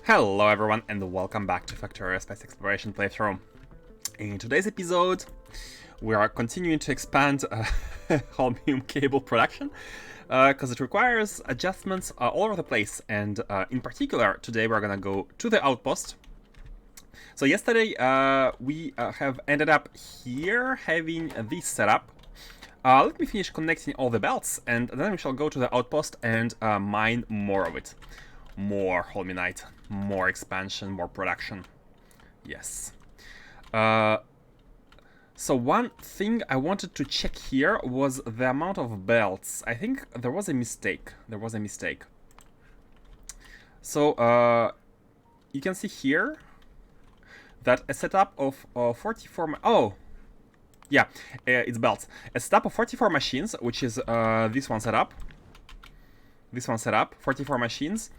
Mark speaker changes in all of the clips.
Speaker 1: Hello everyone and welcome back to Factorio Space Exploration playthrough. In today's episode, we are continuing to expand Holmium cable production because it requires adjustments all over the place, and in particular today we're gonna go to the outpost. So yesterday we have ended up here having this setup. Let me finish connecting all the belts and then we shall go to the outpost and mine more of it. More holminite, more expansion, more production. Yes. So one thing I wanted to check here was the amount of belts. I think there was a mistake. So you can see here that a setup of 44... it's belts. A setup of 44 machines, which is this one setup. 44 machines.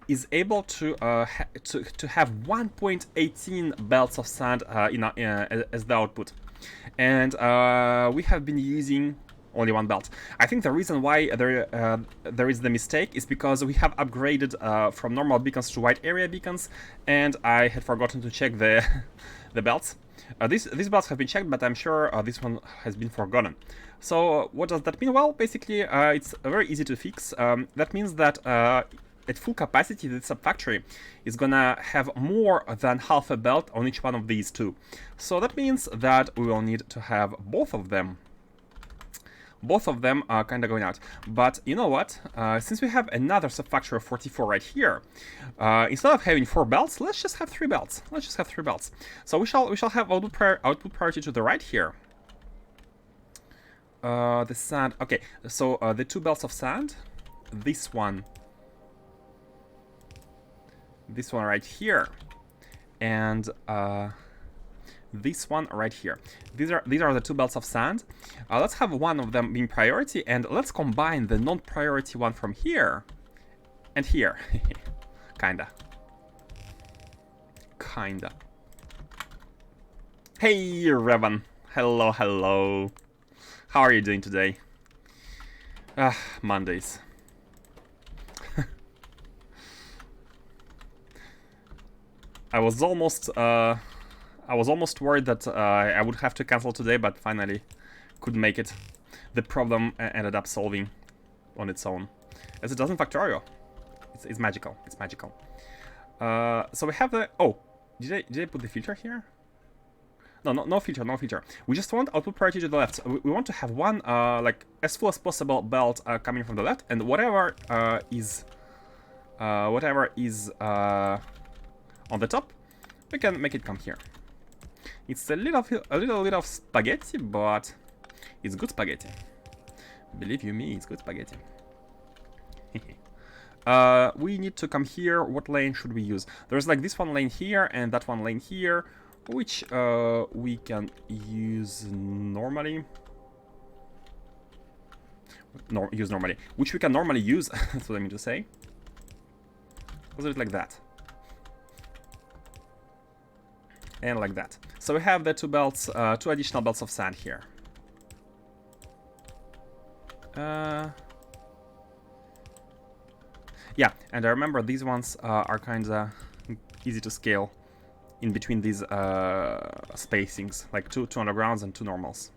Speaker 1: Is able to have 1.18 belts of sand as the output, and we have been using only one belt. I think the reason why there is the mistake is because we have upgraded from normal beacons to wide area beacons, and I had forgotten to check the the belts. These belts have been checked, but I'm sure this one has been forgotten. So what does that mean? Well, basically it's very easy to fix. That means that at full capacity the sub-factory is gonna have more than half a belt on each one of these two. So that means that we will need to have both of them. Both of them are kind of going out. But you know what? Since we have another sub-factory of 44 right here, instead of having 4 belts, let's just have 3 belts. So we shall have output priority to the right here. The sand. Okay, so the 2 belts of sand. This one right here, and this one right here. These are the 2 belts of sand. Let's have one of them being priority, and let's combine the non-priority one from here and here. kinda. Hey Revan, hello. How are you doing today? Mondays. I was almost worried that I would have to cancel today, but finally could make it. The problem ended up solving on its own, as it does in Factorio. It's magical. So we have the... Oh, did I put the filter here? No filter. We just want output priority to the left. So we want to have one like as full as possible belt coming from the left, and whatever is on the top, we can make it come here. It's a little bit of spaghetti, but it's good spaghetti. Believe you me, it's good spaghetti. We need to come here. What lane should we use? There's like this one lane here and that one lane here, which we can use normally. Which we can normally use. That's what I mean to say. Let's do it like that. And like that. So we have the 2 belts, 2 additional belts of sand here. Yeah, and I remember these ones are kinda easy to scale in between these spacings, like 2 undergrounds and 2 normals.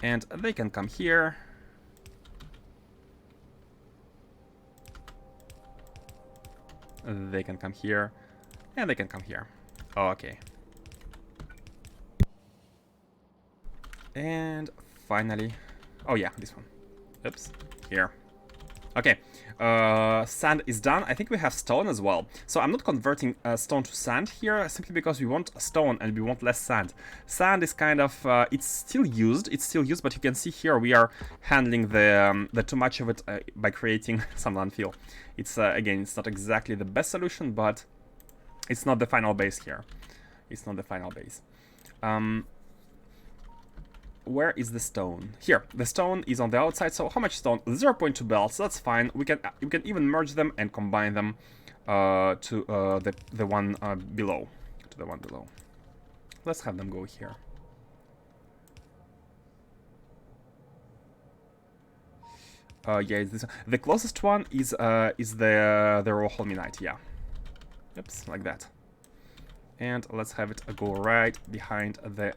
Speaker 1: And they can come here. They can come here, and they can come here. Oh, okay. And finally, oh yeah, this one. Oops, here. Okay, sand is done. I think we have stone as well. So I'm not converting stone to sand here, simply because we want stone and we want less sand. Sand is kind of, it's still used, but you can see here we are handling the too much of it by creating some landfill. It's, again, it's not exactly the best solution, but it's not the final base here. Where is the stone? Here, the stone is on the outside. So how much stone? 0.2 belts. That's fine. We can even merge them and combine them to the one below. Let's have them go here. Yeah, it's this. The closest one is the raw holminite. Yeah. Oops, like that. And let's have it go right behind the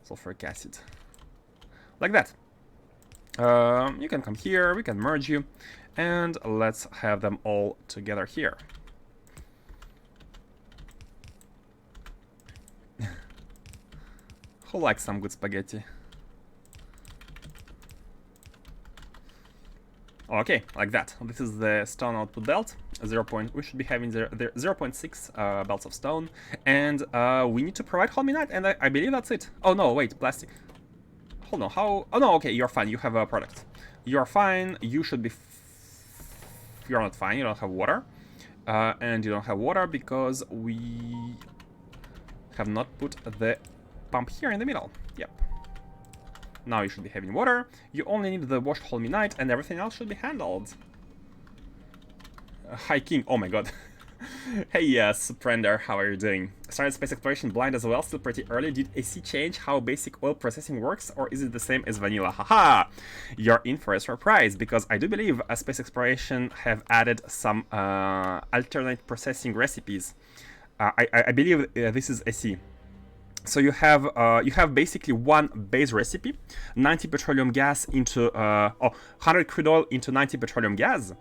Speaker 1: sulfuric acid, like that. You can come here. We can merge you, and let's have them all together here. Who likes some good spaghetti? Okay, like that. This is the stone output belt. We should be having the 0.6 belts of stone, and we need to provide holminite, and I believe that's it. Oh no, wait, plastic. Hold on, how? Oh no, okay, you're fine. You have a product. You're fine. You should be. You're not fine. You don't have water, and you don't have water because we have not put the pump here in the middle. Yep. Now you should be having water. You only need the washed holminite, and everything else should be handled. Hi King, oh my god. Hey, Suprender, how are you doing? Started space exploration blind as well, still pretty early. Did AC change how basic oil processing works, or is it the same as vanilla? Haha! You're in for a surprise, because I do believe space exploration have added some alternate processing recipes. I believe this is AC. So you have basically one base recipe, 90 petroleum gas into 100 crude oil into 90 petroleum gas,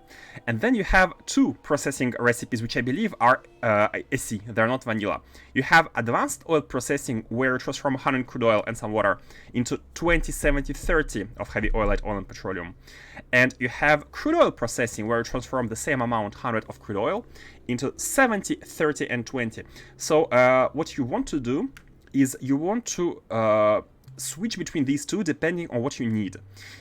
Speaker 1: and then you have two processing recipes which I believe are AC. They're not vanilla. You have advanced oil processing where it transforms 100 crude oil and some water into 20, 70, 30 of heavy oil, light oil, and petroleum, and you have crude oil processing where it transforms the same amount, 100 of crude oil, into 70, 30, and 20. So what you want to do is you want to switch between these two depending on what you need.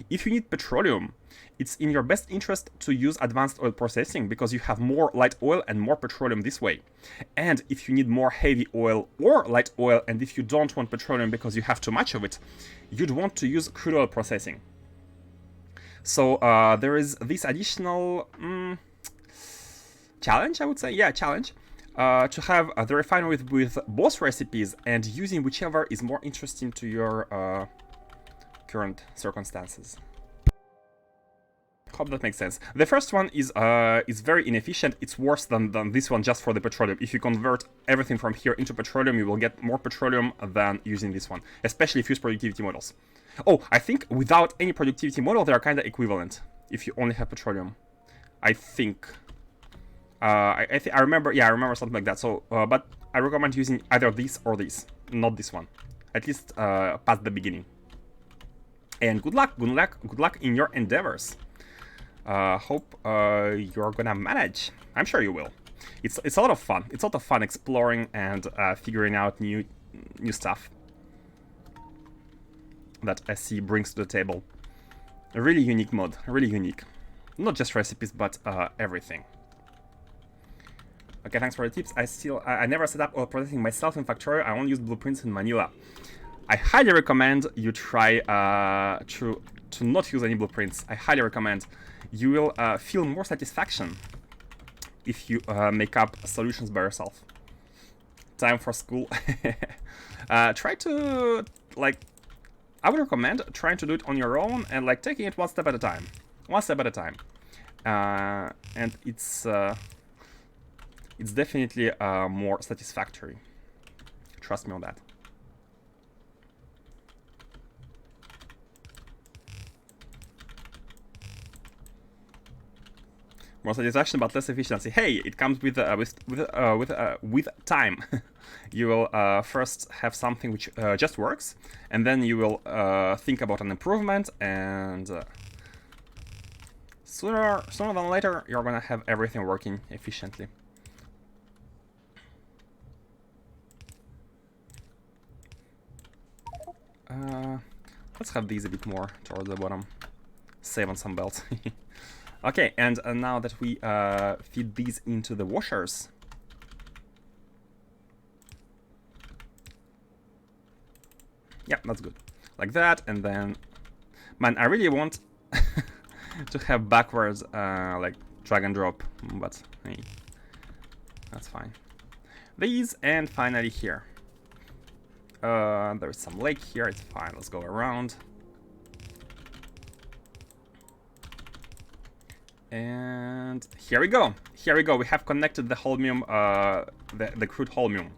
Speaker 1: If you need petroleum, it's in your best interest to use advanced oil processing because you have more light oil and more petroleum this way. And if you need more heavy oil or light oil, and if you don't want petroleum because you have too much of it, you'd want to use crude oil processing. So there is this additional challenge, I would say. Yeah, challenge. To have the refinery with both recipes and using whichever is more interesting to your current circumstances. Hope that makes sense. The first one is very inefficient. It's worse than this one just for the petroleum. If you convert everything from here into petroleum, you will get more petroleum than using this one, especially if you use productivity models. Oh, I think without any productivity model, they are kind of equivalent if you only have petroleum. I think. I remember, yeah, I remember something like that. So, but I recommend using either this or this, not this one, at least past the beginning. And good luck in your endeavors. Hope you're gonna manage. I'm sure you will. It's a lot of fun. It's a lot of fun exploring and figuring out new stuff that SC brings to the table. A really unique mod, really unique. Not just recipes, but everything. Okay, thanks for the tips. I never set up oil processing myself in Factorio. I only use blueprints in Manila. I highly recommend you try to not use any blueprints. I highly recommend. You will feel more satisfaction if you make up solutions by yourself. Time for school. Try to, like, I would recommend trying to do it on your own and like taking it one step at a time. One step at a time. And it's definitely more satisfactory. Trust me on that. More satisfaction, but less efficiency. Hey, it comes with time. You will first have something which just works, and then you will think about an improvement, and sooner than later, you're gonna have everything working efficiently. Let's have these a bit more towards the bottom. Save on some belts. Okay, and now that we feed these into the washers, yeah, that's good. Like that, and then, man, I really want to have backwards, like drag and drop, but hey, that's fine. These, and finally here. There's some lake here, it's fine, let's go around. And here we go. Here we go. We have connected the holmium, the crude holmium.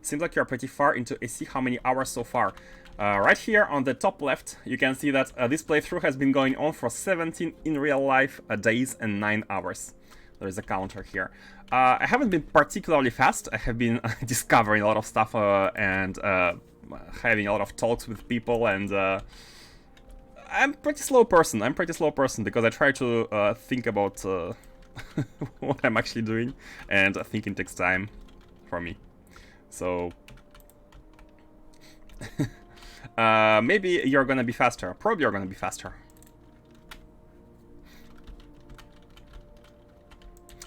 Speaker 1: Seems like you're pretty far into AC. How many hours so far? Right here on the top left, you can see that this playthrough has been going on for 17 in real life days and 9 hours. There is a counter here. I haven't been particularly fast. I have been discovering a lot of stuff and having a lot of talks with people, and I'm a pretty slow person. I'm a pretty slow person because I try to think about what I'm actually doing, and thinking takes time for me. So maybe you're gonna be faster. Probably you're gonna be faster.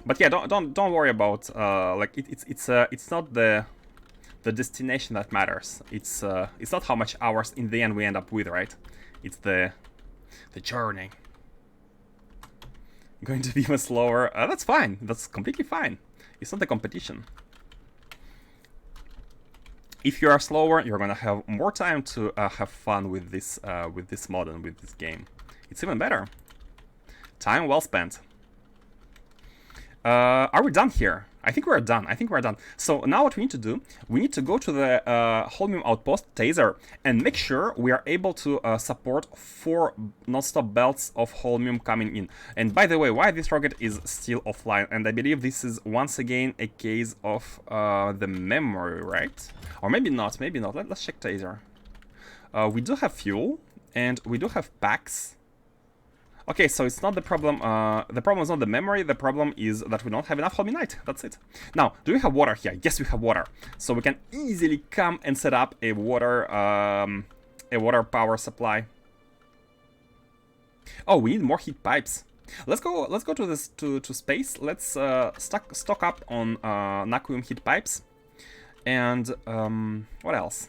Speaker 1: But yeah, don't worry about like it's not the destination that matters. It's not how much hours in the end we end up with, right? It's the journey. Going to be even slower. That's fine. That's completely fine. It's not the competition. If you are slower, you're gonna have more time to have fun with this mod and with this game. It's even better. Time well spent. Are we done here? I think we're done. I think we're done. So now what we need to do, we need to go to the Holmium outpost, Taser, and make sure we are able to support 4 non-stop belts of Holmium coming in. And by the way, why this rocket is still offline? And I believe this is once again a case of the memory, right? Or maybe not, maybe not. Let's check Taser. We do have fuel, and we do have packs. Okay, so it's not the problem. The problem is not the memory. The problem is that we don't have enough holminite. That's it. Now, do we have water here? Yes, we have water. So we can easily come and set up a water power supply. Oh, we need more heat pipes. Let's go to this to space. Let's stock up on Naquium heat pipes. And what else?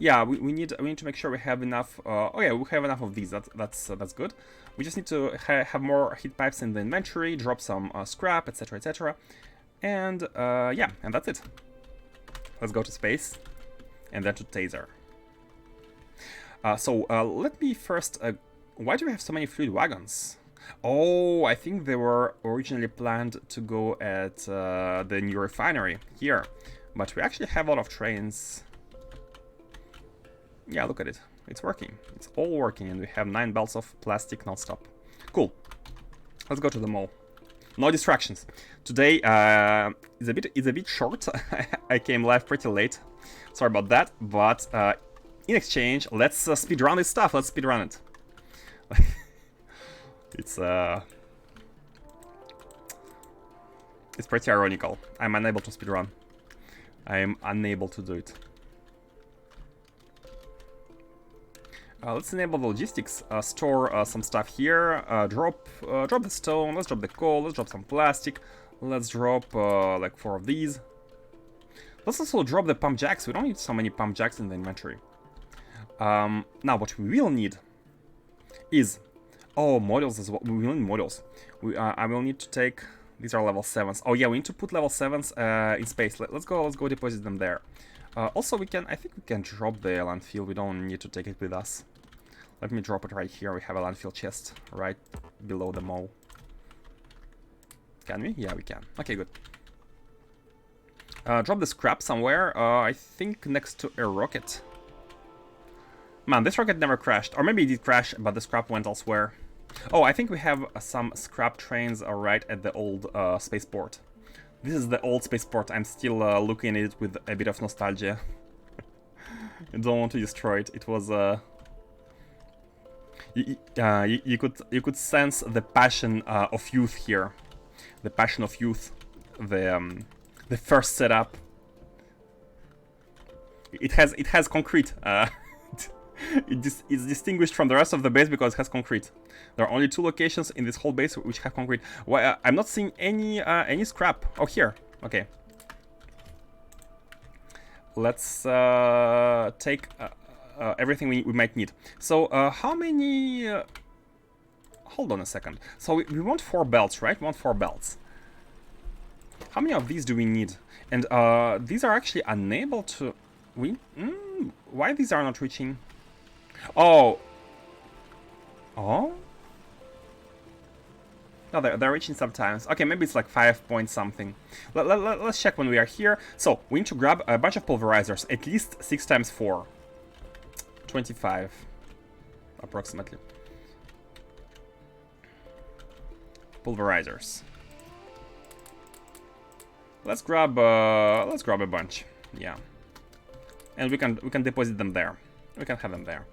Speaker 1: Yeah, we need to make sure we have enough. Oh yeah, we have enough of these. That's good. We just need to have more heat pipes in the inventory, drop some scrap, etc., etc. And yeah, and that's it. Let's go to space, and then to Taser. So let me first. Why do we have so many fluid wagons? Oh, I think they were originally planned to go at the new refinery here, but we actually have a lot of trains. Yeah, look at it. It's working. It's all working, and we have 9 belts of plastic non-stop. Cool. Let's go to the mall. No distractions. Today is a bit short. I came live pretty late. Sorry about that. But in exchange, let's speedrun this stuff. Let's speedrun it. It's pretty ironical. I'm unable to speedrun. I am unable to do it. Let's enable the logistics, store some stuff here, drop the stone, let's drop the coal, let's drop some plastic, let's drop like 4 of these. Let's also drop the pump jacks. We don't need so many pump jacks in the inventory. Now what we will need is, oh, modules as well. We will need modules. I will need to take, these are level 7s. Oh yeah, we need to put level 7s in space. Let's go deposit them there. Also, I think we can drop the landfill. We don't need to take it with us. Let me drop it right here. We have a landfill chest right below the mall. Can we? Yeah, we can. Okay, good. Drop the scrap somewhere. I think next to a rocket. Man, this rocket never crashed. Or maybe it did crash, but the scrap went elsewhere. Oh, I think we have some scrap trains right at the old spaceport. This is the old spaceport. I'm still looking at it with a bit of nostalgia. I don't want to destroy it. It was you could sense the passion of youth here. The passion of youth. The first setup. It has concrete. It's distinguished from the rest of the base because it has concrete. There are only 2 locations in this whole base which have concrete. Why I'm not seeing any scrap. Oh, here. Okay. Let's take everything we might need. So how many? Hold on a second. So we want 4 belts, right? We want 4 belts. How many of these do we need? And these are actually unable to. Why these are not reaching? Oh, Oh? No, they're reaching sometimes. Okay, maybe it's like 5 point something. Let's check when we are here. So, we need to grab a bunch of pulverizers. At least 6 times 4. 25. Approximately. Pulverizers. Let's grab a bunch. Yeah. And we can deposit them there. We can have them there.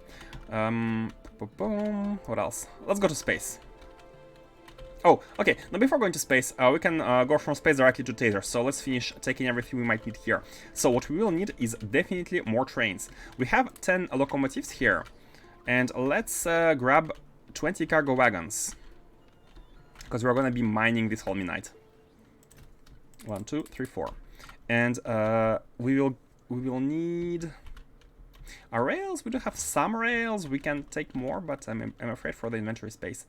Speaker 1: Boom. What else? Let's go to space. Oh, okay. Now before going to space, we can go from space directly to taser. So let's finish taking everything we might need here. So what we will need is definitely more trains. We have 10 locomotives here. And let's grab 20 cargo wagons. Because we're going to be mining this holminite. 1, 2, 3, 4. And we will need rails. We do have some rails. We can take more, but I'm afraid for the inventory space.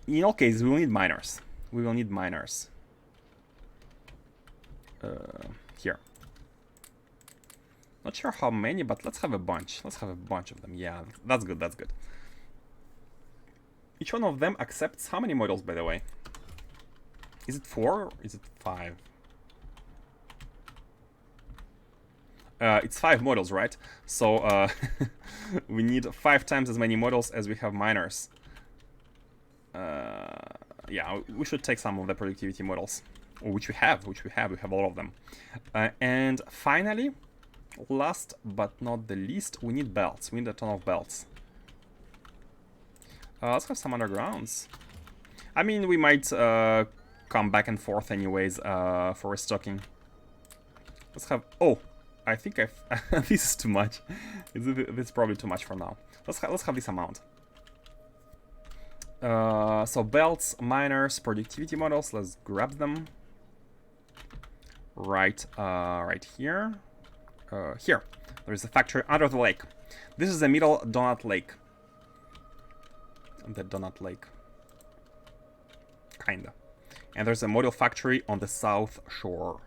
Speaker 1: In all cases, we will need miners. We will need miners. Here. Not sure how many, but let's have a bunch. Let's have a bunch of them. Yeah, that's good, that's good. Each one of them accepts how many models, by the way? Is it 4 or is it 5? It's 5 models, right? So we need 5 times as many models as we have miners. Yeah, we should take some of the productivity models, which we have. We have all of them. And finally, last but not the least, we need belts. We need a ton of belts. Let's have some undergrounds. I mean, we might come back and forth anyways for restocking. Let's have... Oh, I think I've... this is too much. This is probably too much for now. Let's have this amount. So belts, miners, productivity models. Let's grab them. Right here. Here. There's a factory under the lake. This is the middle donut lake. The donut lake. Kinda. And there's a model factory on the south shore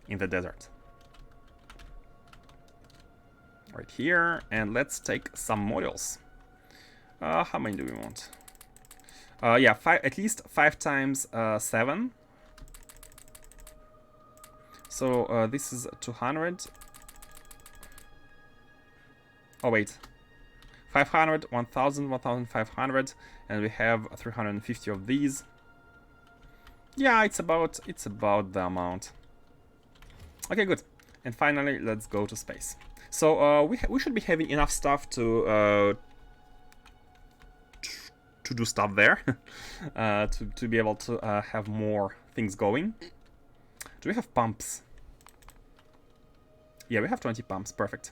Speaker 1: in the desert. Right here. And let's take some models. How many do we want? Yeah, at least 5 times 7. So this is 200. Oh wait, 500, 1000, 1500, and we have 350 of these. Yeah, it's about the amount. Okay, good. And finally, let's go to space. So we should be having enough stuff to do stuff there, to be able to have more things going. Do we have pumps? Yeah, we have 20 pumps. Perfect.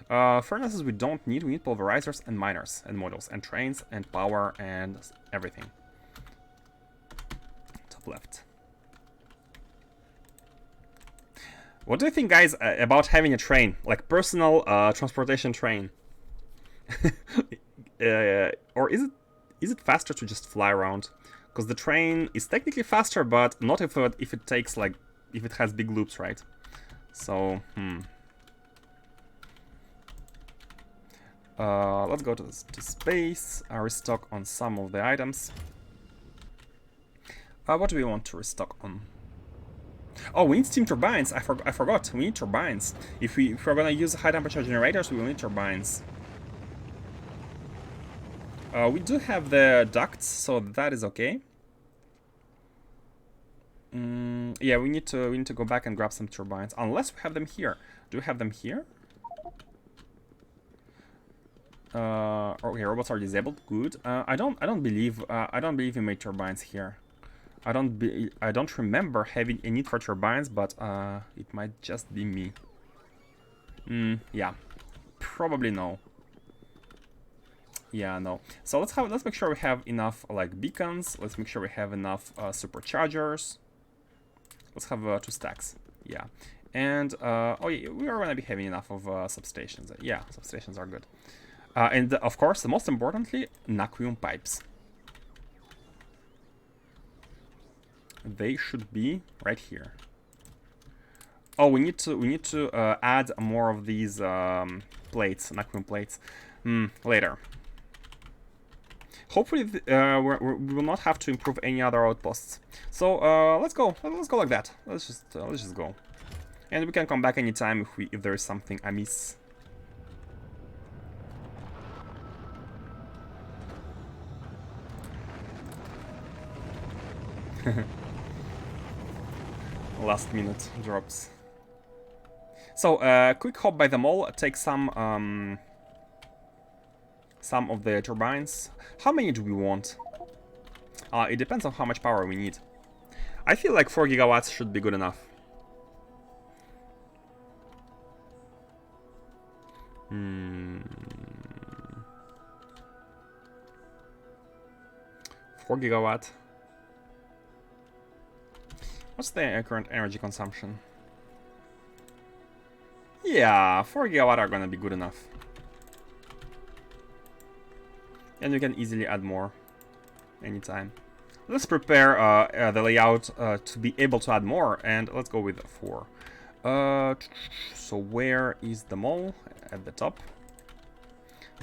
Speaker 1: Furnaces we don't need. We need pulverizers and miners and models and trains and power and everything. Top left. What do you think, guys, about having a train? Like personal transportation train? Or is it faster to just fly around? Because the train is technically faster, but not if it takes like... if it has big loops, right? So, let's go to space, restock on some of the items. What do we want to restock on? Oh, we need steam turbines. I forgot. We need turbines. If we're gonna use high temperature generators, we will need turbines. We do have the ducts, so that is okay. Yeah, we need to go back and grab some turbines, unless we have them here. Do we have them here? Okay, robots are disabled. Good. I don't believe we made turbines here. I don't remember having a need for turbines, but it might just be me. Yeah, probably no. Yeah, no. So let's make sure we have enough like beacons. Let's make sure we have enough superchargers. Let's have 2 stacks. Yeah, and oh yeah, we are gonna be having enough of substations. Yeah, substations are good. And of course, most importantly, Naquium pipes. They should be right here. Oh, we need to add more of these plates, Naquium plates, later. Hopefully, we will not have to improve any other outposts. So let's go. Let's go like that. Let's just go, and we can come back anytime if there is something amiss. Last minute drops. So quick hop by the mall. Take some of the turbines. How many do we want? It depends on how much power we need. I feel like 4 gigawatts should be good enough. 4 gigawatt. What's the current energy consumption? Yeah, 4 gigawatt are gonna be good enough. And we can easily add more anytime. Let's prepare the layout to be able to add more, and let's go with 4. So where is the mall? At the top.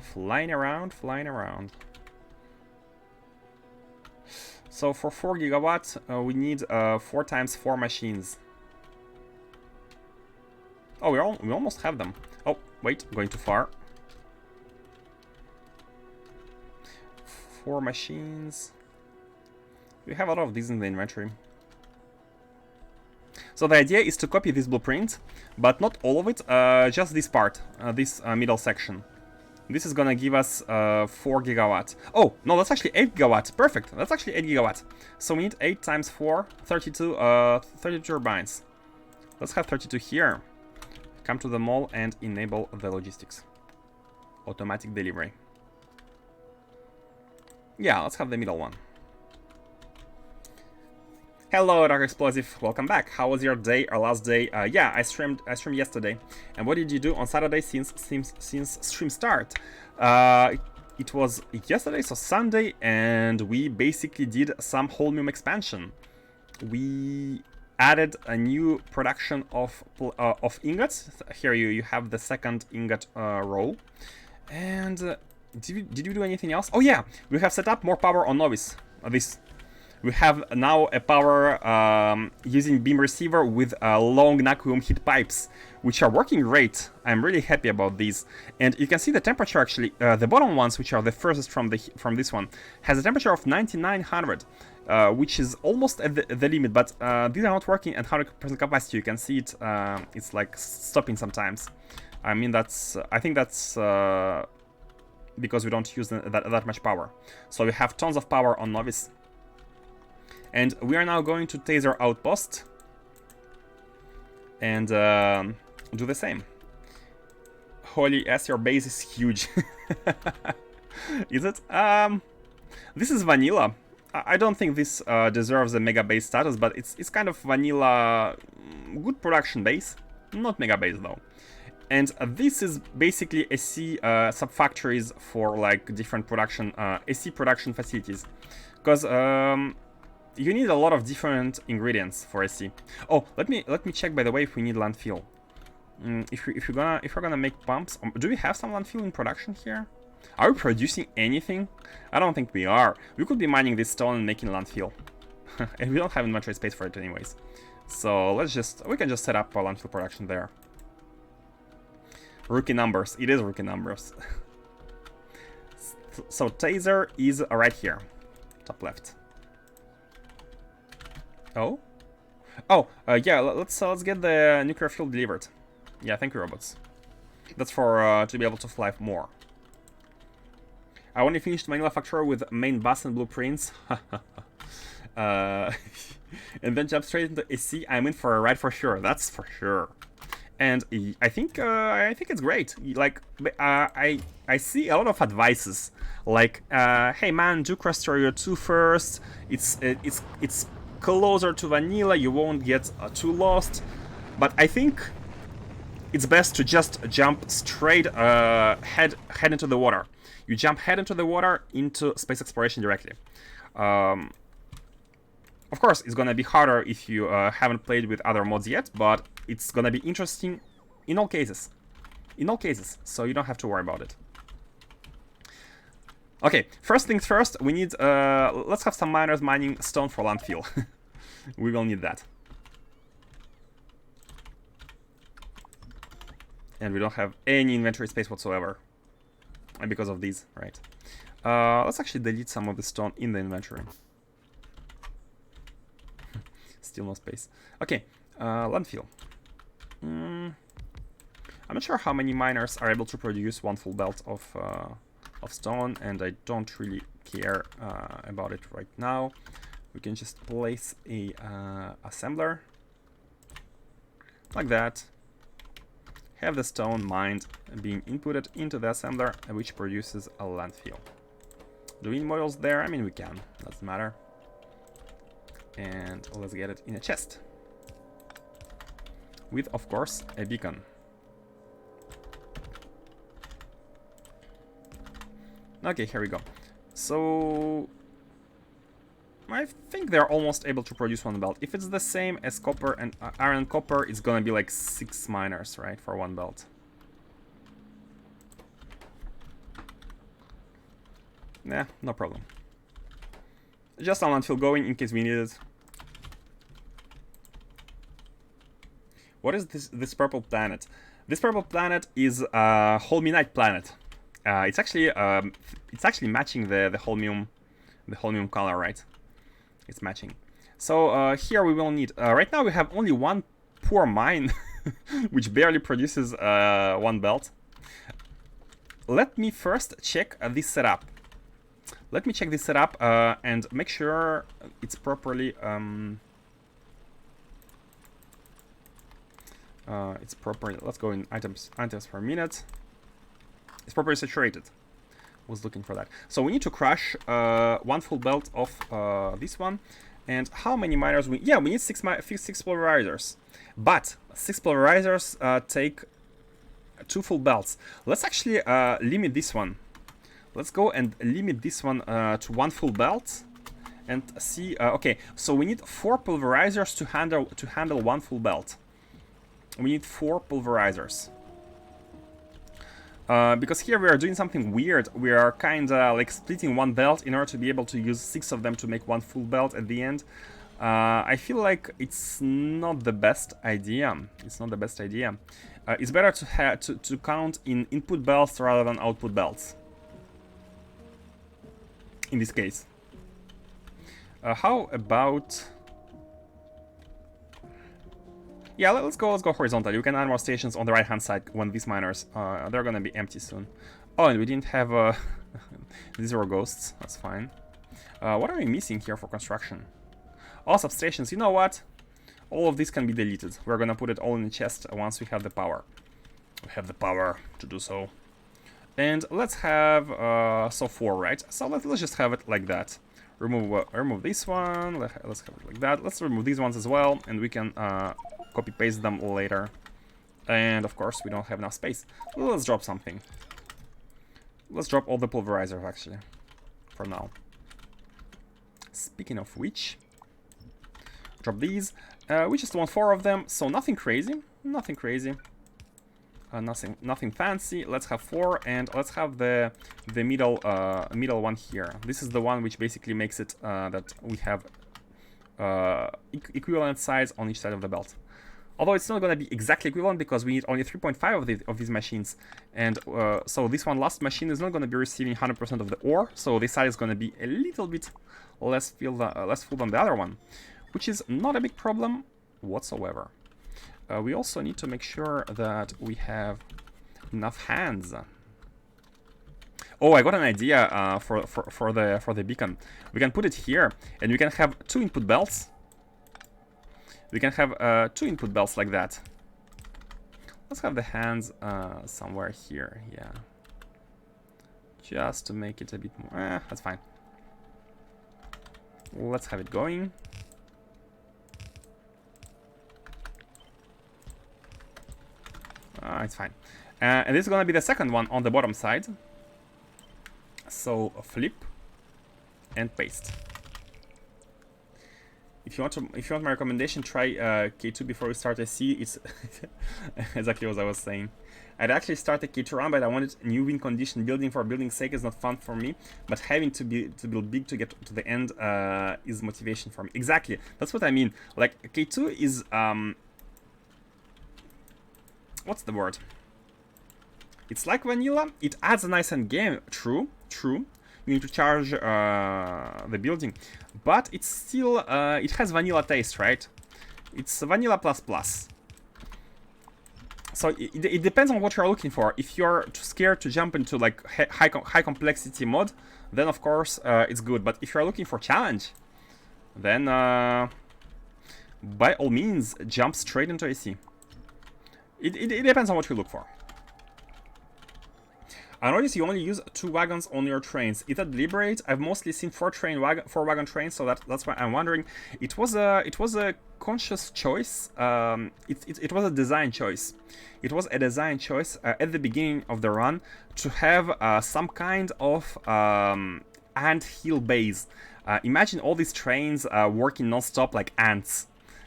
Speaker 1: Flying around, flying around. So for 4 gigawatts, we need 4 times 4 machines. Oh, we almost have them. Oh, wait, going too far. 4 machines. We have a lot of these in the inventory. So the idea is to copy this blueprint, but not all of it, just this part, this middle section. This is gonna give us 4 gigawatts. Oh, no, that's actually 8 gigawatts. Perfect, that's actually 8 gigawatts. So we need 8 times 4, 32, 32 turbines. Let's have 32 here. Come to the mall and enable the logistics. Automatic delivery. Yeah, let's have the middle one. Hello, Dark Explosive. Welcome back. How was your day or last day? Yeah, I streamed yesterday. And what did you do on Saturday since stream start? It was yesterday, so Sunday, and we basically did some Holmium expansion. We added a new production of ingots. Here you have the second ingot row. And did you do anything else? Oh yeah, we have set up more power on Novice. We have now a power using beam receiver with long vacuum heat pipes, which are working great. I'm really happy about these. And you can see the temperature actually, the bottom ones, which are the furthest from this one, has a temperature of 9900, which is almost at the limit, but these are not working at 100% capacity. You can see it, it's like stopping sometimes. I mean, I think that's because we don't use that much power. So we have tons of power on Novice. And we are now going to taser outpost and do the same. Holy S, your base is huge. Is it? This is vanilla. I don't think this deserves a mega base status, but it's kind of vanilla, good production base. Not mega base though. And this is basically SC sub-factories for like different production, SC production facilities. Because you need a lot of different ingredients for SC. Oh, let me check by the way if we need landfill. If we're gonna make pumps, do we have some landfill in production here? Are we producing anything? I don't think we are. We could be mining this stone and making landfill, and we don't have inventory space for it anyways. So we can just set up our landfill production there. Rookie numbers. It is rookie numbers. So taser is right here, top left. Oh, yeah. Let's get the nuclear fuel delivered. Yeah, thank you, robots. That's for to be able to fly more. I only finished Manila Factorio with main bus and blueprints. And then jump straight into SC. I'm in for a ride for sure. That's for sure. And I think it's great. Like I see a lot of advices like, hey man, do Crosstorio 2 first. It's closer to vanilla, you won't get too lost. But I think it's best to just jump straight head into the water. You jump head into the water into space exploration directly. Of course, it's gonna be harder if you haven't played with other mods yet, but it's gonna be interesting in all cases. So you don't have to worry about it. Okay, first things first, we need, let's have some miners mining stone for landfill. We will need that. And we don't have any inventory space whatsoever. And because of these, right? Let's actually delete some of the stone in the inventory. Still no space. Okay, landfill. I'm not sure how many miners are able to produce one full belt of stone, and I don't really care about it right now. We can just place a assembler like that. Have the stone mined being inputted into the assembler, which produces a landfill. Do we need models there? I mean, we can. Doesn't matter. And let's get it in a chest. With, of course, a beacon. Okay, here we go. So I think they're almost able to produce one belt. If it's the same as copper and iron and copper, it's gonna be like 6 miners, right, for one belt. Nah, no problem. Just a landfill going in case we need it. What is this purple planet? This purple planet is a holminite planet. It's actually matching the holmium color, right? It's matching. So here we will need. Right now we have only one poor mine, which barely produces one belt. Let me first check this setup. Let me check this setup and make sure it's properly. Let's go in items per minute. It's properly saturated. Was looking for that. So we need to crush one full belt of this one. And how many miners we? Yeah, we need six pulverizers. But 6 pulverizers take 2 full belts. Let's actually limit this one. Let's go and limit this one to 1 full belt. And see. Okay, so we need 4 pulverizers to handle 1 full belt. We need 4 pulverizers. Because here we are doing something weird. We are kinda like splitting 1 belt in order to be able to use 6 of them to make 1 full belt at the end. I feel like it's not the best idea. It's not the best idea. It's better to count in input belts rather than output belts. In this case. How about? Yeah, let's go horizontally. We can add more stations on the right hand side when these miners they're gonna be empty soon. Oh, and we didn't have these were ghosts. That's fine. What are we missing here for construction? All substations. You know what? All of this can be deleted. We're gonna put it all in the chest once we have the power. We have the power to do so. And let's have so 4, right? So let's just have it like that. Remove this one. Let's have it like that. Let's remove these ones as well, and we can copy paste them later. And of course we don't have enough space. Let's drop something. Let's drop all the pulverizers actually for now. Speaking of which, drop these. We just want 4 of them, so nothing crazy. Nothing crazy. Nothing fancy. Let's have 4, and let's have the middle one here. This is the one which basically makes it that we have equivalent size on each side of the belt. Although it's not going to be exactly equivalent because we need only 3.5 of these machines, and so this one last machine is not going to be receiving 100% of the ore, so this side is going to be a little bit less full than the other one, which is not a big problem whatsoever. We also need to make sure that we have enough hands. Oh, I got an idea for the beacon. We can put it here, and we can have 2 input belts. We can have 2 input belts like that. Let's have the hands somewhere here, yeah. Just to make it a bit more. That's fine. Let's have it going. It's fine. And this is gonna be the second one on the bottom side. So flip and paste. if you want my recommendation, try K2 before you start SC. It's exactly what I was saying. I'd actually start a K2 run, but I wanted new win condition. Building for building's sake is not fun for me, but having to build big to get to the end is motivation for me. Exactly, that's what I mean. Like K2 is what's the word? It's like vanilla. It adds a nice end game. True. You need to charge the building, but it's still it has vanilla taste, right? It's vanilla plus. So it depends on what you're looking for. If you're too scared to jump into like high complexity mod, then of course it's good. But if you're looking for challenge, then by all means jump straight into AC. It depends on what you look for. I notice you only use 2 wagons on your trains. Is that deliberate? I've mostly seen 4 wagon trains, so that's why I'm wondering. It was a conscious choice. It was a design choice. It was a design choice at the beginning of the run to have some kind of ant-hill base. Imagine all these trains working non-stop like ants,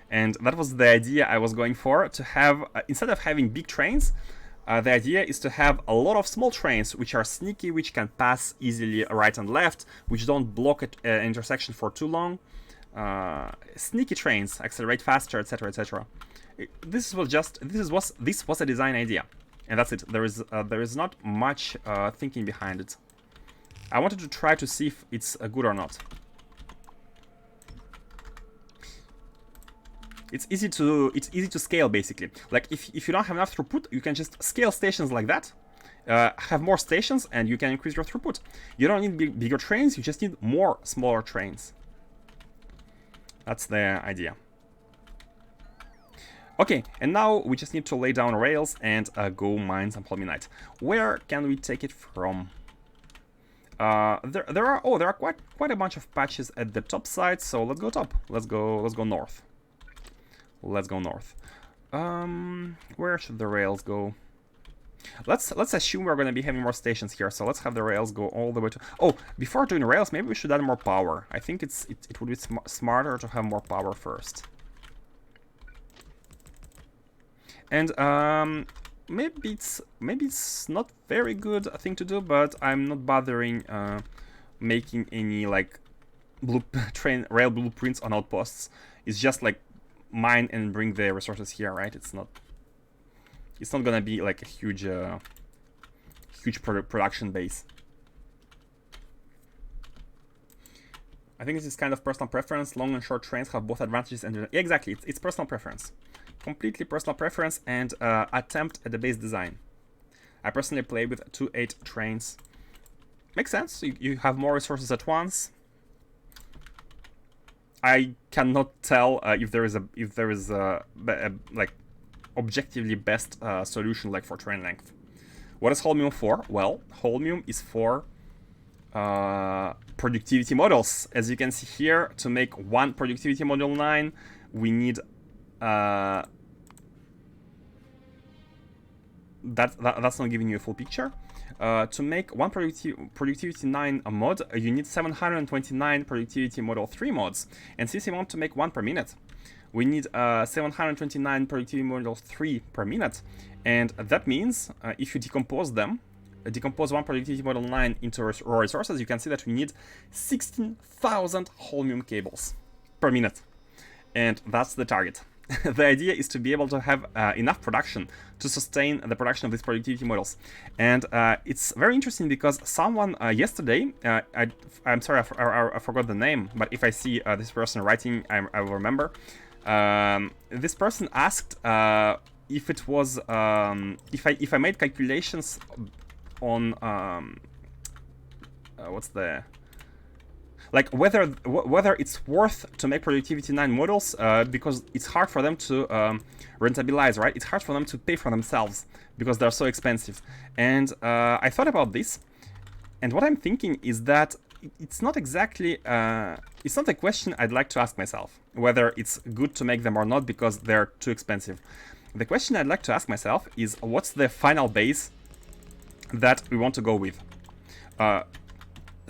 Speaker 1: and that was the idea I was going for. To have instead of having big trains. The idea is to have a lot of small trains which are sneaky, which can pass easily right and left, which don't block an intersection for too long. Sneaky trains, accelerate faster, etc., etc. This was a design idea, and that's it. There is not much thinking behind it. I wanted to try to see if it's good or not. It's easy to scale, basically. Like if you don't have enough throughput, you can just scale stations like that, have more stations, and you can increase your throughput. You don't need bigger trains, you just need more smaller trains. That's the idea. Okay, and now we just need to lay down rails and go mine some holminite. Where can we take it from? There are quite a bunch of patches at the top side, so let's go top. Let's go north. Let's go north. Where should the rails go? Let's assume we're going to be having more stations here, so let's have the rails go all the way to... Oh, before doing rails, maybe we should add more power. I think it would be smarter to have more power first. And maybe it's not very good thing to do, but I'm not bothering making any like rail blueprints on outposts. It's just like mine and bring the resources here, right? It's not gonna be like a huge production base. I think this is kind of personal preference. Long and short trains have both advantages and... Yeah, exactly, it's personal preference. Completely personal preference and attempt at the base design. I personally play with 2-8 trains. Makes sense. You have more resources at once. I cannot tell if there is a like objectively best solution like for train length. What is Holmium for? Well, Holmium is for productivity models. As you can see here, to make one productivity model 9, we need that's not giving you a full picture. To make one productivity 9 mod, you need 729 productivity model 3 mods. And since you want to make one per minute, we need 729 productivity model 3 per minute. And that means if you decompose them, decompose one productivity model 9 into raw resources, you can see that we need 16,000 Holmium cables per minute. And that's the target. The idea is to be able to have enough production to sustain the production of these productivity models. And it's very interesting because someone yesterday, I'm sorry, I forgot the name, but if I see this person writing, I will remember. This person asked if it was if I made calculations on what's the... like whether it's worth to make productivity 9 models because it's hard for them to rentabilize, right? It's hard for them to pay for themselves because they're so expensive. And I thought about this, and what I'm thinking is that it's not exactly it's not a question I'd like to ask myself whether it's good to make them or not because they're too expensive. The question I'd like to ask myself is, what's the final base that we want to go with?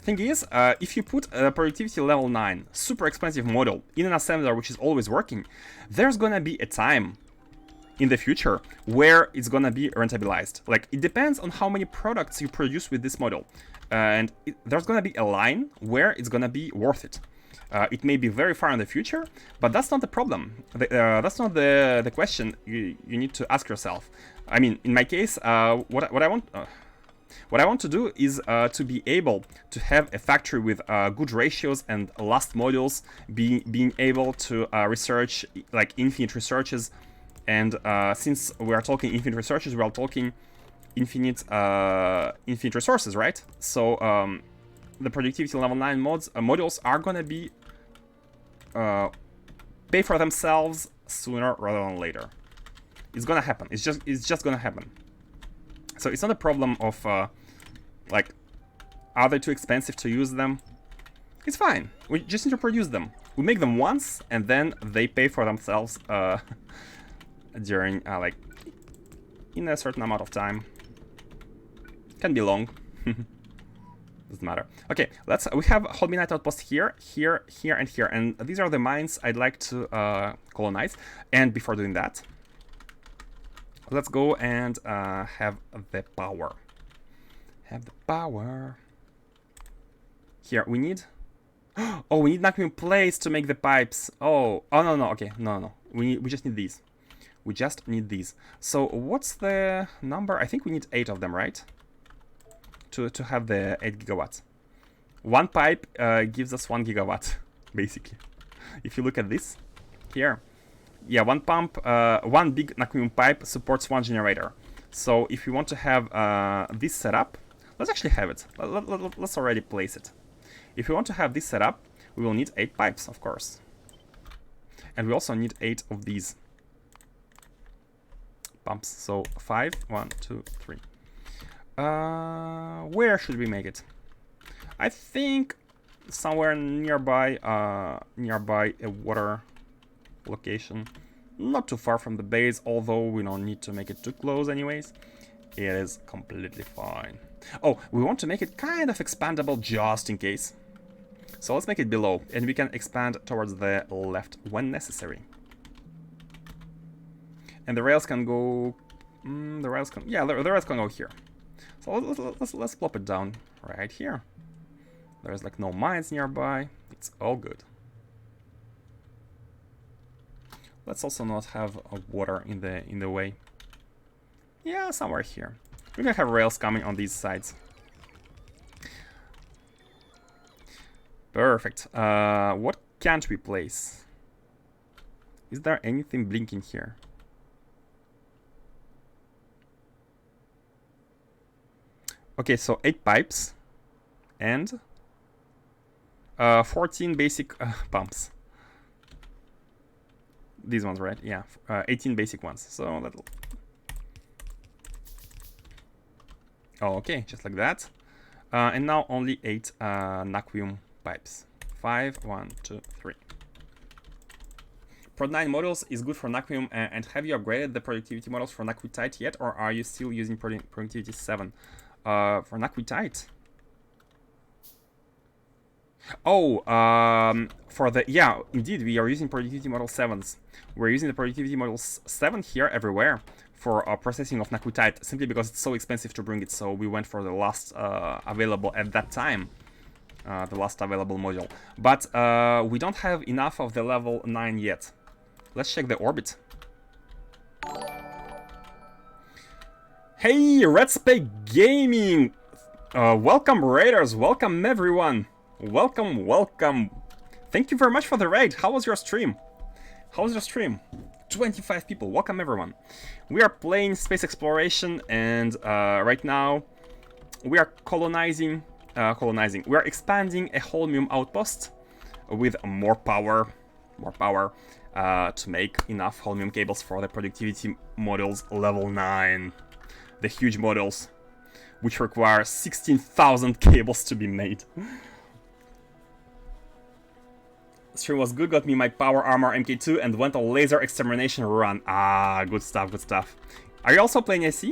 Speaker 1: Thing is, if you put a productivity level 9 super expensive model in an assembler which is always working, there's gonna be a time in the future where it's gonna be rentabilized. Like, it depends on how many products you produce with this model, and there's gonna be a line where it's gonna be worth it. It may be very far in the future, but that's not the problem. That's not the question you need to ask yourself. I mean, in my case, what I want to do is to be able to have a factory with good ratios and last modules, being able to research like infinite researches. And since we are talking infinite researches, we are talking infinite resources, right? So the productivity level 9 modules are gonna be pay for themselves sooner rather than later. It's gonna happen. It's just gonna happen. So it's not a problem of like, are they too expensive to use them? It's fine. We just need to produce them. We make them once, and then they pay for themselves during like in a certain amount of time. Can be long. Doesn't matter. Okay, we have holminite outpost here, here, here, and here, and these are the mines I'd like to colonize. And before doing that, let's go and have the power. Have the power. Here, we need... Oh, we need Holmium plates to make the pipes. Oh, no. Okay, no. We just need these. We just need these. So, what's the number? I think we need 8 of them, right? To have the 8 gigawatts. One pipe gives us 1 gigawatt, basically. If you look at this, here. Yeah, one pump, one big Holmium pipe supports 1 generator. So if you want to have this set up, let's actually have it. Let's already place it. If we want to have this set up, we will need 8 pipes, of course. And we also need 8 of these pumps. So 5, 1, 2, 3. Where should we make it? I think somewhere nearby, nearby a water location. Not too far from the base, although we don't need to make it too close anyways. It is completely fine. Oh, we want to make it kind of expandable just in case. So let's make it below, and we can expand towards the left when necessary. And the rails can go... the rails can go here. So let's plop it down right here. There's like no mines nearby. It's all good. Let's also not have water in the way. Yeah, somewhere here. We can have rails coming on these sides. Perfect. What can't we place? Is there anything blinking here? Okay, so 8 pipes and 14 basic pumps. These ones, right? Yeah, 18 basic ones. So that'll... Oh, okay, just like that. And now only 8 Holmium pipes. 5, 1, 2, 3. Prod 9 models is good for Holmium, and have you upgraded the productivity models for Naquitite yet, or are you still using productivity 7? For Naquitite? Oh, for the... Yeah, indeed, we are using productivity model 7s. We're using the productivity model 7 here everywhere for processing of Naquitite, simply because it's so expensive to bring it, so we went for the last available at that time. The last available module. But we don't have enough of the level 9 yet. Let's check the orbit. Hey, Red Spade Gaming! Welcome, Raiders! Welcome, everyone! Welcome, welcome! Thank you very much for the raid. How was your stream? How was your stream? 25 people. Welcome, everyone. We are playing Space Exploration, and right now we are colonizing. We are expanding a Holmium outpost with more power, to make enough Holmium cables for the productivity models level 9. The huge models, which require 16,000 cables to be made. Stream was good, got me my power armor MK2 and went on laser extermination run. Ah, good stuff, good stuff. Are you also playing SC?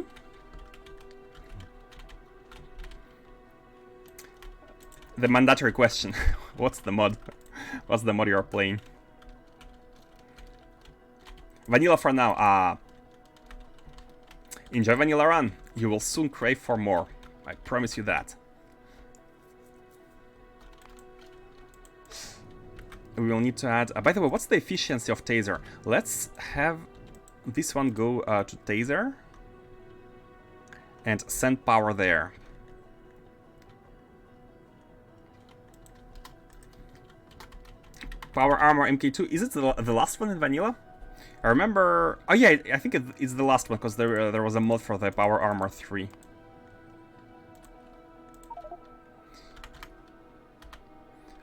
Speaker 1: The mandatory question. What's the mod? What's the mod you're playing? Vanilla for now. Enjoy Vanilla Run. You will soon crave for more. I promise you that. We will need to add... by the way, what's the efficiency of Taser? Let's have this one go to Taser. And send power there. Power Armor MK2. Is it the last one in Vanilla? I remember... Oh yeah, I think it's the last one, because there was a mod for the Power Armor 3.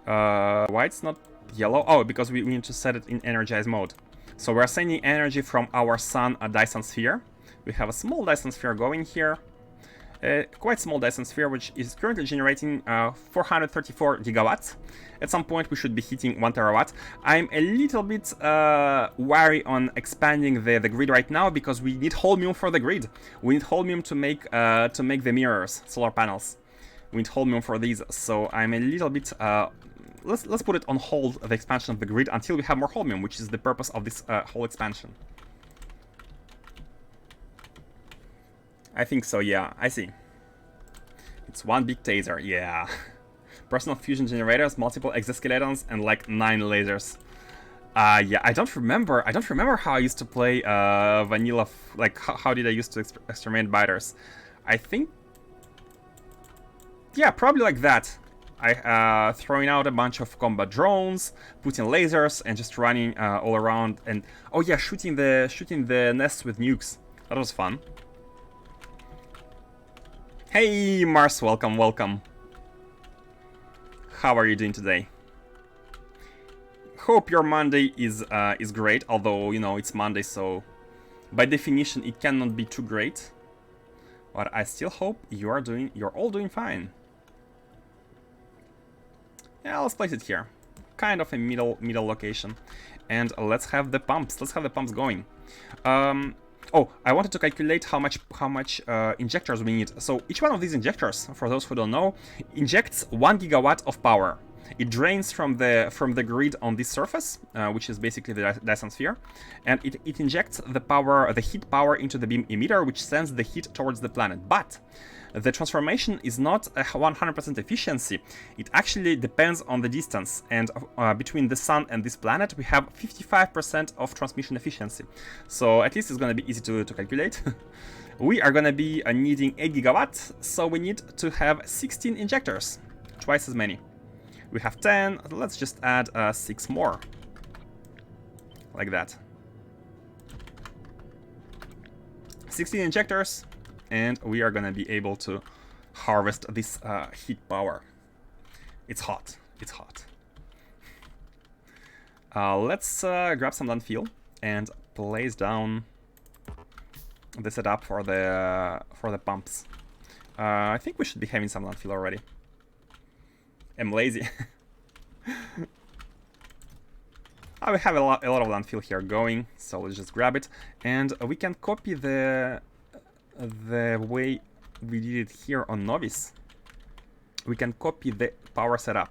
Speaker 1: Why it's not yellow? Oh, because we need to set it in energized mode. So we're sending energy from our sun, a Dyson sphere. We have a small Dyson sphere going here. Quite small Dyson sphere, which is currently generating 434 gigawatts. At some point we should be hitting 1 terawatt. I'm a little bit wary on expanding the grid right now, because we need holmium for the grid. We need holmium to make the mirrors, solar panels. We need holmium for these, so I'm a little bit... let's put it on hold, the expansion of the grid, until we have more holmium, which is the purpose of this whole expansion. I think so, yeah, I see. It's one big taser, yeah. Personal fusion generators, multiple exoskeletons, and like 9 lasers. Yeah, I don't remember how I used to play vanilla, like how did I used to exterminate biters. I think... yeah, probably like that. I throwing out a bunch of combat drones, putting lasers, and just running all around, and... oh yeah, shooting the nests with nukes. That was fun. Hey Mars, welcome, welcome. How are you doing today? Hope your Monday is great, although, you know, it's Monday, so by definition it cannot be too great. But I still hope you're all doing fine. Yeah, let's place it here. Kind of a middle location. And let's have the pumps. Let's have the pumps going. Oh, I wanted to calculate how much injectors we need. So each one of these injectors, for those who don't know, injects 1 gigawatt of power. It drains from the grid on this surface, which is basically the Dyson sphere, and it injects the heat power into the beam emitter, which sends the heat towards the planet. But the transformation is not a 100% efficiency. It actually depends on the distance, and between the sun and this planet we have 55% of transmission efficiency. So at least it's going to be easy to calculate. We are going to be needing 8 gigawatts, so we need to have 16 injectors, twice as many. We have 10, let's just add 6 more, like that. 16 injectors, and we are gonna be able to harvest this heat power. It's hot, it's hot. Let's grab some landfill and place down the setup for the pumps. I think we should be having some landfill already. I'm lazy. I have a lot of landfill here going, so let's just grab it, and we can copy the way we did it here on Novice. We can copy the power setup.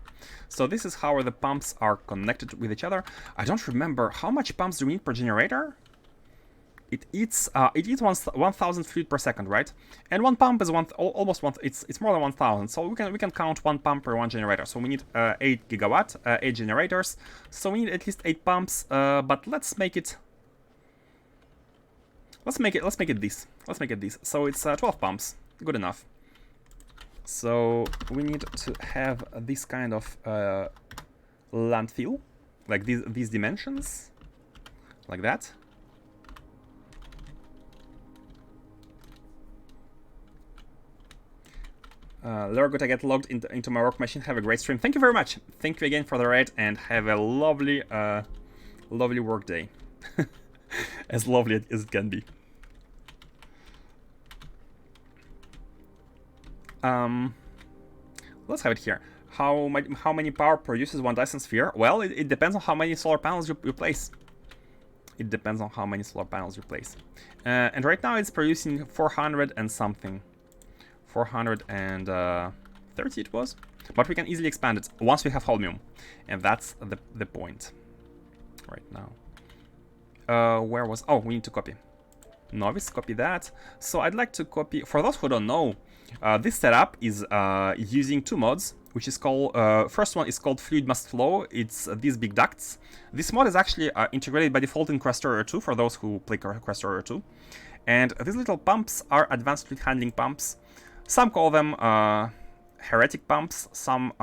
Speaker 1: So this is how the pumps are connected with each other. I don't remember how much pumps do we need per generator. It eats 1,000 fluid per second, right? And one pump is almost one. It's more than 1,000. So we can count one pump per one generator. So we need 8 gigawatt, 8 generators. So we need at least 8 pumps. But let's make it. Let's make it this. Let's make it this. So it's 12 pumps. Good enough. So we need to have this kind of landfill, like these dimensions, like that. Lurgo, I get logged into my work machine. Have a great stream. Thank you very much. Thank you again for the raid, and have a lovely, lovely work day. As lovely as it can be. Let's have it here. How many power produces one Dyson sphere? Well, it depends on how many solar panels you place. It depends on how many solar panels you place. And right now it's producing 400 and something. 430 it was. But we can easily expand it once we have Holmium. And that's the point right now. Where was... Oh, we need to copy. Novice, copy that. So I'd like to copy... For those who don't know, this setup is using two mods, which is called... first one is called Fluid Must Flow. It's these big ducts. This mod is actually integrated by default in Factorio 2, for those who play Factorio 2. And these little pumps are advanced fluid handling pumps. Some call them heretic pumps. Some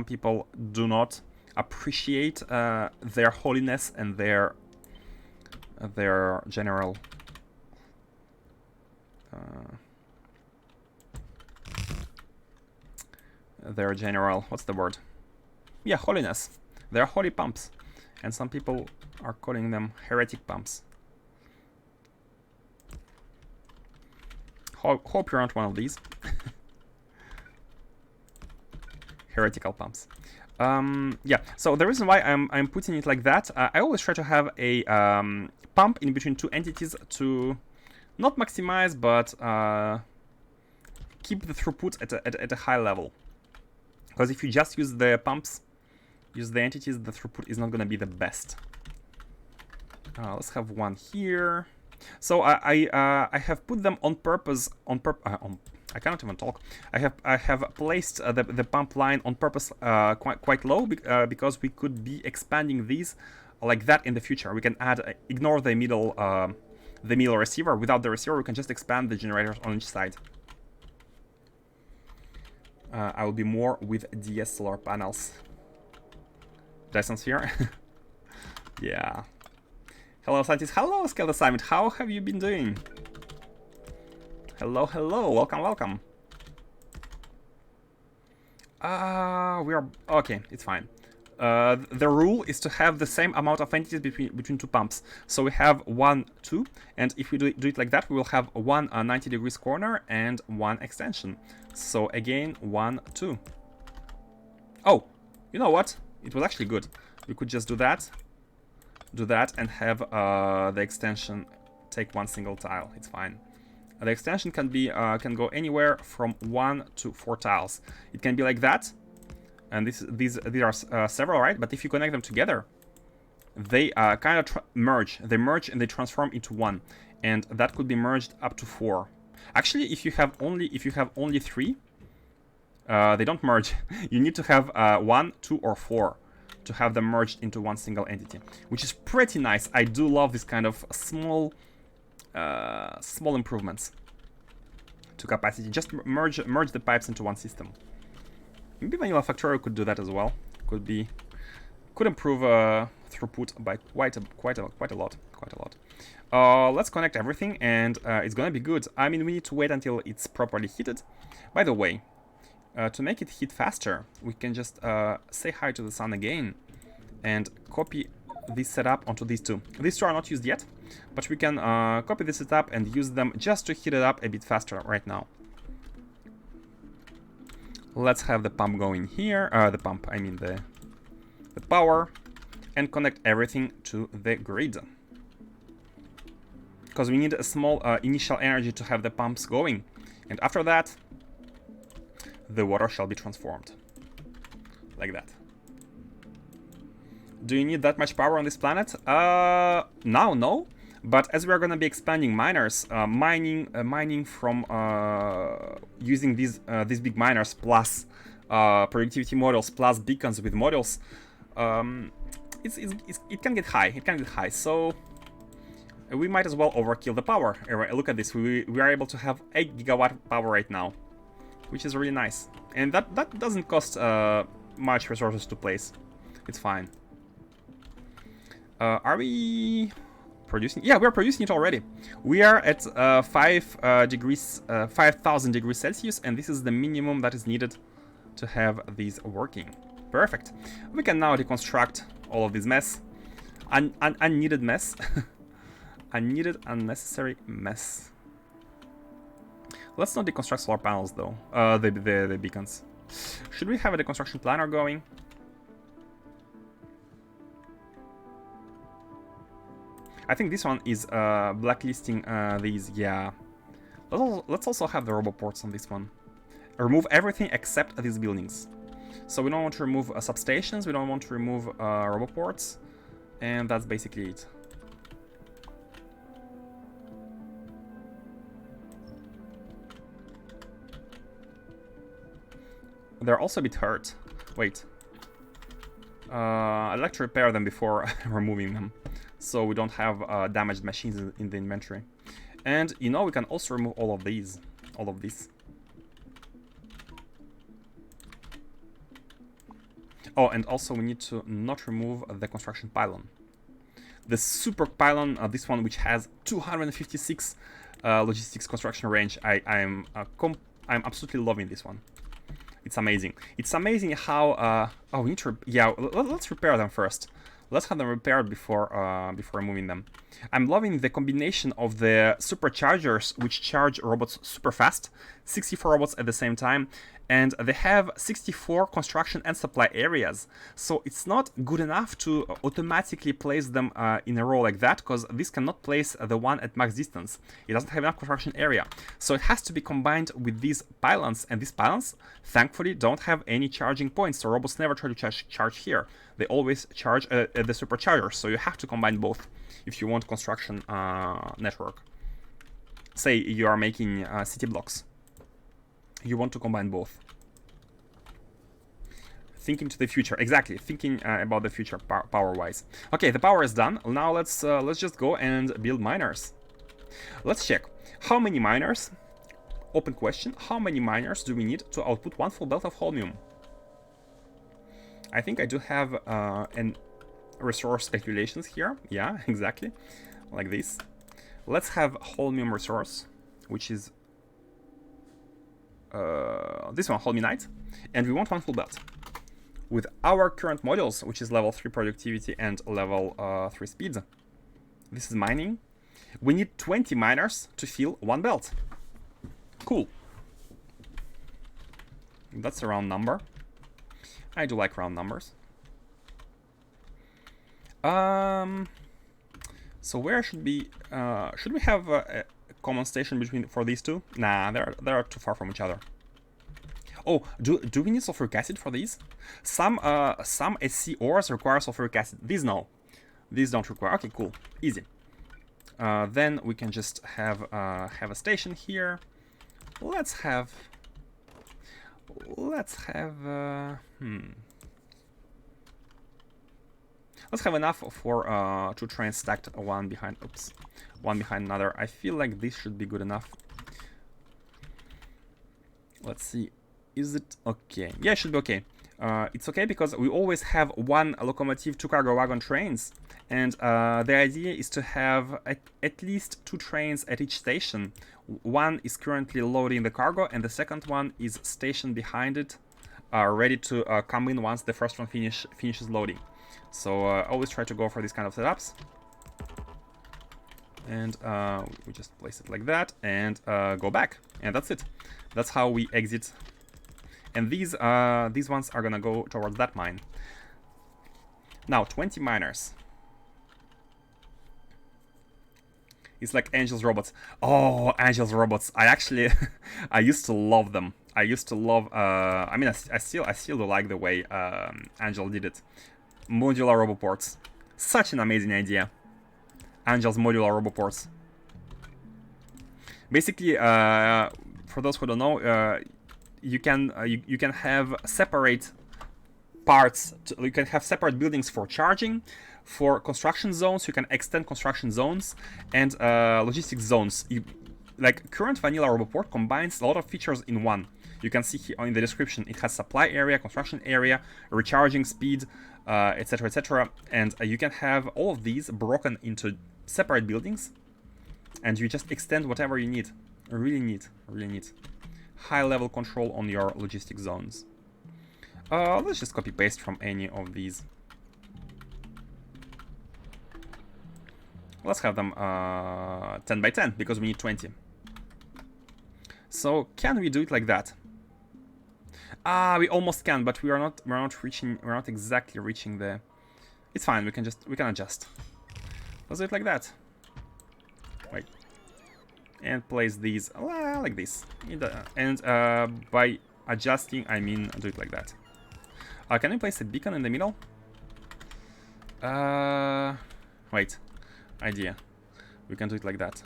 Speaker 1: people do not appreciate their holiness and their general... their general, what's the word? Yeah, holiness. They're holy pumps. And some people are calling them heretic pumps. Hope you're not one of these. Heretical pumps. Yeah, so the reason why I'm putting it like that, I always try to have a pump in between two entities to not maximize, but keep the throughput at a high level. Because if you just use the pumps, use the entities, the throughput is not going to be the best. Let's have one here. So I have put them on purpose. I cannot even talk. I have placed the pump line on purpose quite low because we could be expanding these like that in the future. We can add ignore the middle receiver. Without the receiver, we can just expand the generators on each side. I will be more with DS solar panels. Dyson Sphere? Yeah. Hello, scientists. Hello, Scaled Assignment. How have you been doing? Hello, hello. Welcome, welcome. We are... Okay, it's fine. The rule is to have the same amount of entities between two pumps. So we have 1, 2, and if we do it like that, we will have one 90 degrees corner and one extension. So again, 1, 2. Oh, you know what? It was actually good. We could just do that, and have the extension take one single tile. It's fine. The extension can can go anywhere from 1 to 4 tiles. It can be like that. And these are several, right? But if you connect them together, they kind of merge. They merge and they transform into one, and that could be merged up to 4. Actually, if you have only 3, they don't merge. You need to have 1, 2, or 4 to have them merged into one single entity, which is pretty nice. I do love this kind of small improvements to capacity. Just merge the pipes into one system. Maybe Vanilla Factorio could do that as well. Could improve throughput by quite a lot. Let's connect everything, and it's gonna be good. I mean, we need to wait until it's properly heated. By the way, to make it heat faster, we can just say hi to the sun again and copy this setup onto these two. These two are not used yet, but we can copy this setup and use them just to heat it up a bit faster right now. Let's have the pump going here. I mean the power, and connect everything to the grid. Because we need a small initial energy to have the pumps going, and after that, the water shall be transformed. Like that. Do you need that much power on this planet? Now, no. But as we are going to be expanding miners, mining from using these big miners plus productivity modules plus beacons with modules, it can get high. It can get high. So we might as well overkill the power. Look at this. We are able to have 8 gigawatt power right now, which is really nice. And that doesn't cost much resources to place. It's fine. Are we producing? Yeah, we're producing it already. We are at 5,000 degrees Celsius, and this is the minimum that is needed to have these working. Perfect. We can now deconstruct all of this mess. Unneeded mess. Unneeded, unnecessary mess. Let's not deconstruct solar panels, though. The beacons. Should we have a deconstruction planner going? I think this one is blacklisting these, yeah. Let's also have the roboports on this one. Remove everything except these buildings. So we don't want to remove substations, we don't want to remove roboports, and that's basically it. They're also a bit hurt. Wait. I'd like to repair them before removing them, so we don't have damaged machines in the inventory. And you know, we can also remove all of these, all of this. Oh, and also we need to not remove the construction pylon. The super pylon, this one which has 256 logistics construction range. I'm absolutely loving this one. It's amazing. It's amazing how. Oh, we need to. Yeah, let's repair them first. Let's have them repaired before removing them. I'm loving the combination of the superchargers, which charge robots super fast, 64 robots at the same time, and they have 64 construction and supply areas. So it's not good enough to automatically place them in a row like that, because this cannot place the one at max distance. It doesn't have enough construction area. So it has to be combined with these pylons, and these pylons, thankfully, don't have any charging points, so robots never try to charge here. They always charge at the supercharger, so you have to combine both if you want construction network. Say you are making city blocks. You want to combine both. Thinking to the future, exactly. Thinking about the future power-wise. Okay, the power is done. Now let's just go and build miners. Let's check how many miners. Open question: how many miners do we need to output one full belt of holmium? I think I do have an resource calculations here. Yeah, exactly, like this. Let's have holmium resource, which is this one, holminite, and we want one full belt. With our current modules, which is level 3 productivity and level 3 speed, this is mining. We need 20 miners to fill one belt. Cool. That's a round number. I do like round numbers. So where should we have a common station for these two? Nah, they're too far from each other. Oh, do we need sulfuric acid for these? Some SC ores require sulfuric acid. These no. These don't require. Okay, cool. Easy. Then we can just have a station here. Let's have enough for 2 trains stacked one behind another. I feel like this should be good enough. Let's see. Is it okay? Yeah, it should be okay. It's okay because we always have 1 locomotive, 2 cargo wagon trains, and the idea is to have at least 2 trains at each station. One is currently loading the cargo, and the second one is stationed behind it, ready to come in once the first one finishes loading. So always try to go for these kind of setups. And we just place it like that and go back, and that's it. That's how we exit. And these ones are gonna go towards that mine. Now 20 miners. It's like Angel's robots. Oh, Angel's robots. I actually I used to love them. I used to love I mean I still do like the way Angel did it. Modular roboports. Such an amazing idea. Angel's modular roboports. Basically, for those who don't know, you can have separate parts. You can have separate buildings for charging, for construction zones. You can extend construction zones and logistics zones. Like current vanilla roboport combines a lot of features in one. You can see here in the description it has supply area, construction area, recharging speed, etc., etc. And you can have all of these broken into separate buildings, and you just extend whatever you need. Really neat, really neat. High level control on your logistic zones. Let's just copy paste from any of these. Let's have them 10 by 10 because we need 20. So can we do it like that? We almost can, but we're not exactly reaching the. It's fine. We can adjust. Let's do it like that. Wait. And place these like this. And by adjusting, I mean do it like that. Can we place a beacon in the middle? Wait. Idea. We can do it like that.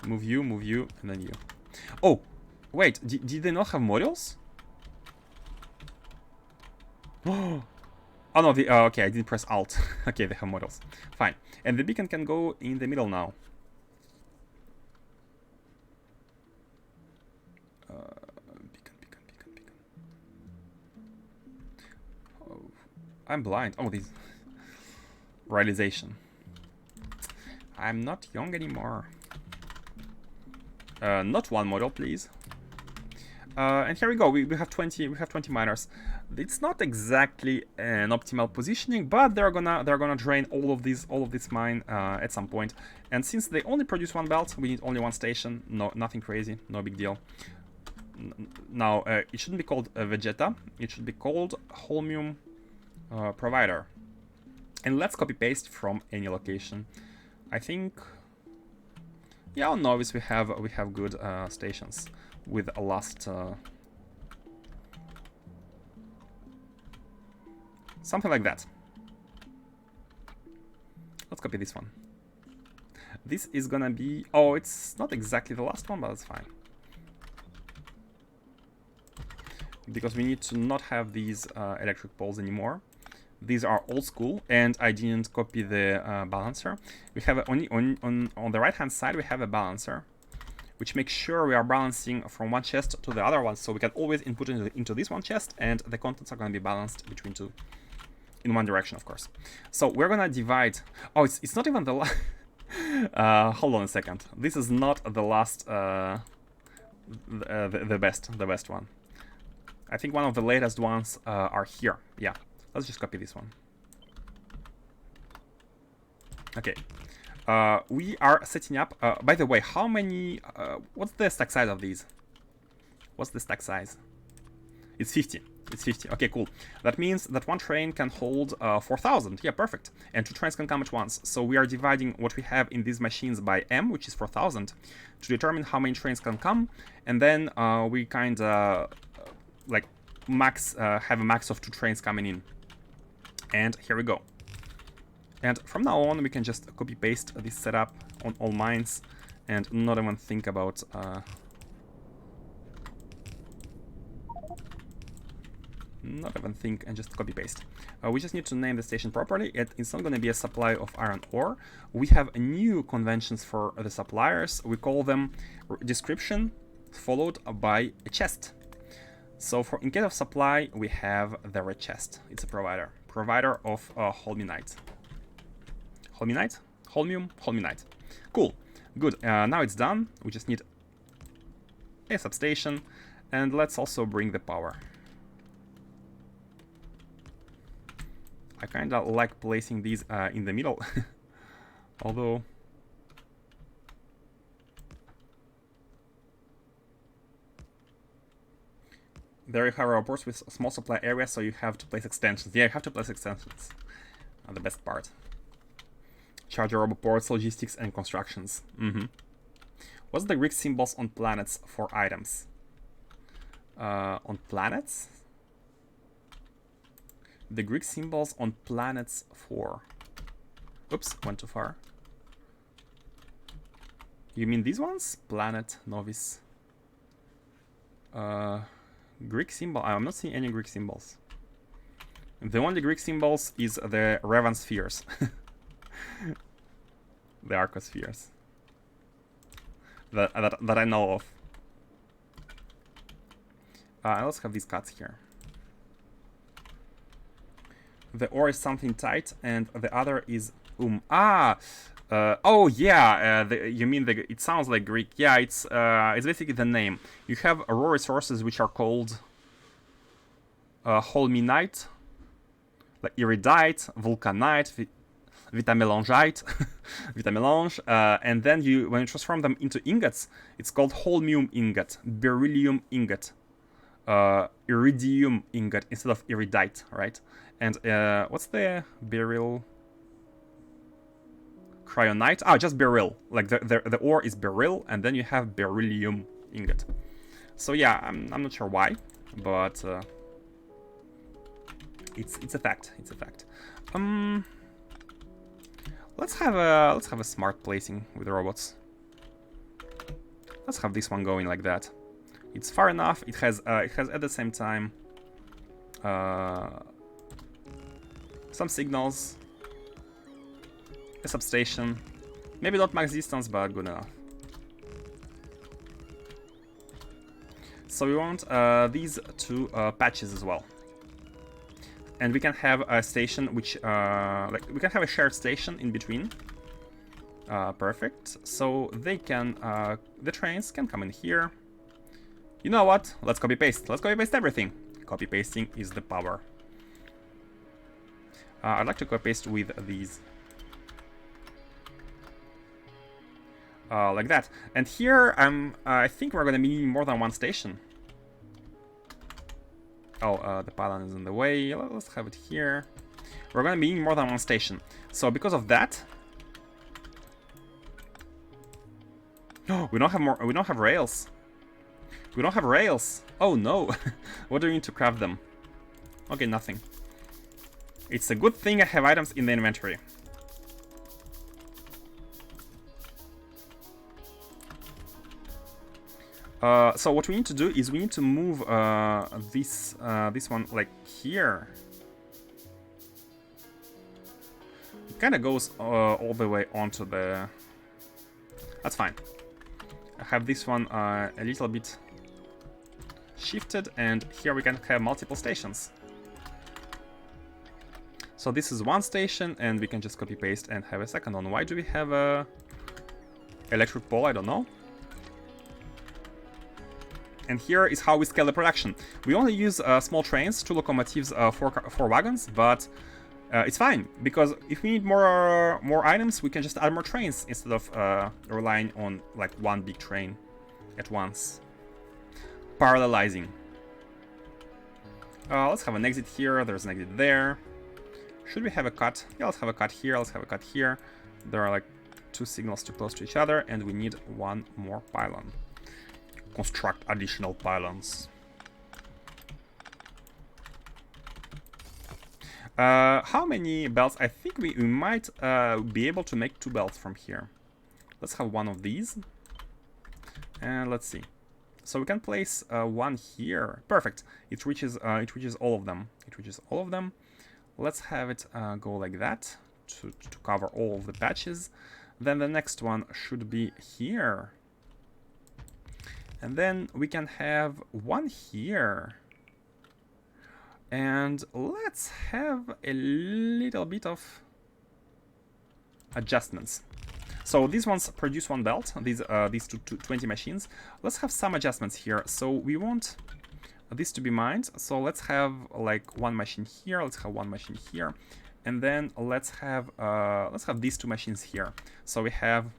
Speaker 1: Move you, and then you. Oh! Wait, did they not have modules? Oh no, okay, I didn't press Alt. Okay, they have models. Fine. And the beacon can go in the middle now. Beacon. Oh, I'm blind. Oh, this realization. I'm not young anymore. Not one model, please. And here we go. We have 20. We have 20 miners. It's not exactly an optimal positioning, but they're gonna drain all of this mine at some point. And since they only produce one belt, we need only one station. No, nothing crazy. No big deal. Now it shouldn't be called Vegeta. It should be called Holmium Provider. And let's copy paste from any location. I think. Yeah, on Novice we have good stations with a last. Something like that. Let's copy this one. This is gonna be... Oh, it's not exactly the last one, but that's fine. Because we need to not have these electric poles anymore. These are old school, and I didn't copy the balancer. We have on the right-hand side, we have a balancer, which makes sure we are balancing from one chest to the other one, so we can always input into this one chest, and the contents are going to be balanced between two. In one direction, of course. So we're gonna divide. Oh, it's not even the last. Hold on a second. This is not the last. The best one. I think one of the latest ones are here. Yeah. Let's just copy this one. Okay. We are setting up. By the way, how many? What's the stack size of these? What's the stack size? It's 50. It's 50. Okay, cool. That means that one train can hold 4,000. Yeah, perfect. And two trains can come at once. So we are dividing what we have in these machines by M, which is 4,000, to determine how many trains can come. And then we kind of like have a max of 2 trains coming in. And here we go. And from now on, we can just copy paste this setup on all mines and not even think about. Not even think and just copy paste. We just need to name the station properly. It's not going to be a supply of iron ore. We have new conventions for the suppliers. We call them description followed by a chest. So in case of supply, we have the red chest. It's a provider of holminite. Holminite. Cool. Good. Now it's done. We just need a substation, and let's also bring the power. I kind of like placing these in the middle, although there you have our ports with a small supply area, so you have to place extensions. Yeah, you have to place extensions. The best part. Charger robot ports, logistics, and constructions. What's the Greek symbols on planets for items? On planets? The Greek symbols on planets for... Oops, went too far. You mean these ones? Planet, novice. Greek symbol? I'm not seeing any Greek symbols. The only Greek symbols is the Revan spheres. The arcospheres. That I know of. Let's have these cuts here. The ore is something tight, and the other is oh yeah. You mean it sounds like Greek? Yeah, it's basically the name. You have raw resources which are called holminite, like iridite, vulcanite, vitamelangite, vitamelange, and then when you transform them into ingots, it's called holmium ingot, beryllium ingot, iridium ingot instead of iridite, right? And what's the beryl? Cryonite? Oh, just beryl. Like the ore is beryl, and then you have beryllium ingot. So yeah, I'm not sure why, but It's a fact. It's a fact. Let's have a smart placing with the robots. Let's have this one going like that. It's far enough. It has at the same time some signals, a substation. Maybe not max distance, but good enough. So we want these two patches as well. And we can have a station which, like, we can have a shared station in between. Perfect. So they can, the trains can come in here. You know what? Let's copy paste. Let's copy paste everything. Copy pasting is the power. I'd like to copy paste with these. Like that. And here, I think we're gonna be needing more than one station. Oh, the pylon is in the way. Let's have it here. We're gonna be needing more than one station. So because of that, we don't have more. We don't have rails. We don't have rails. Oh no! What do we need to craft them? Okay, nothing. It's a good thing I have items in the inventory. So what we need to do is we need to move this one like here. It kind of goes all the way onto the. That's fine. I have this one a little bit shifted, and here we can have multiple stations. So this is one station, and we can just copy paste and have a second one. Why do we have a electric pole? I don't know. And here is how we scale the production. We only use small trains, 2 locomotives, 4 wagons, but it's fine, because if we need more items, we can just add more trains instead of relying on like one big train at once. Parallelizing. Let's have an exit here, there's an exit there. Should we have a cut? Yeah, let's have a cut here, let's have a cut here. There are like 2 signals too close to each other, and we need one more pylon. Construct additional pylons. How many belts? I think we might be able to make 2 belts from here. Let's have one of these. And let's see. So we can place one here. Perfect. It reaches all of them. It reaches all of them. Let's have it go like that to cover all of the patches. Then the next one should be here. And then we can have one here. And let's have a little bit of adjustments. So these ones produce 1 belt, these 20 machines. Let's have some adjustments here. So we want this to be mined. So let's have like 1 machine here, let's have 1 machine here. And then let's have these 2 machines here. So we have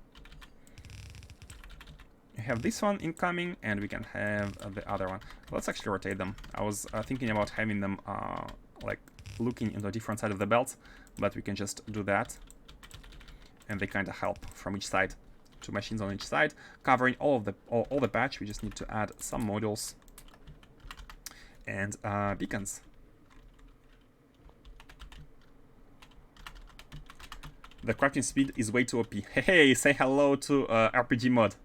Speaker 1: this one incoming, and we can have the other one. Let's actually rotate them. I was thinking about having them like looking into a different side of the belt, but we can just do that, and they kind of help from each side. 2 machines on each side, covering all the patch. We just need to add some modules and beacons. The crafting speed is way too OP. Hey, say hello to RPG mod.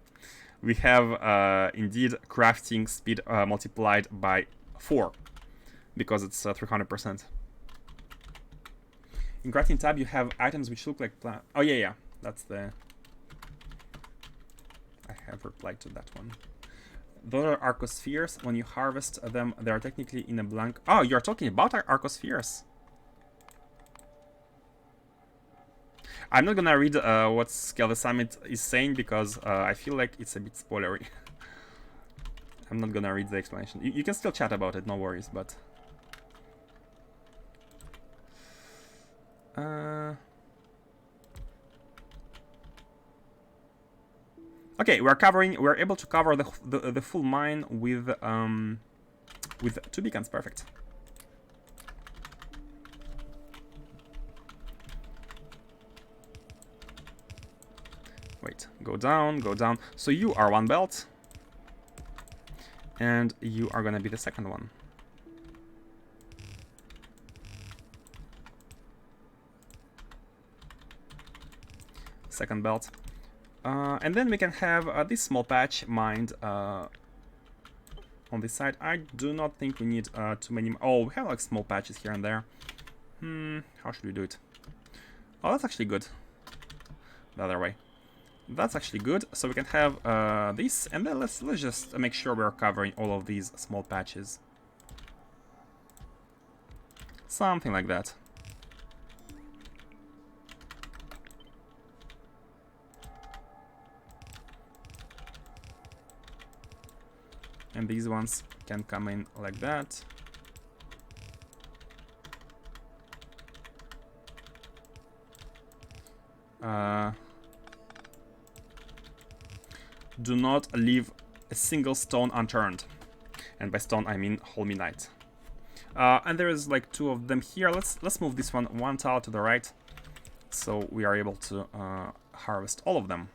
Speaker 1: We have indeed crafting speed multiplied by 4 because it's 300%. In crafting tab, you have items which look like oh yeah, that's the. I have replied to that one. Those are arcospheres. When you harvest them, they are technically in a blank. Oh, you're talking about our arcospheres. I'm not gonna read what Scale the Summit is saying because I feel like it's a bit spoilery. I'm not gonna read the explanation. You can still chat about it, no worries, but... Okay, we're able to cover the full mine with 2 beacons, perfect. Wait, go down, go down. So you are 1 belt. And you are gonna be the second one. second belt. And then we can have this small patch mined on this side. I do not think we need too many. Oh, we have like small patches here and there. How should we do it? Oh, that's actually good. The other way. That's actually good. So we can have this, and then let's just make sure we're covering all of these small patches. Something like that. And these ones can come in like that. Do not leave a single stone unturned. And by stone I mean holminite. And there is like 2 of them here. Let's move this one tile to the right, so we are able to harvest all of them.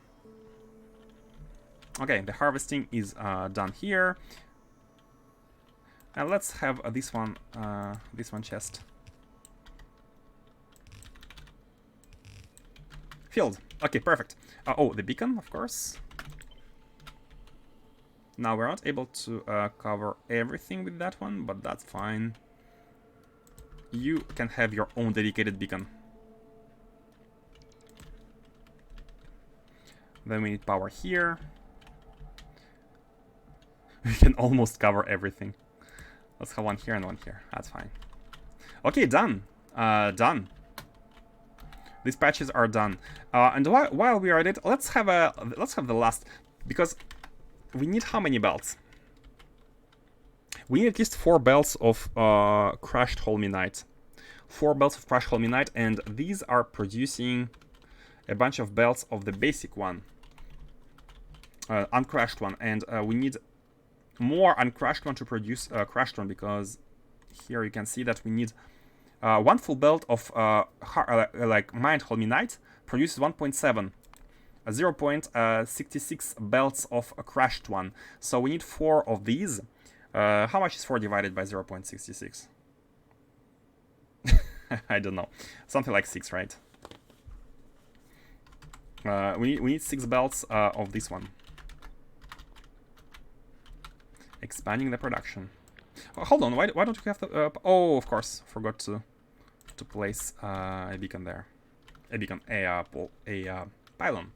Speaker 1: Okay, the harvesting is done here. And let's have this one chest filled. Okay, perfect. Oh, the beacon, of course. Now we're not able to cover everything with that one, but that's fine. You can have your own dedicated beacon. Then we need power here. We can almost cover everything. Let's have one here and one here. That's fine. Okay, done. Done. These patches are done. And while we are at it, let's have the last, because we need how many belts? We need at least 4 belts of crushed holminite. 4 belts of crushed holminite, and these are producing a bunch of belts of the basic one, uncrushed one, and we need more uncrushed one to produce a crushed one, because here you can see that we need 1 full belt of like mined holminite produces 1.7. 0.66 belts of a crushed one. So we need 4 of these. How much is 4 divided by 0.66? I don't know. Something like 6, right? We need 6 belts of this one. Expanding the production. Oh, hold on, why don't we have the... oh, of course, forgot to place a beacon there. A beacon, a pylon.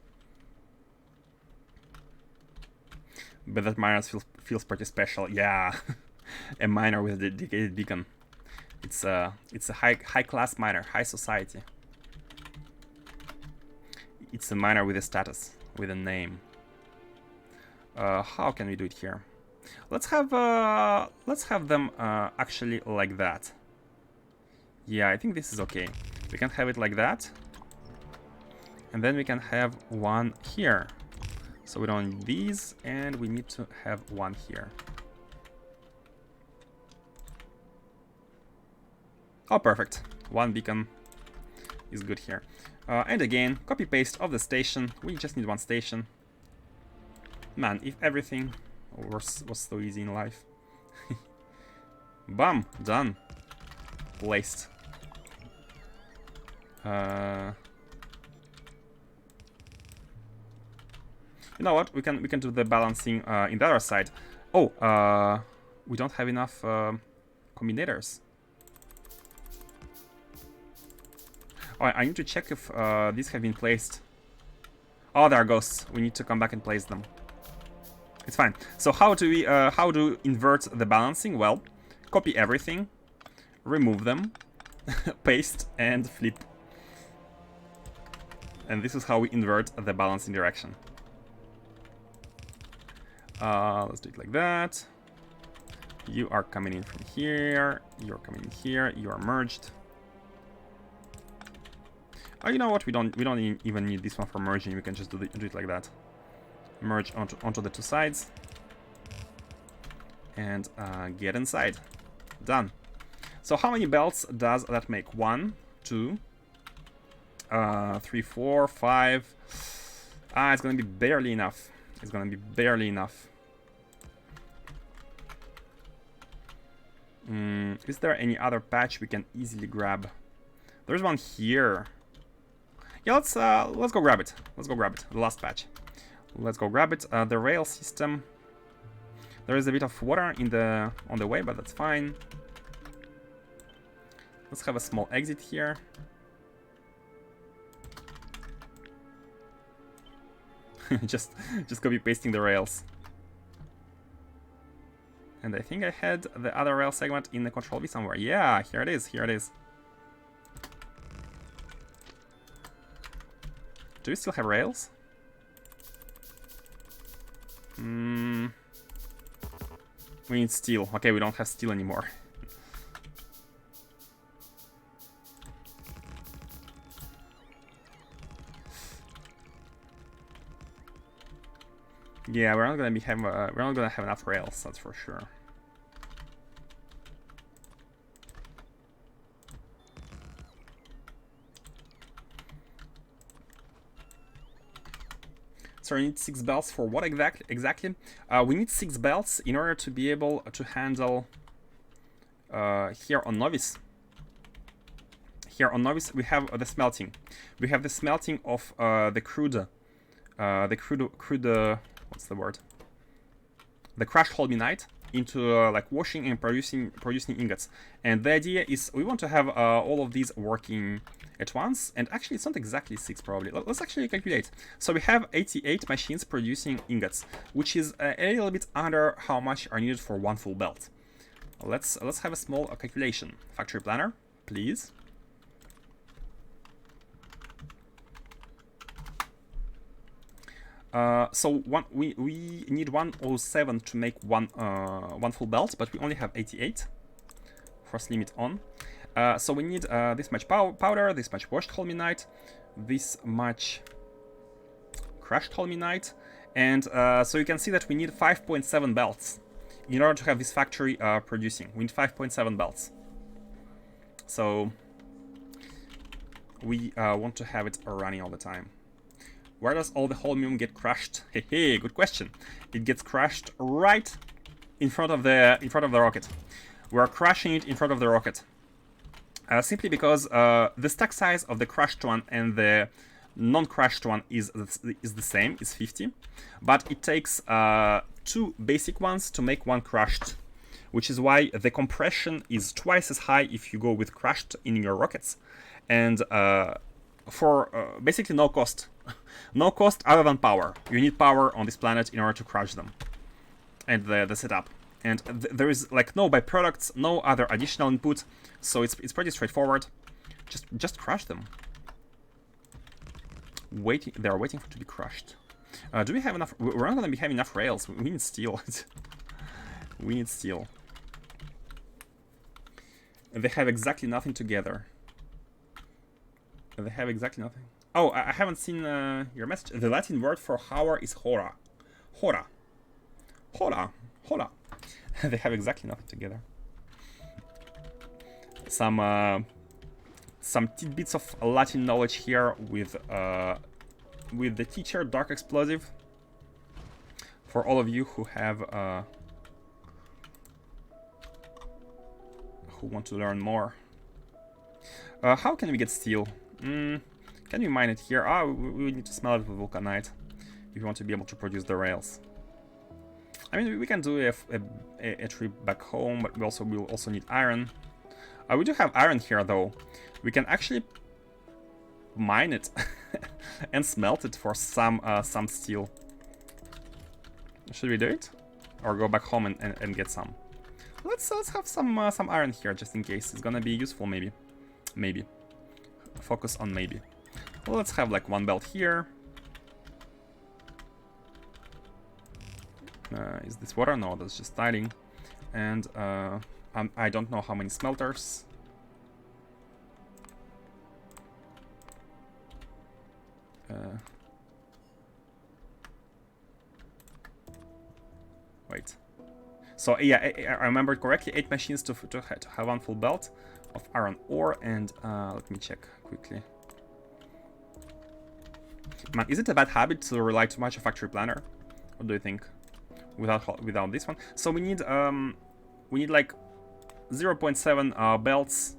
Speaker 1: But that miner feels pretty special. Yeah, a miner with a dedicated beacon. It's a high class miner, high society. It's a miner with a status, with a name. How can we do it here? Let's have them actually like that. Yeah, I think this is okay. We can have it like that, and then we can have one here. So we don't need these, and we need to have one here. Oh, perfect. One beacon is good here. And again, copy-paste of the station. We just need one station. Man, if everything was so easy in life. Bam! Done. Placed. You know what? We can do the balancing in the other side. Oh, we don't have enough combinators. Oh, I need to check if these have been placed. Oh, there goes. We need to come back and place them. It's fine. So how do invert the balancing? Well, copy everything, remove them, paste, and flip. And this is how we invert the balancing direction. Let's do it like that. You are coming in from here. You're coming in here. You are merged. Oh, you know what? We don't even need this one for merging. We can just do it like that. Merge onto the 2 sides. And get inside. Done. So how many belts does that make? 1, 2, 3, 4, 5. It's gonna be barely enough. It's gonna be barely enough. Is there any other patch we can easily grab? There's one here. Yeah, let's go grab it. Let's go grab it. The last patch. Let's go grab it. The rail system. There is a bit of water on the way, but that's fine. Let's have a small exit here. just copy pasting the rails. And I think I had the other rail segment in the control V somewhere. Yeah, here it is. Here it is. Do we still have rails? We need steel. Okay, we don't have steel anymore. Yeah, we're not gonna have enough rails, that's for sure. So we need 6 belts for what exactly? We need 6 belts in order to be able to handle here on Novice. Here on Novice we have the smelting. We have the smelting of the crude what's the word? The crushed holminite into like washing and producing ingots. And the idea is we want to have all of these working at once. And actually, it's not exactly 6 probably. Let's actually calculate. So we have 88 machines producing ingots, which is a little bit under how much are needed for 1 full belt. Let's have a small calculation. Factory planner, please. So we need 107 to make one full belt, but we only have 88. Force limit on. So we need this much powder, this much washed holminite, this much crushed holminite, and so you can see that we need 5.7 belts in order to have this factory producing. We need 5.7 belts. So we want to have it running all the time. Where does all the holmium get crushed? Hey, good question. It gets crushed right in front of the rocket. We're crushing it in front of the rocket. Simply because the stack size of the crushed one and the non-crushed one is the same, is 50. But it takes 2 basic ones to make 1 crushed, which is why the compression is twice as high if you go with crushed in your rockets. And for basically no cost. No cost other than power. You need power on this planet in order to crush them. And the setup. And there is like no byproducts, no other additional input, so it's pretty straightforward. Just crush them. They are waiting to be crushed. Do we have enough? We're not going to be having enough rails. We need steel. We need steel. They have exactly nothing together. They have exactly nothing. Oh, I haven't seen your message. The Latin word for hour is hora. Hora. Hora. Hora. They have exactly nothing together. Some tidbits of Latin knowledge here with the teacher Dark Explosive. For all of you who have who want to learn more. How can we get steel? Can we mine it here? We need to smelt it with vulcanite if you want to be able to produce the rails. I mean, we can do a trip back home, but we'll also need iron. We do have iron here, though. We can actually mine it and smelt it for some steel. Should we do it, or go back home and get some? Let's have some iron here just in case. It's gonna be useful, maybe. Maybe. Focus on maybe. Well, let's have like 1 belt here. Is this water? No, that's just tiling. And I don't know how many smelters. Wait. So yeah, I remembered correctly. 8 machines to have 1 full belt of iron ore. And let me check quickly. Man, is it a bad habit to rely too much on Factory Planner? What do you think? Without this one, so we need like 0.7 belts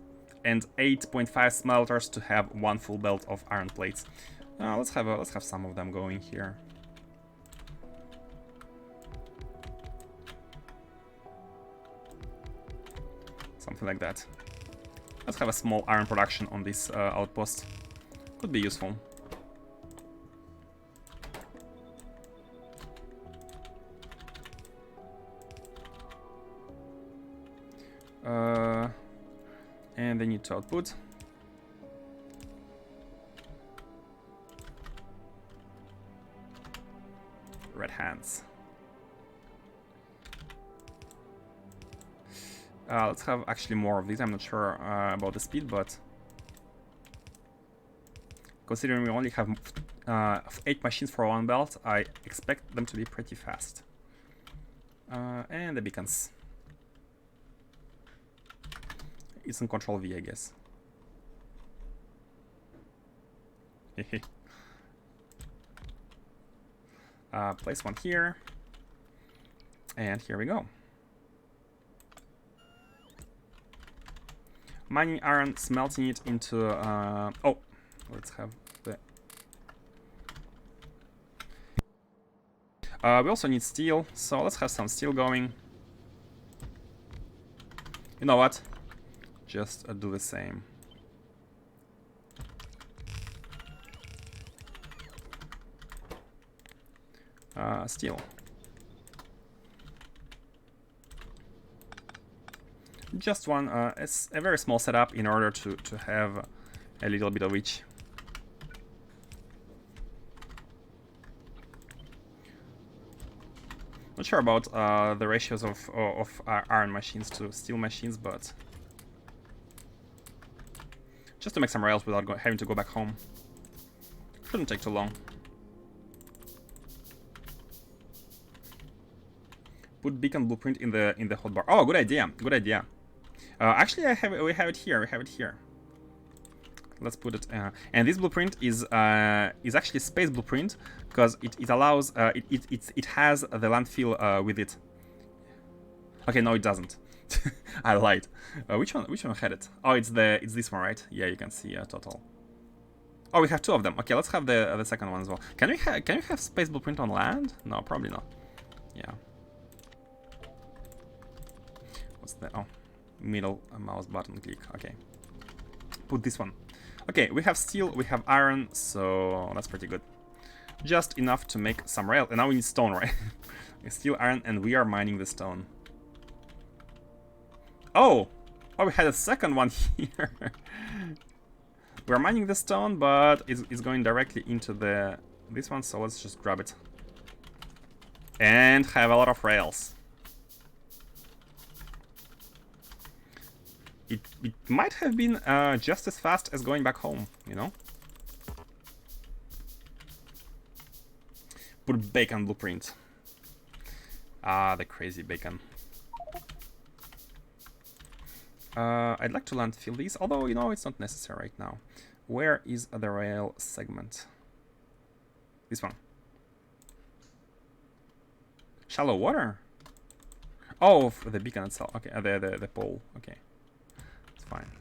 Speaker 1: and 8.5 smelters to have one full belt of iron plates. Let's have some of them going here. Something like that. Let's have a small iron production on this outpost. Could be useful. And they need to output. Red hands. Let's have actually more of these. I'm not sure about the speed, but considering we only have 8 machines for one belt, I expect them to be pretty fast. And the beacons. It's in Control V, I guess. Place one here. And here we go. Mining iron, smelting it into... oh, let's have the... we also need steel, so let's have some steel going. You know what? Just do the same. Steel. Just one, it's a very small setup in order to have a little bit of each. Not sure about the ratios of iron machines to steel machines, but just to make some rails without having to go back home. Shouldn't take too long. Put beacon blueprint in the hotbar. Oh, good idea. Good idea. Actually, we have it here. We have it here. Let's put it. And this blueprint is actually space blueprint because it allows it has the landfill with it. Okay, no, it doesn't. I lied. Which one had it? Oh, it's this one, right? Yeah, you can see total. Oh, we have 2 of them. Okay, let's have the second one as well. Can we have space blueprint on land? No, probably not. Yeah. What's the middle mouse button click? Okay. Put this one. Okay, we have steel, we have iron, so that's pretty good. Just enough to make some rail. And now we need stone, right? Steel, iron, and we are mining the stone. Oh, we had a second one here. We're mining the stone, but it's going directly into this one, so let's just grab it. And have a lot of rails. It might have been just as fast as going back home, you know? Put bacon blueprint. The crazy bacon. I'd like to landfill these, although, you know, it's not necessary right now. Where is the rail segment? This one. Shallow water? Oh, the beacon itself. Okay, the pole. Okay. Fine.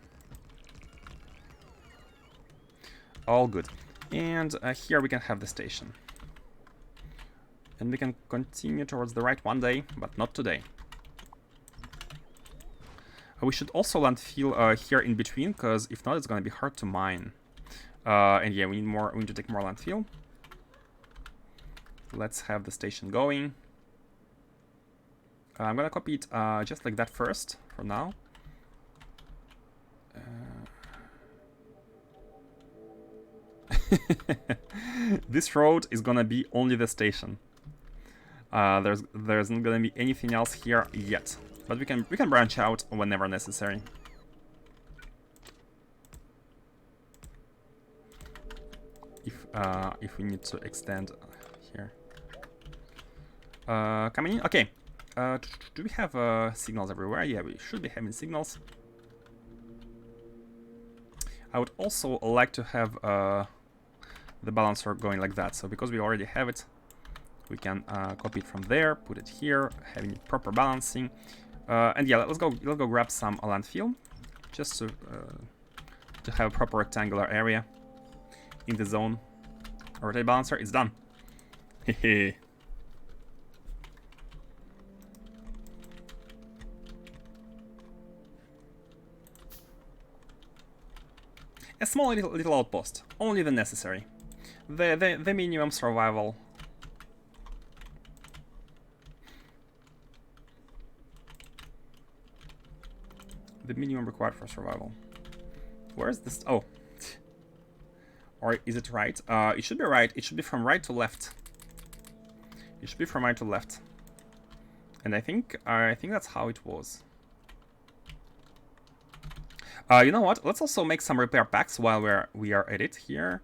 Speaker 1: All good. And here we can have the station. And we can continue towards the right one day, but not today. We should also landfill here in between, because if not, it's going to be hard to mine. And yeah, we need to take more landfill. Let's have the station going. I'm going to copy it just like that first, for now. This road is gonna be only the station. There's not gonna be anything else here yet, but we can branch out whenever necessary. If we need to extend here. Coming in. Okay. Do we have signals everywhere? Yeah, we should be having signals. I would also like to have the balancer going like that. So because we already have it, we can copy it from there, put it here, having it proper balancing. And yeah, let's go grab some landfill, just to to have a proper rectangular area in the zone. Rotate balancer, it's done. Hehe. A small little outpost, only the necessary. The minimum survival. The minimum required for survival. Where is this? Oh. Or is it right? It should be right. It should be from right to left. It should be from right to left. And I think that's how it was. You know what? Let's also make some repair packs while we are at it here.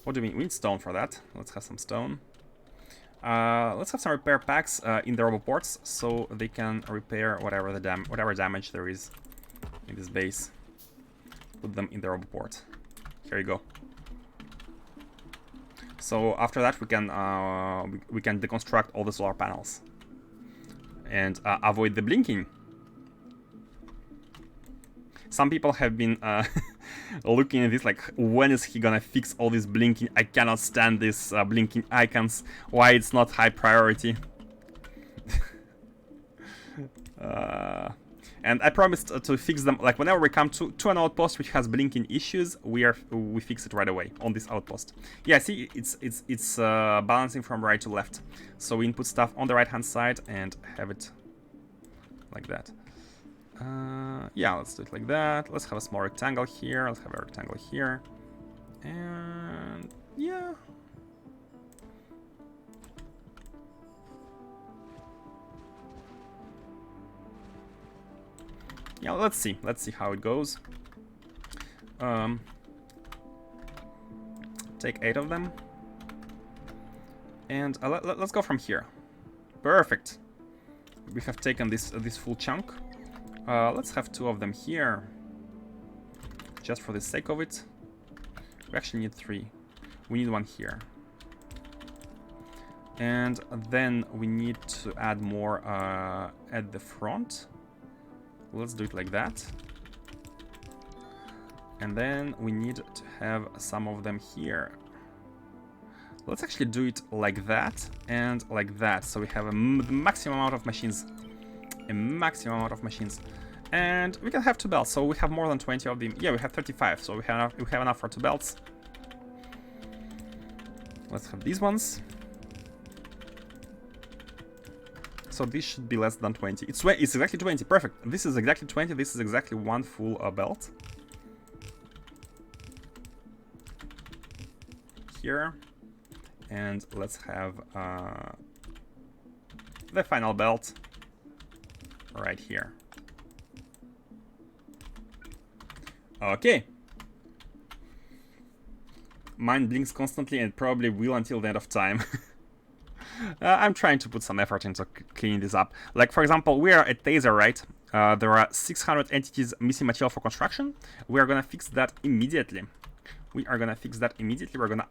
Speaker 1: What do we need? We need stone for that. Let's have some stone. Let's have some repair packs in the roboports so they can repair whatever damage there is in this base. Put them in the roboport. Here you go. So after that we can deconstruct all the solar panels and avoid the blinking. Some people have been looking at this like, when is he gonna fix all this blinking? I cannot stand this blinking icons. Why it's not high priority? And I promised to fix them. Like whenever we come to an outpost which has blinking issues, we fix it right away on this outpost. Yeah, see, it's balancing from right to left. So we input stuff on the right hand side and have it like that. Yeah, let's do it like that. Let's have a small rectangle here. Let's have a rectangle here. And yeah. Yeah, let's see how it goes. Take 8 of them. And let's go from here. Perfect. We have taken this full chunk. Let's have 2 of them here, just for the sake of it. We actually need 3. We need 1 here. And then we need to add more at the front. Let's do it like that. And then we need to have some of them here. Let's actually do it like that and like that. So we have the maximum amount of machines. A maximum amount of machines. And we can have 2 belts, so we have more than 20 of them. Yeah, we have 35, so we have enough for 2 belts. Let's have these ones. So this should be less than 20. It's exactly 20, perfect. This is exactly 20, this is exactly 1 full belt. Here. And let's have the final belt right here. Okay. Mine blinks constantly and probably will until the end of time. I'm trying to put some effort into cleaning this up. Like, for example, we are at Taser, right? There are 600 entities missing material for construction. We are gonna fix that immediately. We're gonna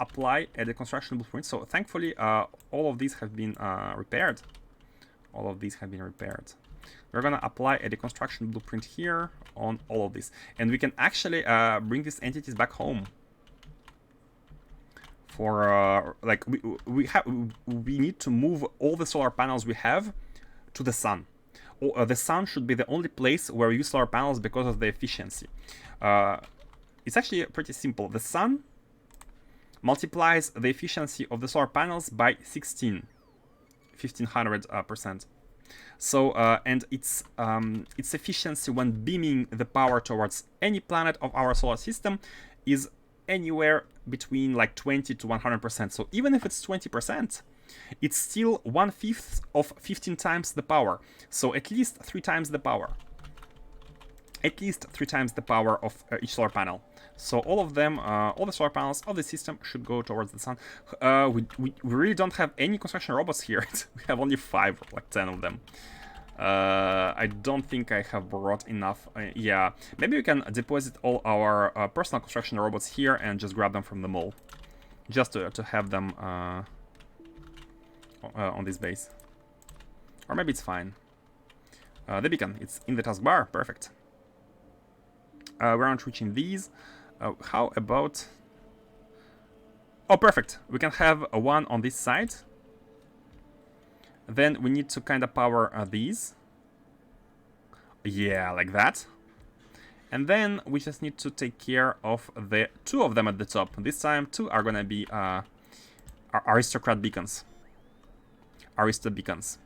Speaker 1: apply at the construction blueprint. So thankfully, all of these have been repaired. We're gonna apply a deconstruction blueprint here on all of this, and we can actually bring these entities back home. For like we need to move all the solar panels we have to the sun. The sun should be the only place where we use solar panels because of the efficiency. It's actually pretty simple. The sun multiplies the efficiency of the solar panels by 1500%. So and its efficiency when beaming the power towards any planet of our solar system is anywhere between like 20 to 100%. So even if it's 20%, it's still 1/5 of 15 times the power. So at least 3 times the power. At least 3 times the power of each solar panel. So all of them, all the solar panels of the system should go towards the sun. We really don't have any construction robots here. We have only 5, like 10 of them. I don't think I have brought enough. Yeah, maybe we can deposit all our personal construction robots here and just grab them from the mall. Just to have them on this base. Or maybe it's fine. The beacon, it's in the taskbar, perfect. We aren't reaching these. How about... Oh, perfect. We can have a one on this side. Then we need to kind of power these. Yeah, like that. And then we just need to take care of the two of them at the top. This time, two are gonna be aristocrat beacons. Arista beacons.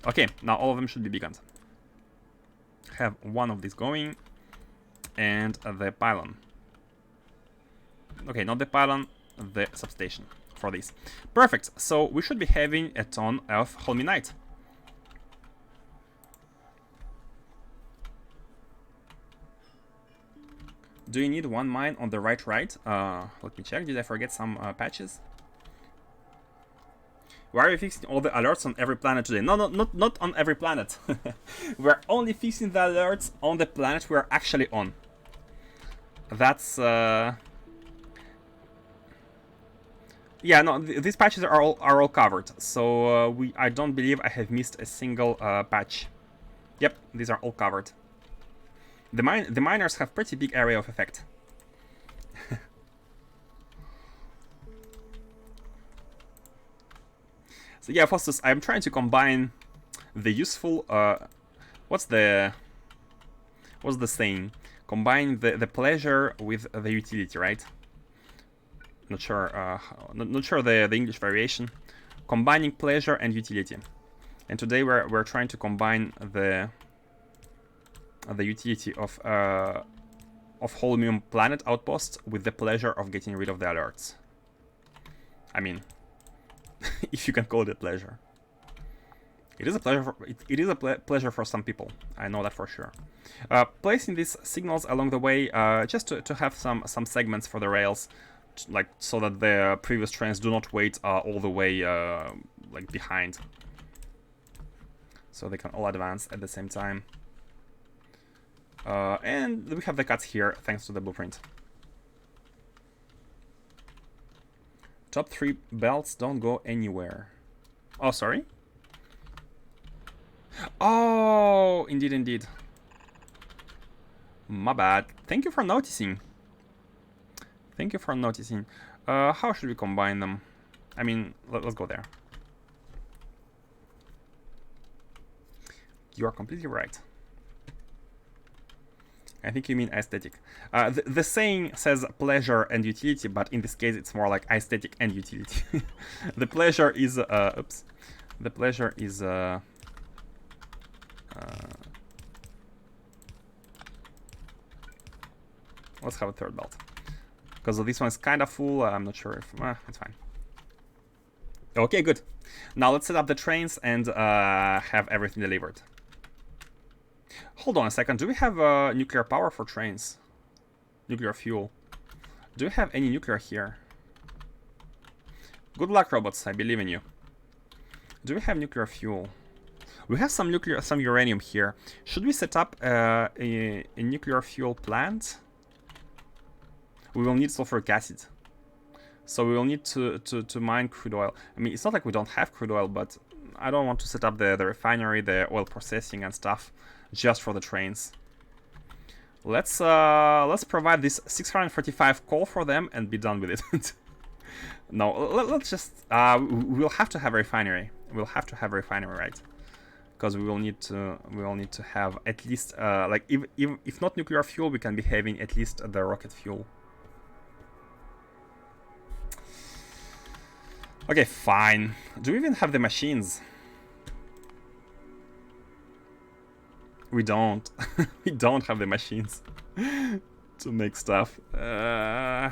Speaker 1: Okay, now all of them should be beacons. Have one of these going. And the pylon. Okay, not the pylon, the substation for this. Perfect, so we should be having a ton of holminite. Do you need one mine on the right? Let me check. Did I forget some patches? Why are you fixing all the alerts on every planet today? No, not on every planet. We're only fixing the alerts on the planet we're actually on. That's yeah, no, these patches are all covered. So I don't believe I have missed a single patch. Yep, these are all covered. The miners have pretty big area of effect. So yeah, Faustus, I'm trying to combine the useful what's the saying? Combine the pleasure with the utility, right? Not sure not sure the English variation. Combining pleasure and utility. And today we're trying to combine the utility of Holmium planet outpost with the pleasure of getting rid of the alerts. I mean, if you can call it a pleasure. It is a pleasure. It is a pleasure for some people. I know that for sure. Placing these signals along the way, just to have some segments for the rails, like so that the previous trains do not wait all the way like behind, so they can all advance at the same time. And we have the cuts here thanks to the blueprint. Top 3 belts don't go anywhere. Oh, sorry. Oh, indeed. My bad. Thank you for noticing. How should we combine them? I mean, let's go there. You are completely right. I think you mean aesthetic. The saying says pleasure and utility, but in this case it's more like aesthetic and utility. The pleasure is oops. The pleasure is let's have a third belt, because this one's kind of full. I'm not sure if it's fine. Okay, good. Now let's set up the trains and have everything delivered. Hold on a second. Do we have nuclear power for trains? Nuclear fuel. Do we have any nuclear here? Good luck, robots. I believe in you. Do we have nuclear fuel? We have some uranium here. Should we set up a nuclear fuel plant? We will need sulfuric acid. So we will need to mine crude oil. I mean, it's not like we don't have crude oil, but I don't want to set up the refinery, the oil processing and stuff just for the trains. Let's provide this 645 coal for them and be done with it. No, let's just we'll have to have a refinery. We'll have to have a refinery, right? Because we will need to have at least like if not nuclear fuel, we can be having at least the rocket fuel. Okay, fine. Do we even have the machines? We don't. We don't have the machines to make stuff. Yeah,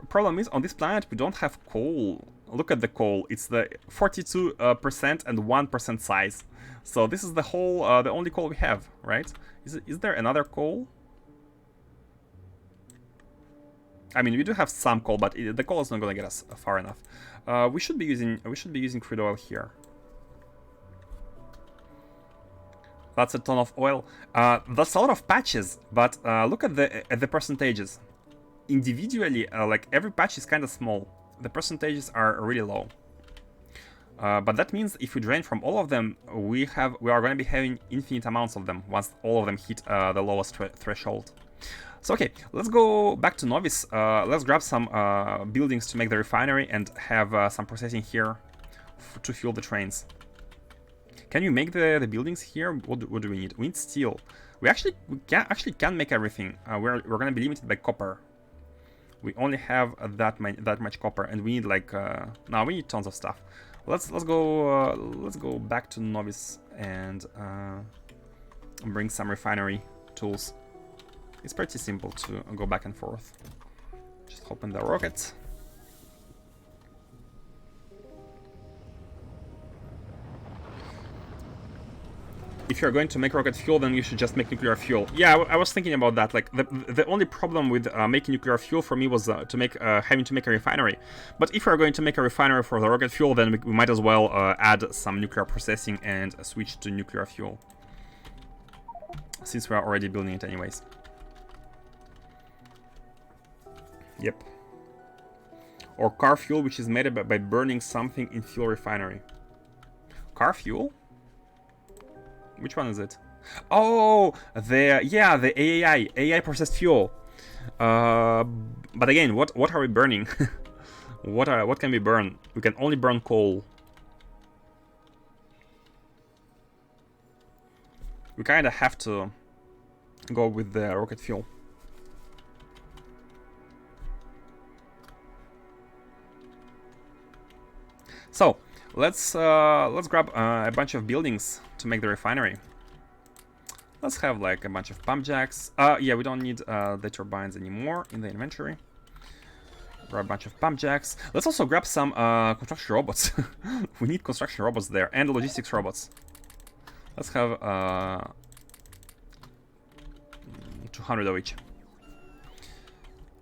Speaker 1: problem is on this planet we don't have coal. Look at the coal. It's the 42% and 1% size. So this is the whole, the only coal we have, right? Is there another coal? I mean, we do have some coal, but the coal is not going to get us far enough. We should be using crude oil here. That's a ton of oil. That's a lot of patches, but look at the percentages. Individually, like every patch is kind of small. The percentages are really low. But that means if we drain from all of them, we are going to be having infinite amounts of them once all of them hit the lowest threshold. So okay, let's go back to Novice. Let's grab some buildings to make the refinery and have some processing here to fuel the trains. Can you make the buildings here? What do we need? We need steel. We can make everything. We're going to be limited by copper. We only have that much copper, and we need like now we need tons of stuff. Let's go back to Novice and bring some refinery tools. It's pretty simple to go back and forth. Just open the rockets. If you're going to make rocket fuel, then you should just make nuclear fuel. Yeah, I was thinking about that. Like the only problem with making nuclear fuel for me was having to make a refinery. But if we're going to make a refinery for the rocket fuel, then we might as well add some nuclear processing and switch to nuclear fuel, since we are already building it anyways. Yep. Or car fuel, which is made by burning something in fuel refinery. Car fuel? Which one is it? Oh, the AI processed fuel. But again, what are we burning? what can we burn? We can only burn coal. We kind of have to go with the rocket fuel. So let's grab a bunch of buildings to make the refinery. Let's have like a bunch of pump jacks. Yeah, we don't need the turbines anymore in the inventory. Grab a bunch of pump jacks. Let's also grab some construction robots. We need construction robots there and logistics robots. Let's have 200 of each.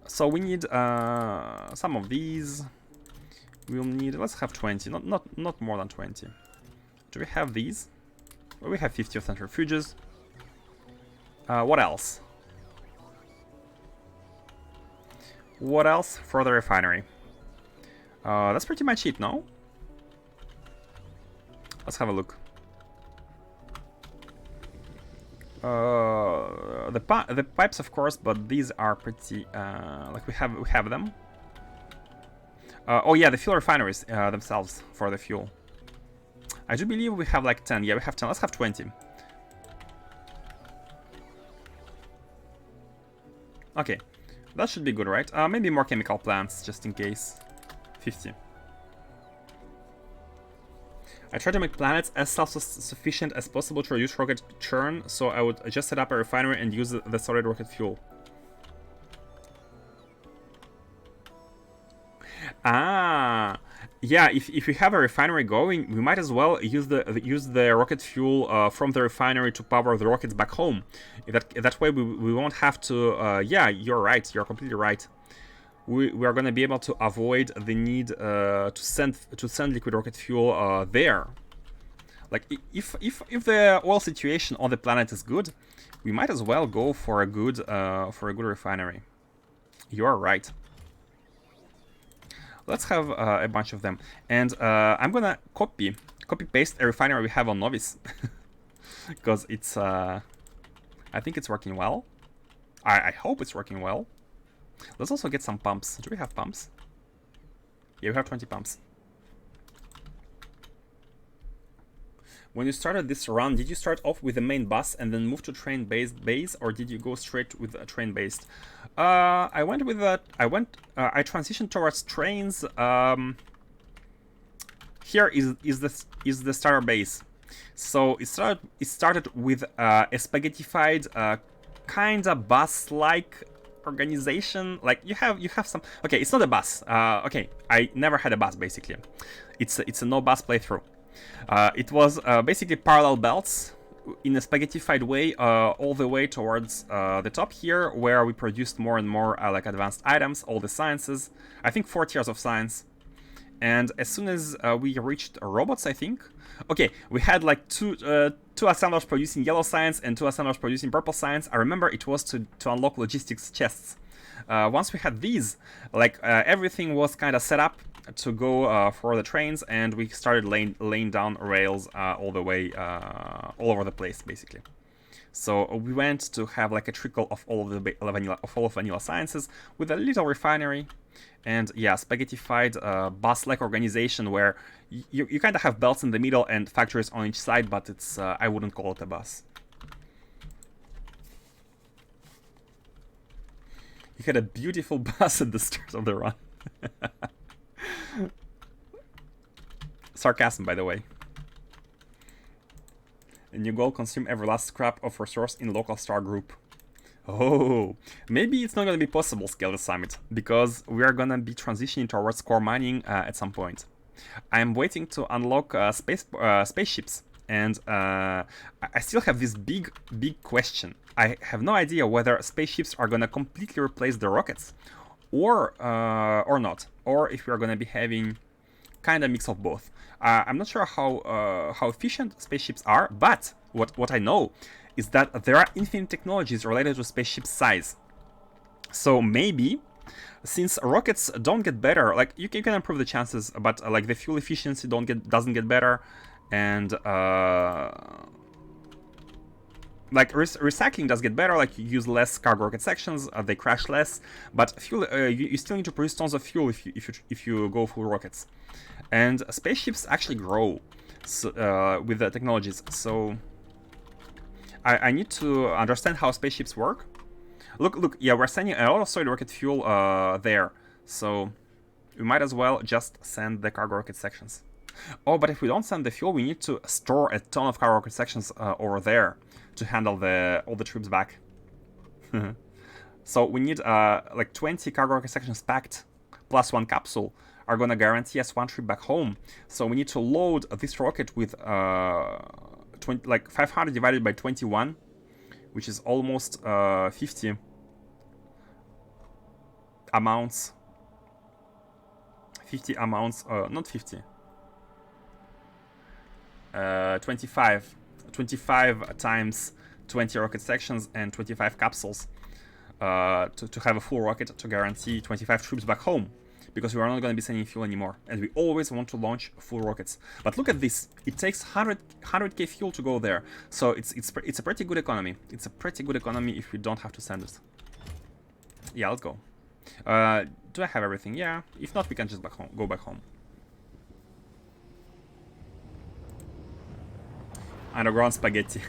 Speaker 1: So we need some of these. We'll need, let's have 20, not more than 20. Do we have these? Well, we have 50 of centrifuges. What else? What else for the refinery? That's pretty much it, no? Let's have a look. The pipes, of course, but these are pretty like we have them. Oh yeah, the fuel refineries themselves for the fuel. I do believe we have like 10. Yeah, we have 10. Let's have 20. Okay, that should be good, right? Maybe more chemical plants, just in case. 50. I try to make planets as self-sufficient as possible to reduce rocket churn, so I would just set up a refinery and use the solid rocket fuel. Ah, yeah. If we have a refinery going, we might as well use the rocket fuel from the refinery to power the rockets back home. That way we won't have to. Yeah, you're right. You're completely right. We are going to be able to avoid the need to send liquid rocket fuel there. Like if the oil situation on the planet is good, we might as well go for a good refinery. You are right. Let's have a bunch of them, and I'm gonna copy paste a refinery we have on Novice because it's I think it's working well. I hope it's working well. Let's also get some pumps. Do we have pumps? Yeah, we have 20 pumps. When you started this run, did you start off with the main bus and then move to train-based base, or did you go straight with a train-based? I transitioned towards trains. Here is the starter base. So it started with a spaghettified kinda bus-like organization. Like you have some. Okay, it's not a bus. Okay, I never had a bus basically. It's a no bus playthrough. It was basically parallel belts in a spaghettified way all the way towards the top here, where we produced more and more like advanced items, all the sciences. I think 4 tiers of science. And as soon as we reached robots, I think. Okay, we had like two assemblers producing yellow science and 2 assemblers producing purple science. I remember it was to unlock logistics chests. Once we had these, like everything was kind of set up. to go for the trains, and we started laying down rails all the way all over the place, basically. So we went to have like a trickle of all of the vanilla sciences with a little refinery, and yeah, spaghettified bus-like organization where you kind of have belts in the middle and factories on each side, but it's I wouldn't call it a bus. You had a beautiful bus at the start of the run. Sarcasm, by the way. A new goal: consume every last scrap of resource in local star group. Oh, maybe it's not going to be possible, Scale the Summit, because we are going to be transitioning towards core mining at some point. I'm waiting to unlock spaceships, and I still have this big question. I have no idea whether spaceships are going to completely replace the rockets, or not, or if we are going to be having kind of mix of both. I'm not sure how efficient spaceships are, but what I know is that there are infinite technologies related to spaceship size. So maybe, since rockets don't get better, like you can improve the chances, but like the fuel efficiency doesn't get better, and like recycling does get better. Like you use less cargo rocket sections, they crash less, but fuel you still need to produce tons of fuel if you go full rockets. And spaceships actually grow with the technologies, so I need to understand how spaceships work. Look, yeah, we're sending a lot of solid rocket fuel there, so we might as well just send the cargo rocket sections. Oh, but if we don't send the fuel, we need to store a ton of cargo rocket sections over there to handle all the troops back. So we need like 20 cargo rocket sections packed, plus one capsule, are gonna guarantee us one trip back home. So we need to load this rocket with 500 divided by 21, which is almost 50 amounts. 50 amounts, not 50. 25 times 20 rocket sections and 25 capsules to have a full rocket to guarantee 25 troops back home, because we are not going to be sending fuel anymore, and we always want to launch full rockets. But look at this, it takes 100k fuel to go there, so it's a pretty good economy. It's a pretty good economy if we don't have to send it. Yeah, let's go. Do I have everything? Yeah, if not, we can just go back home. Underground spaghetti.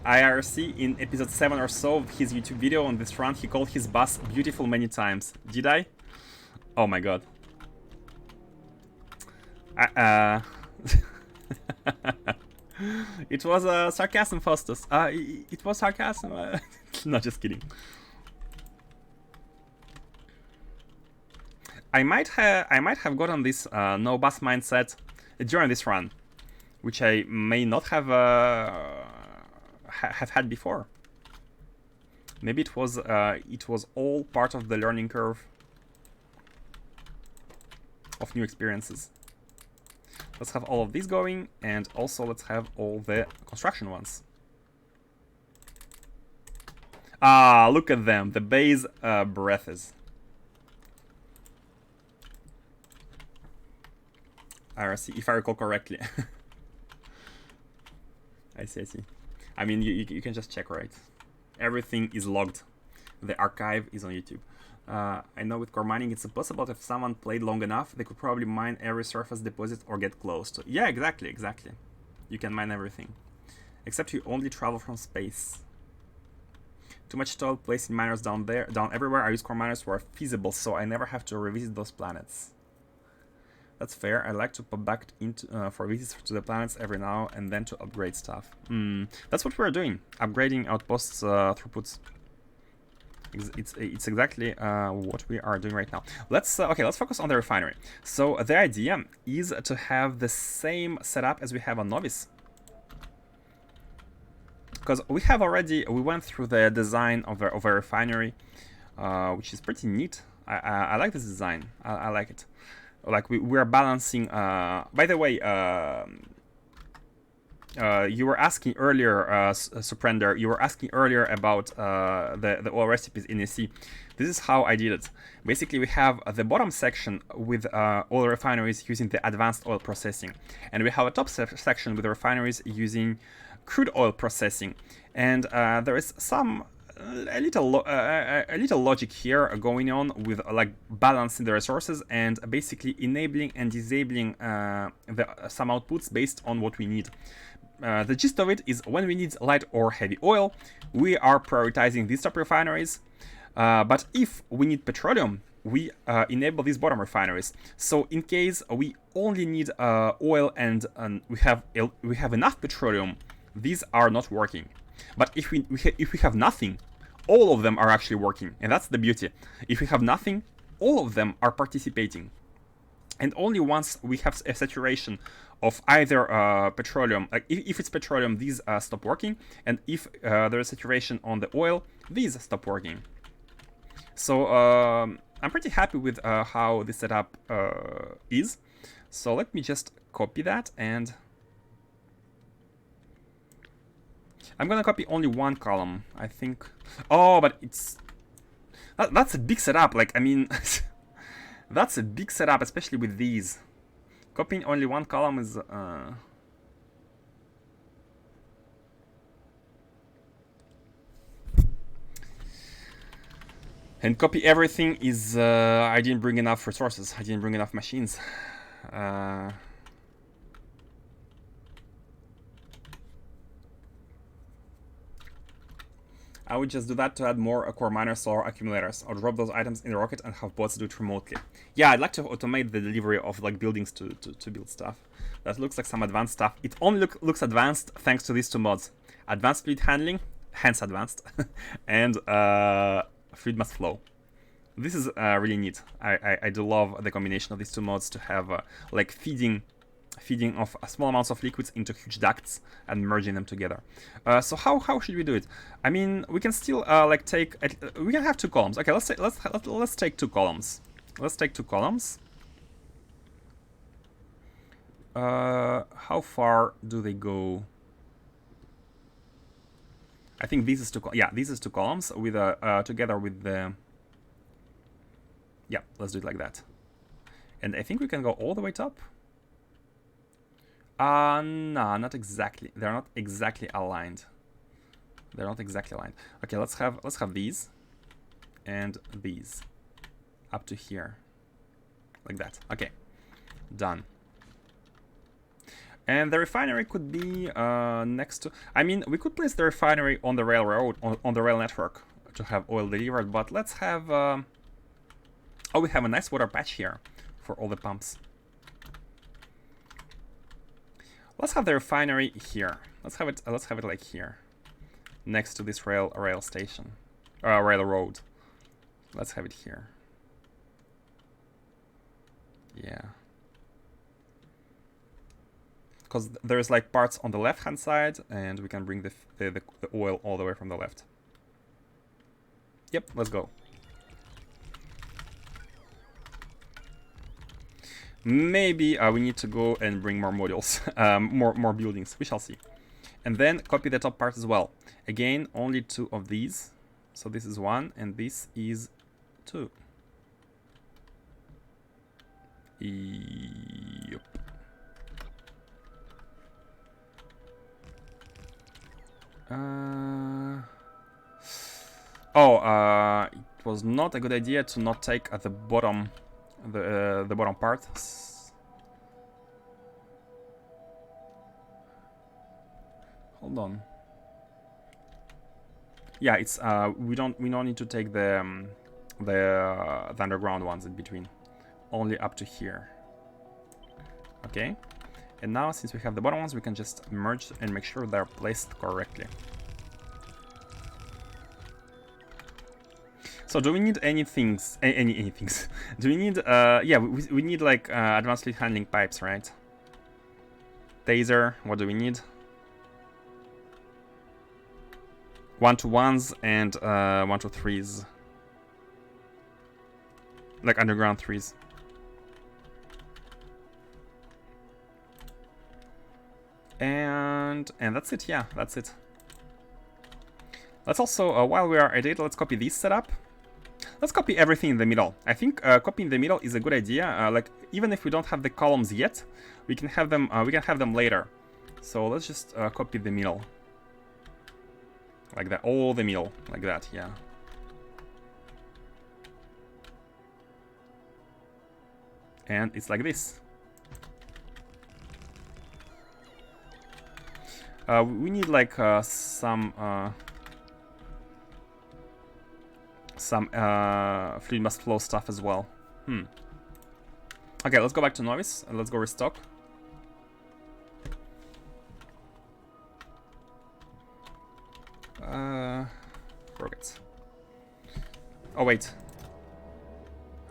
Speaker 1: IRC, in episode 7 or so of his YouTube video on this run, he called his bus beautiful many times. Did I? Oh my god. It was sarcasm, Faustus. It was sarcasm. No, just kidding. I might have gotten this no bus mindset during this run, which I may not have had before. Maybe it was all part of the learning curve of new experiences. Let's have all of these going, and also let's have all the construction ones. Ah, look at them, the base breathes. IRC, if I recall correctly. I see. I mean, you can just check, right? Everything is logged. The archive is on YouTube. I know with core mining it's impossible. If someone played long enough, they could probably mine every surface deposit or get close to. Yeah, exactly. You can mine everything. Except you only travel from space. Too much toil placing miners down everywhere. I use core miners where feasible, so I never have to revisit those planets. That's fair. I like to pop back into for visits to the planets every now and then to upgrade stuff. That's what we're doing. Upgrading outposts throughputs. It's exactly what we are doing right now. Let's focus on the refinery. So the idea is to have the same setup as we have on Novice, because we went through the design of a refinery, which is pretty neat. I like this design. I like it. Like we are balancing. By the way, you were asking earlier, Suprender, you were asking earlier about the oil recipes in AC. This is how I did it. Basically, we have the bottom section with oil refineries using the advanced oil processing, and we have a top section with refineries using crude oil processing. And there is a little logic here going on with like balancing the resources and basically enabling and disabling some outputs based on what we need. The gist of it is when we need light or heavy oil, we are prioritizing these top refineries. But if we need petroleum, we enable these bottom refineries. So in case we only need oil and we have enough petroleum, these are not working. But if we have nothing, all of them are actually working, and that's the beauty. If we have nothing, all of them are participating. And only once we have a saturation of either petroleum, like if it's petroleum, these stop working, and if there is saturation on the oil, these stop working. So I'm pretty happy with how this setup is. So let me just copy that, and I'm gonna copy only one column, I think. Oh, but that's a big setup. Like, I mean, that's a big setup, especially with these. Copying only one column is and copy everything is I didn't bring enough resources. I didn't bring enough machines. I would just do that to add more core miner solar accumulators. I'll drop those items in the rocket and have bots do it remotely. Yeah, I'd like to automate the delivery of like buildings to build stuff. That looks like some advanced stuff. It only looks advanced thanks to these two mods. Advanced fluid handling, hence advanced, and fluid mass flow. This is really neat. I do love the combination of these two mods to have like feeding of small amounts of liquids into huge ducts and merging them together. So how should we do it? I mean, we can still like take. We can have two columns. Okay, let's take two columns. Let's take two columns. How far do they go? I think this is two. Yeah, this is two columns with together with the. Yeah, let's do it like that. And I think we can go all the way top. No, not exactly. They're not exactly aligned. They're not exactly aligned. Okay, let's have these and these up to here, like that. Okay, done. And the refinery could be next to. I mean, we could place the refinery on the railroad, on the rail network to have oil delivered. But let's have. Oh, we have a nice water patch here for all the pumps. Let's have the refinery here. Let's have it like here, next to this rail station, railroad. Let's have it here. Yeah, because there's like parts on the left-hand side, and we can bring the oil all the way from the left. Yep, let's go. Maybe we need to go and bring more modules, more buildings. We shall see. And then copy the top part as well. Again, only two of these. So this is one, and this is two. Yep. It was not a good idea to not take at the bottom. The bottom part. Hold on. Yeah, it's we don't need to take the underground ones in between. Only up to here. Okay. And now, since we have the bottom ones, we can just merge and make sure they're placed correctly. So do we need any things? Any things? Do we need? Yeah, we need like advanced fluid handling pipes, right? Taser. What do we need? 1-to-1s and 1-to-3s, like underground 3s. And And that's it, yeah, that's it. Let's also, while we are at it, let's copy this setup. Let's copy everything in the middle. I think copying the middle is a good idea. Like, even if we don't have the columns yet, we can have them later. So let's just copy the middle. Like that, all the middle, like that, yeah. And it's like this. We need like some fluid mass flow stuff as well. Okay, let's go back to novice and let's go restock. Rockets. Oh wait.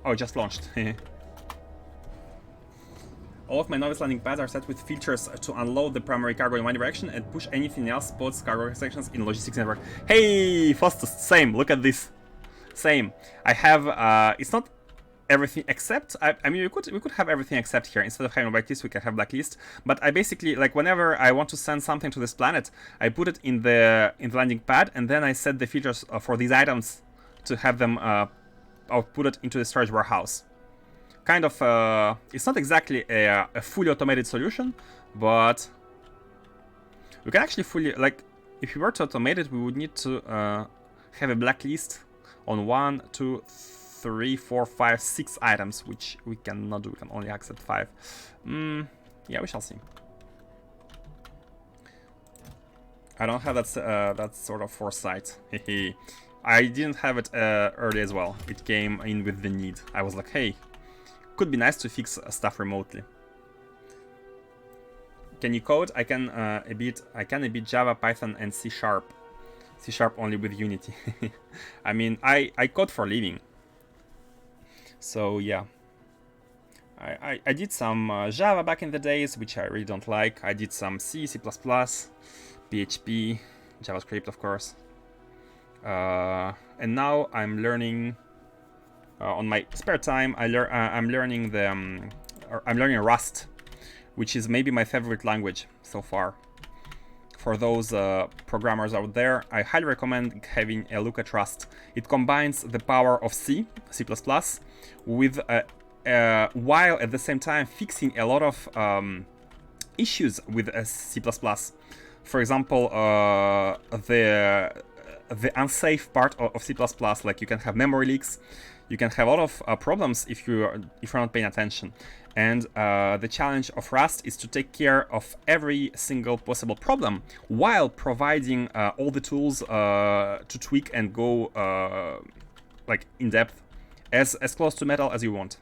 Speaker 1: Oh, it just launched. All of my novice landing pads are set with filters to unload the primary cargo in one direction and push anything else spots cargo sections in logistics network. Hey, Faustus, same. Look at this. Same. I have. It's not everything except. I mean, we could have everything except here. Instead of having blacklist, we can have blacklist. But I basically, like, whenever I want to send something to this planet, I put it in the landing pad, and then I set the filters for these items to have them output it into the storage warehouse. Kind of, it's not exactly a fully automated solution, but we can actually fully, like, if we were to automate it, we would need to have a blacklist on 1, 2, 3, 4, 5, 6 items, which we cannot do. We can only accept 5. Yeah, we shall see. I don't have that sort of foresight. I didn't have it early as well. It came in with the need. I was like, hey, could be nice to fix stuff remotely. Can you code? I can a bit Java, Python, and C#. C# only with Unity. I mean, I code for a living. So yeah. I did some Java back in the days, which I really don't like. I did some C, C++, PHP, JavaScript, of course. And now I'm learning. On my spare time, I'm learning Rust, which is maybe my favorite language so far. For those programmers out there, I highly recommend having a look at Rust. It combines the power of C, C++, with while at the same time fixing a lot of issues with C++. For example, the unsafe part of C++, like you can have memory leaks. You can have a lot of problems if you're not paying attention. And the challenge of Rust is to take care of every single possible problem while providing all the tools to tweak and go like in depth, as close to metal as you want.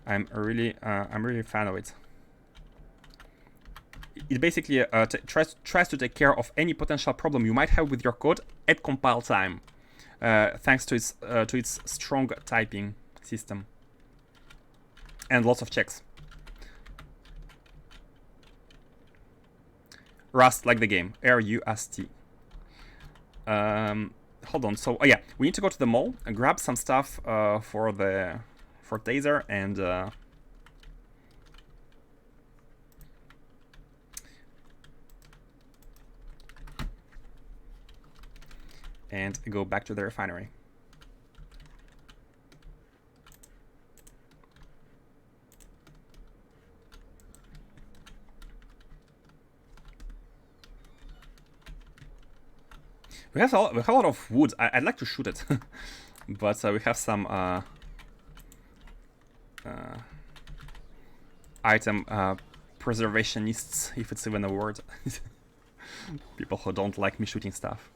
Speaker 1: I'm really a fan of it. It basically tries to take care of any potential problem you might have with your code at compile time. Thanks to its strong typing system and lots of checks. Rust, like the game, R-U-S-T. Hold on. So, oh yeah, we need to go to the mall and grab some stuff for Taser and go back to the refinery. We have a lot of wood. I'd like to shoot it, but we have some item preservationists, if it's even a word. People who don't like me shooting stuff.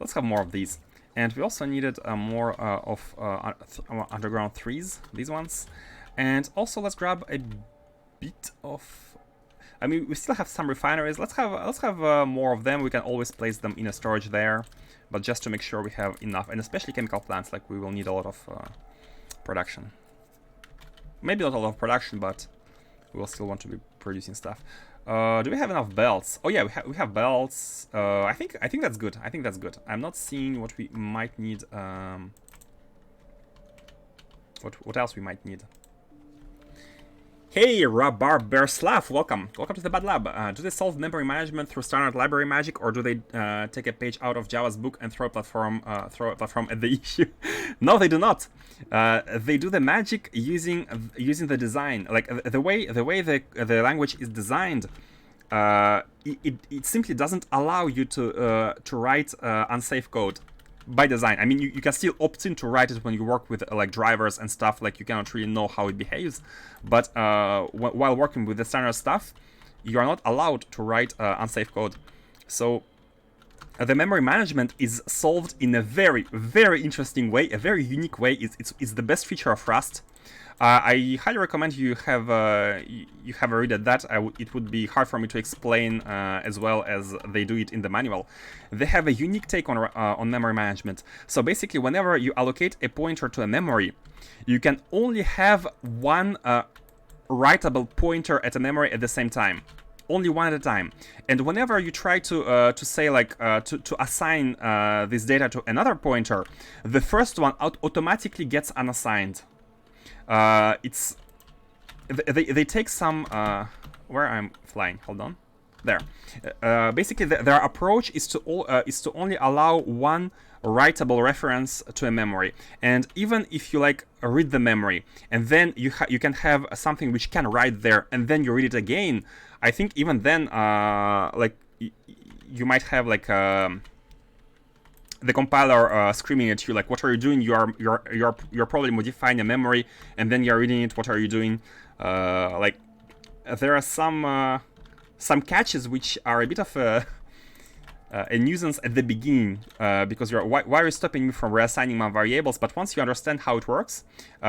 Speaker 1: Let's have more of these. And we also needed more of underground 3s, these ones. And also let's grab a bit of... I mean, we still have some refineries. Let's have more of them. We can always place them in a storage there, but just to make sure we have enough. And especially chemical plants, like we will need a lot of production. Maybe not a lot of production, but we will still want to be producing stuff. Do we have enough belts? Oh yeah, we have belts. I think that's good. I think that's good. I'm not seeing what we might need. What else we might need? Hey, Rabarberslav, welcome. Welcome to the Bad Lab. Do they solve memory management through standard library magic, or do they take a page out of Java's book and throw a platform at the issue? No, they do not. They do the magic using the design, like the way the language is designed. It simply doesn't allow you to write unsafe code by design. I mean, you can still opt in to write it when you work with like drivers and stuff. Like you cannot really know how it behaves, but while working with the standard stuff, you are not allowed to write unsafe code. So the memory management is solved in a very, very interesting way, a very unique way. It's the best feature of Rust. I highly recommend you have a read at that. It would be hard for me to explain as well as they do it in the manual. They have a unique take on memory management. So basically, whenever you allocate a pointer to a memory, you can only have one writable pointer at a memory at the same time. Only one at a time. And whenever you try to say like to assign this data to another pointer, the first one automatically gets unassigned. They take some where I'm flying. Hold on, there. Basically, their approach is to only allow one writable reference to a memory, and even if you like read the memory and then you can have something which can write there and then you read it again. I think even then, like you might have like the compiler screaming at you like, "What are you doing? You're probably modifying a memory, and then you're reading it. What are you doing?" Like there are some catches which are a bit of a nuisance at the beginning because why are you stopping me from reassigning my variables? But once you understand how it works,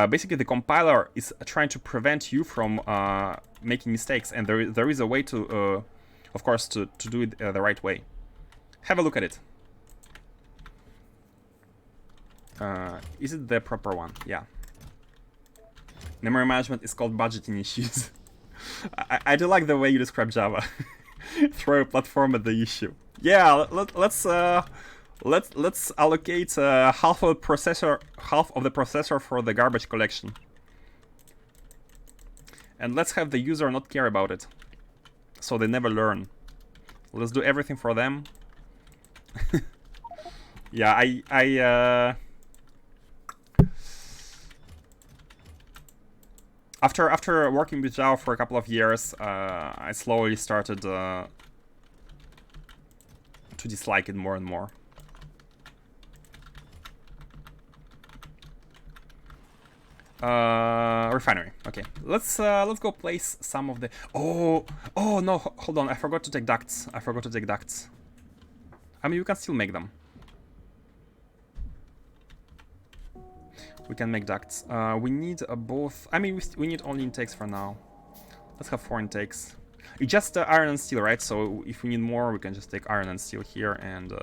Speaker 1: basically the compiler is trying to prevent you from making mistakes, and there is a way to, of course, to do it the right way. Have a look at it. Is it the proper one? Yeah. Memory management is called budgeting issues. I do like the way you describe Java. Throw a platform at the issue. Yeah, let's allocate half of the processor for the garbage collection, and let's have the user not care about it, so they never learn. Let's do everything for them. Yeah, After working with Java for a couple of years, I slowly started to dislike it more and more. Refinery. Okay, let's go place some of the. Oh no! Hold on, I forgot to take ducts. I mean, you can still make them. We can make ducts. We need both. I mean, we need only intakes for now. Let's have 4 intakes. It's just iron and steel, right? So if we need more, we can just take iron and steel here and.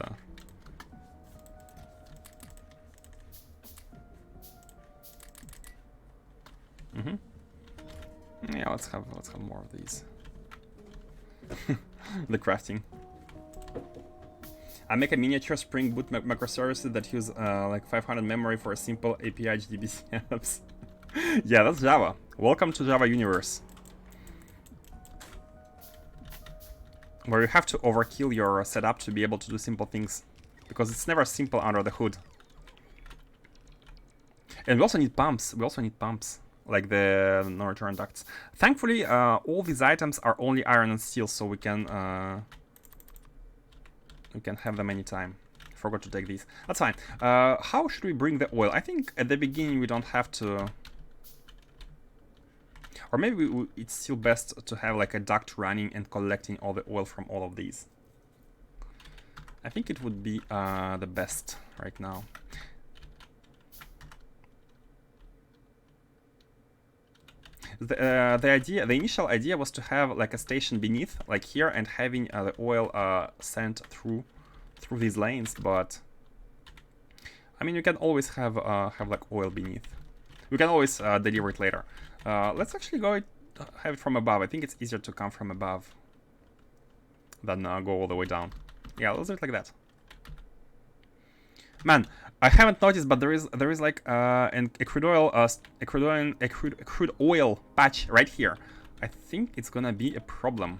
Speaker 1: Yeah, let's have more of these. The crafting. I make a miniature Spring Boot microservices that use like 500 memory for a simple API HDBC apps. Yeah, that's Java. Welcome to Java universe, where you have to overkill your setup to be able to do simple things, because it's never simple under the hood. And we also need pumps. Like the no-return ducts. Thankfully, all these items are only iron and steel, so we can have them anytime. Forgot to take these. That's fine. How should we bring the oil? I think at the beginning we don't have to. Or maybe it's still best to have like a duct running and collecting all the oil from all of these. I think it would be the best right now. The initial idea was to have like a station beneath, like here, and having the oil sent through these lanes. But I mean, you can always have like oil beneath. We can always deliver it later. Let's actually have it from above. I think it's easier to come from above than go all the way down. Yeah, let's do it like that. Man, I haven't noticed, but there is like a crude oil patch right here. I think it's gonna be a problem.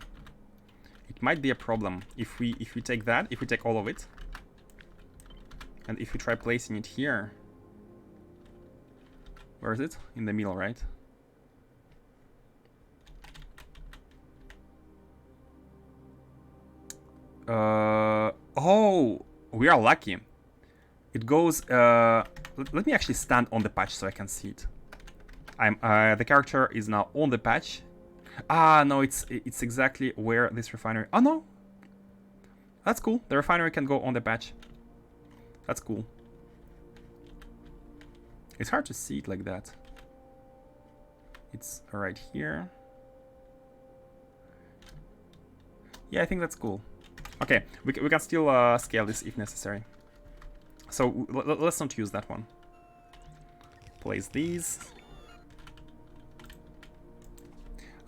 Speaker 1: It might be a problem if we take that, if we take all of it, and if we try placing it here. Where is it? In the middle, right? Oh, we are lucky. It goes. Let me actually stand on the patch so I can see it. The character is now on the patch. Ah, no, it's exactly where this refinery. Oh no, that's cool. The refinery can go on the patch. That's cool. It's hard to see it like that. It's right here. Yeah, I think that's cool. Okay, we can still scale this if necessary. So let's not use that one. Place these.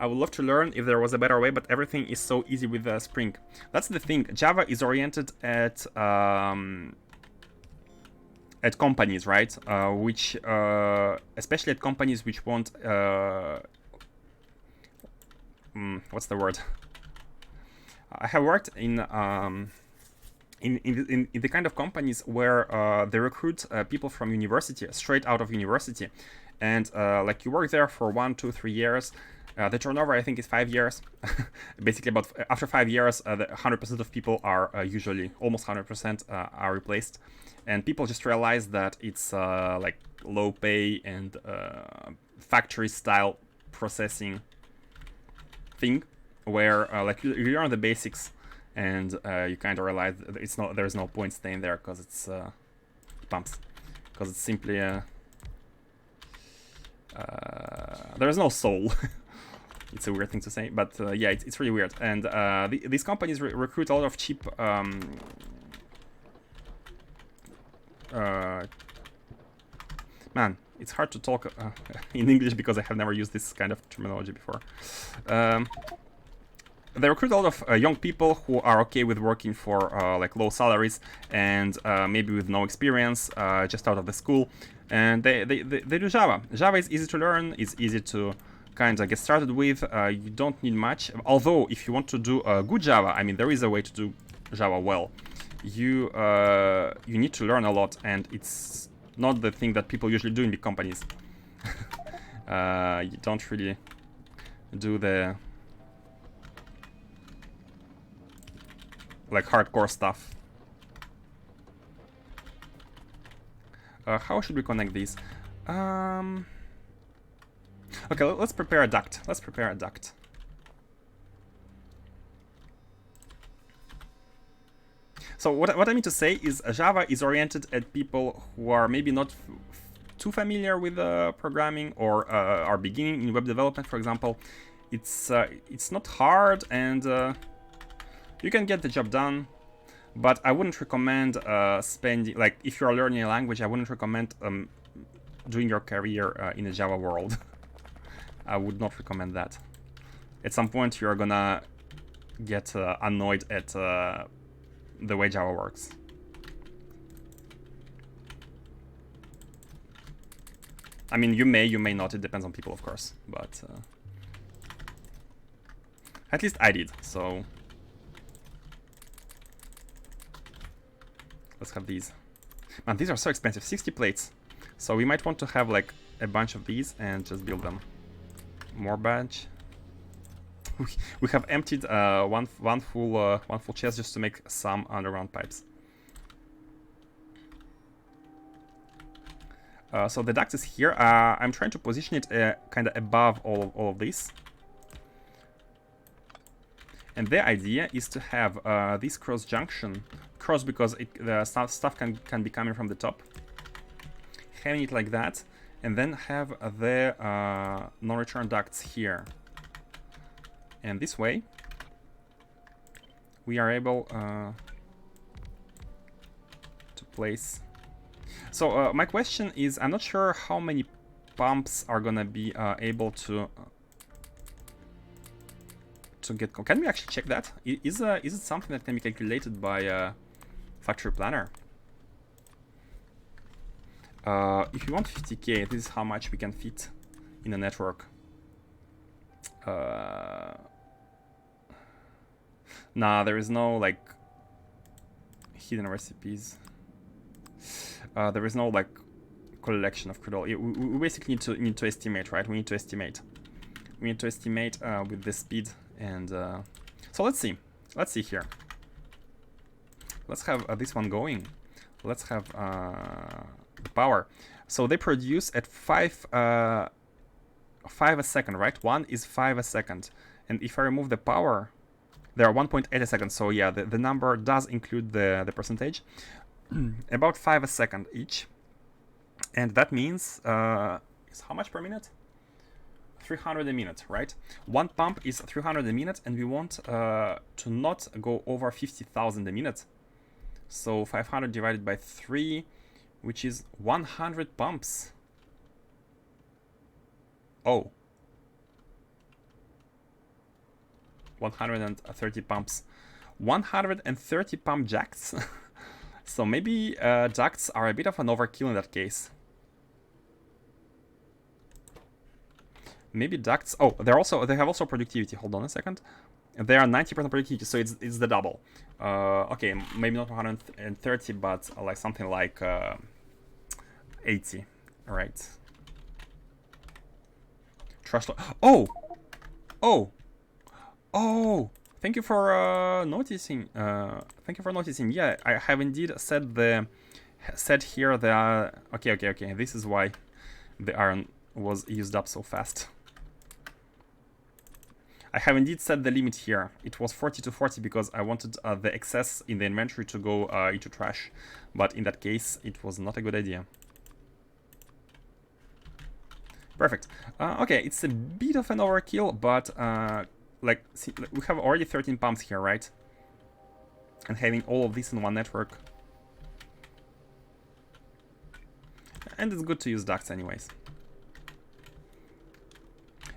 Speaker 1: I would love to learn if there was a better way, but everything is so easy with Spring. That's the thing. Java is oriented at companies, right? Which, especially at companies which want, what's the word? I have worked in the kind of companies where they recruit people from university, straight out of university, and like you work there for 1, 2, 3 years. The turnover, I think, is 5 years. Basically, about after 5 years, 100% of people are usually, almost 100% are replaced. And people just realize that it's like low pay and factory-style processing thing, where like you learn the basics, and you kind of realize that there's no point staying there because it's pumps, because it's simply there's no soul. It's a weird thing to say, but yeah, it's really weird. And these companies recruit a lot of cheap man, it's hard to talk in English because I have never used this kind of terminology before. They recruit a lot of young people who are okay with working for like low salaries and maybe with no experience, just out of the school, and they do Java. Java is easy to learn, it's easy to kind of get started with. You don't need much, although if you want to do good Java, I mean, there is a way to do Java well. You need to learn a lot, and it's not the thing that people usually do in big companies. You don't really do the like hardcore stuff. How should we connect these? Okay, let's prepare a duct. Let's prepare a duct. So what I mean to say is Java is oriented at people who are maybe not too familiar with programming, or are beginning in web development, for example. It's not hard, and you can get the job done, but I wouldn't recommend spending, like, if you are learning a language, I wouldn't recommend doing your career in a Java world. I would not recommend that. At some point, you're gonna get annoyed at the way Java works. I mean, you may not. It depends on people, of course, but at least I did. So let's have these. Man, these are so expensive. 60 plates. So we might want to have like a bunch of these and just build them. More batch. We have emptied one full chest just to make some underground pipes. So the duct is here. I'm trying to position it kind of above all of this. And the idea is to have this cross junction, because the stuff can be coming from the top. Having it like that, and then have the non-return ducts here. And this way, we are able to place. So my question is, I'm not sure how many pumps are gonna be able to get. Can we actually check that? Is it something that can be calculated by Factory Planner? If you want 50k, this is how much we can fit in a network. Nah, there is no like hidden recipes. There is no like collection of crude oil. We basically need to estimate, right? We need to estimate. We need to estimate with the speed, and so let's see. Let's see here. Let's have this one going. Let's have the power. So they produce at 5 a second, right? 1 is 5 a second, and if I remove the power, they are 1.8 a second. So yeah, the number does include the percentage. About 5 a second each, and that means is how much per minute? 300 a minute, right? One pump is 300 a minute, and we want to not go over 50,000 a minute. So 500 divided by 3, which is 100 pumps. Oh. 130 pumps. 130 pump jacks. So maybe ducts are a bit of an overkill in that case. Maybe ducts. Oh, they have also productivity. Hold on a second. They are 90% productivity, so it's the double. Okay, maybe not 130, but like something like 80. All right. Trust. Oh. Thank you for noticing. Thank you for noticing. Yeah, I have indeed said here the okay. This is why the iron was used up so fast. I have indeed set the limit here. It was 40 to 40 because I wanted the excess in the inventory to go into trash. But in that case, it was not a good idea. Perfect. Okay, it's a bit of an overkill, but like, see, we have already 13 pumps here, right? And having all of this in one network. And it's good to use ducts anyways.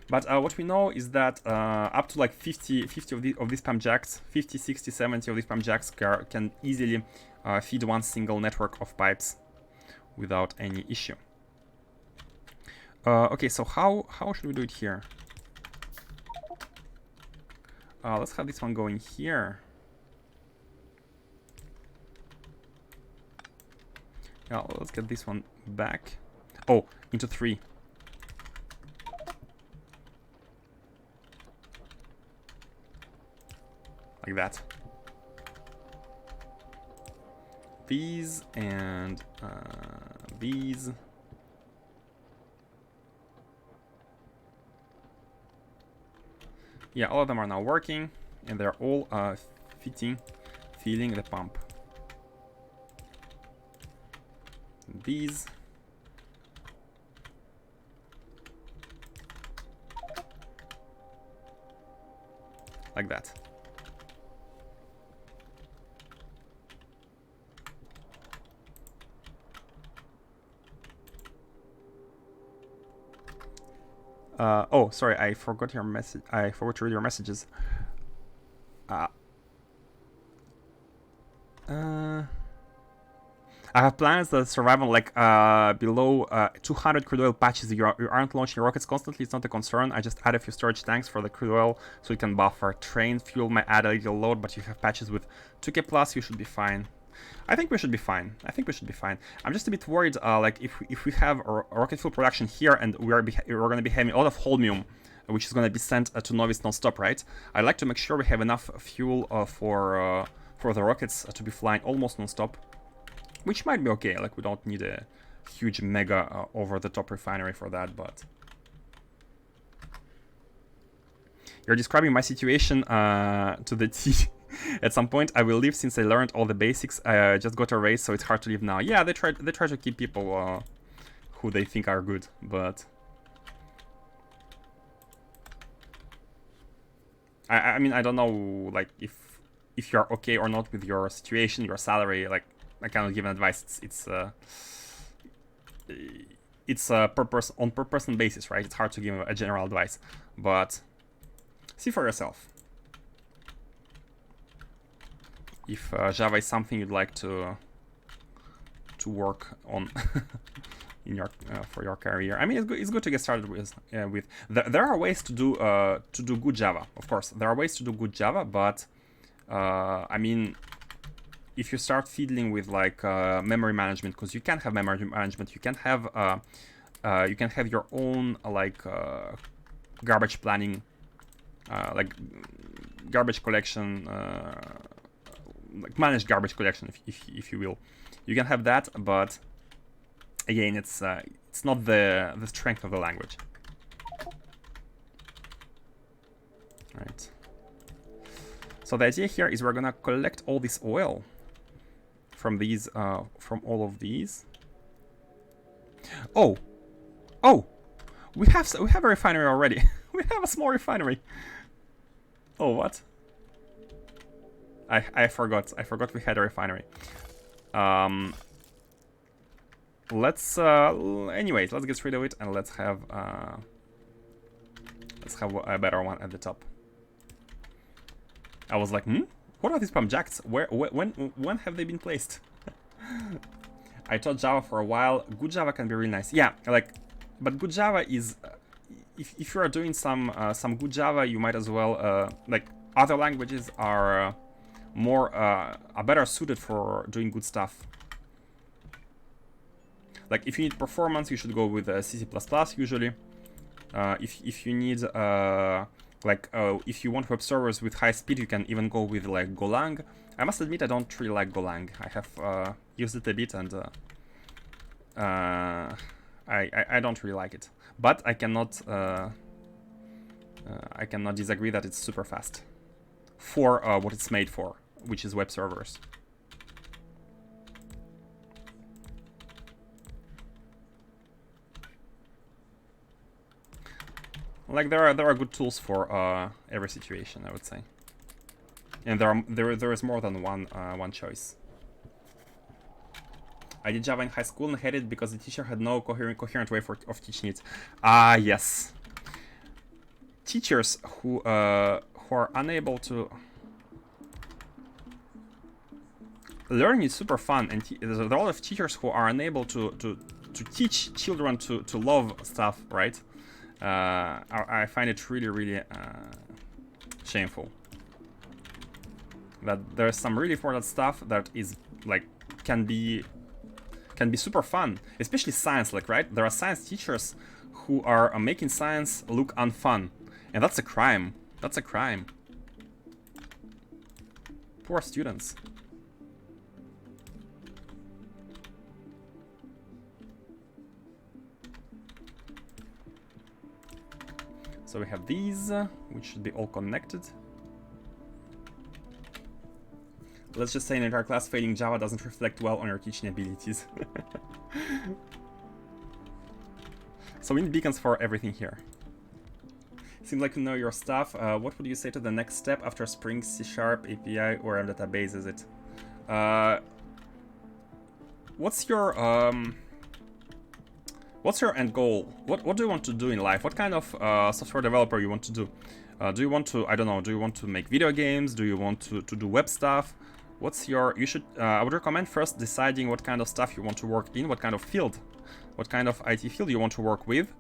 Speaker 1: But what we know is that up to like 50 of these pump jacks, 50, 60, 70 of these pump jacks can easily feed one single network of pipes without any issue. Okay, so how should we do it here? Let's have this one going here. Yeah, let's get this one back. Oh, into 3. Like that. These and these. Yeah, all of them are now working, and they're all filling the pump. These. Like that. Oh, sorry, I forgot your message. I forgot to read your messages. I have plans that survive on like below 200 crude oil patches. You aren't launching rockets constantly. It's not a concern. I just add a few storage tanks for the crude oil so it can buffer. Train fuel might add a little load, but you have patches with 2k plus. You should be fine. I think we should be fine. I'm just a bit worried, like if we have a rocket fuel production here and we're going to be having a lot of holmium, which is going to be sent to Novice non-stop, right? I'd like to make sure we have enough fuel for the rockets to be flying almost non-stop, which might be okay. Like, we don't need a huge mega over-the-top refinery for that, but you're describing my situation to the T. At some point, I will leave since I learned all the basics. I just got a raise, so it's hard to leave now. Yeah, they try to keep people who they think are good, but I mean, I don't know, like, if you're okay or not with your situation, your salary. Like, I cannot give an advice. It's a per person basis, right? It's hard to give a general advice, but see for yourself. If Java is something you'd like to work on. in your for your career. I mean, it's good to get started with. There are ways to do good Java. Of course, there are ways to do good Java, but I mean, if you start fiddling with like memory management, because you can have memory management, you can have your own like garbage planning, like garbage collection, like managed garbage collection, if you will. You can have that, but again, it's not the strength of the language. Right. So the idea here is we're gonna collect all this oil from these, from all of these. Oh, we have a refinery already. We have a small refinery. Oh, what? I forgot we had a refinery. Anyways, let's get rid of it and let's have a better one at the top. I was like, what are these pump jacks? When have they been placed? I taught Java for a while. Good Java can be really nice. Yeah, like, but good Java is, if you are doing some good Java, you might as well like other languages are are better suited for doing good stuff. Like if you need performance, you should go with C++ usually. If you need if you want web servers with high speed, you can even go with like Golang. I must admit I don't really like Golang. I have used it a bit and I don't really like it. But I cannot disagree that it's super fast for what it's made for, which is web servers. Like there are good tools for every situation, I would say, and there is more than one choice. I did Java in high school and hated it because the teacher had no coherent way of teaching it. Ah, yes. Teachers who are unable to learning is super fun, and there's a lot of teachers who are unable to teach children to love stuff, right? I find it really shameful that there's some really important stuff that is like can be super fun, especially science. Like, right, there are science teachers who are making science look unfun, and that's a crime. That's a crime. Poor students. So we have these, which should be all connected. Let's just say in entire class failing Java doesn't reflect well on your teaching abilities. So we need beacons for everything here. Seems like you know your stuff. What would you say to the next step after Spring, C# API, or M database is it? What's your end goal? What do you want to do in life? What kind of software developer you want to do? Do you want to, I don't know, do you want to make video games? Do you want to do web stuff? What's your, I would recommend first deciding what kind of stuff you want to work in, what kind of field, what kind of IT field you want to work with.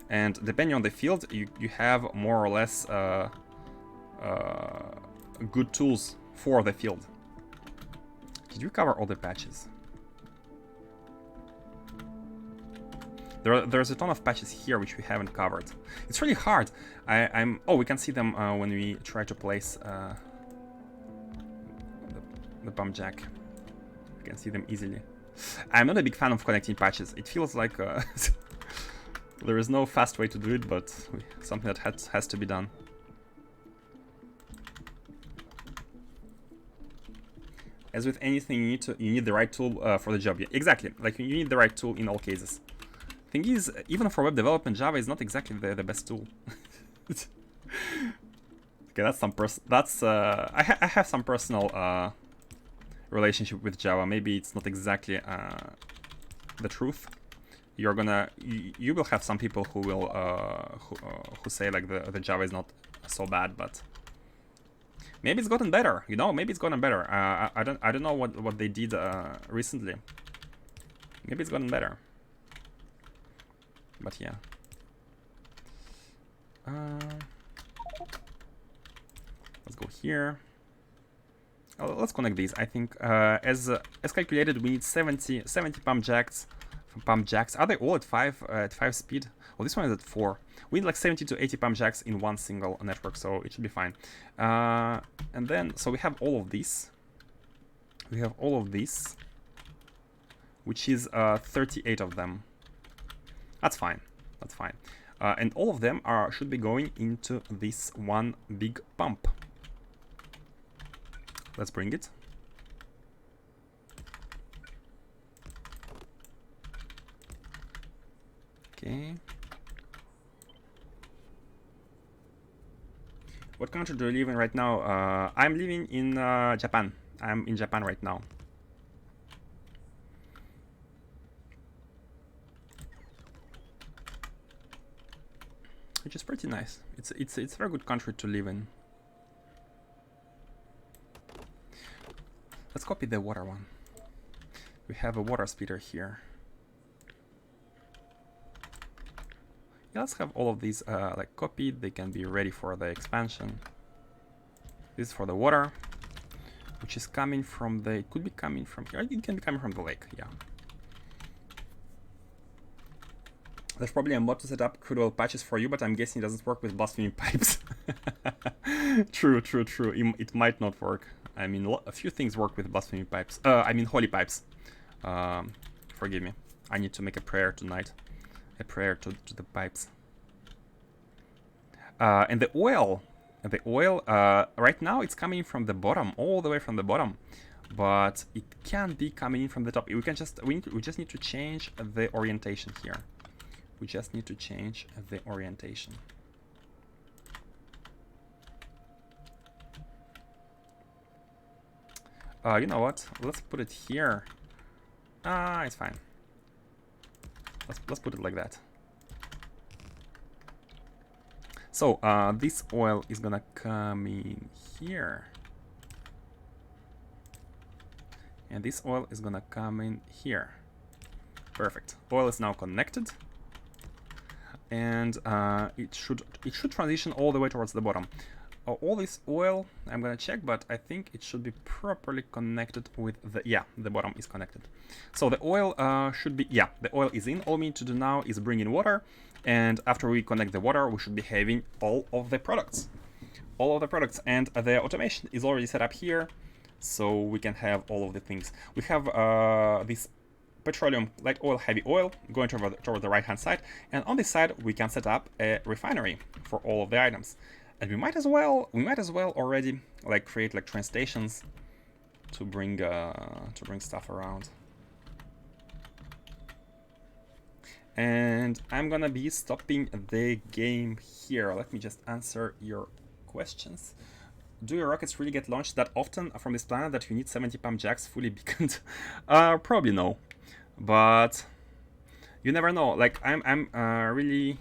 Speaker 1: And depending on the field, you have more or less good tools for the field. Did you cover all the patches? There's a ton of patches here which we haven't covered. It's really hard. Oh, we can see them when we try to place the pump jack. We can see them easily. I'm not a big fan of connecting patches. It feels like there is no fast way to do it, but something that has to be done. As with anything, you need the right tool for the job. Yeah, exactly. Like you need the right tool in all cases. Thing is, even for web development, Java is not exactly the best tool. Okay, I have some personal relationship with Java. Maybe it's not exactly the truth. You will have some people who will who say like the Java is not so bad, but maybe it's gotten better. You know, maybe it's gotten better. I don't know what they did recently. Maybe it's gotten better. But yeah. Let's go here. Let's connect these. I think as calculated, we need 70 pump jacks. Are they all at 5 speed? Well, this one is at 4. We need like 70 to 80 pump jacks in one single network, so it should be fine. And then, so we have all of these. We have all of these, which is 38 of them. That's fine. That's fine. And all of them should be going into this one big pump. Let's bring it. Okay. What country do you live in right now? I'm living in Japan. I'm in Japan right now. Which is pretty nice. It's a very good country to live in. Let's copy the water one. We have a water splitter here. Yeah, let's have all of these like copied. They can be ready for the expansion. This is for the water, which is coming from the. It could be coming from here. It can be coming from the lake. Yeah. There's probably a mod to set up crude oil patches for you, but I'm guessing it doesn't work with blasphemy pipes. True. It might not work. I mean, a few things work with blasphemy pipes. I mean, holy pipes. Forgive me. I need to make a prayer tonight. A prayer to the pipes. And the oil. Right now it's coming from the bottom, all the way from the bottom. But it can be coming in from the top. We just need to change the orientation here. We just need to change the orientation. You know what? Let's put it here. It's fine. Let's put it like that. So this oil is gonna come in here, and this oil is gonna come in here. Perfect. Oil is now connected, and it should transition all the way towards the bottom. All this oil, I'm gonna check, but I think it should be properly connected with the bottom is connected. So the oil should be, the oil is in. All we need to do now is bring in water, and after we connect the water, we should be having all of the products. And the automation is already set up here, so we can have all of the things. We have this petroleum, light oil, heavy oil going toward the right-hand side, and on this side we can set up a refinery for all of the items. And we might as well already like create like train stations to bring stuff around. And I'm gonna be stopping the game here. Let me just answer your questions. Do your rockets really get launched that often from this planet that you need 70 pump jacks fully beaconed? Probably no, but you never know. Like I'm really.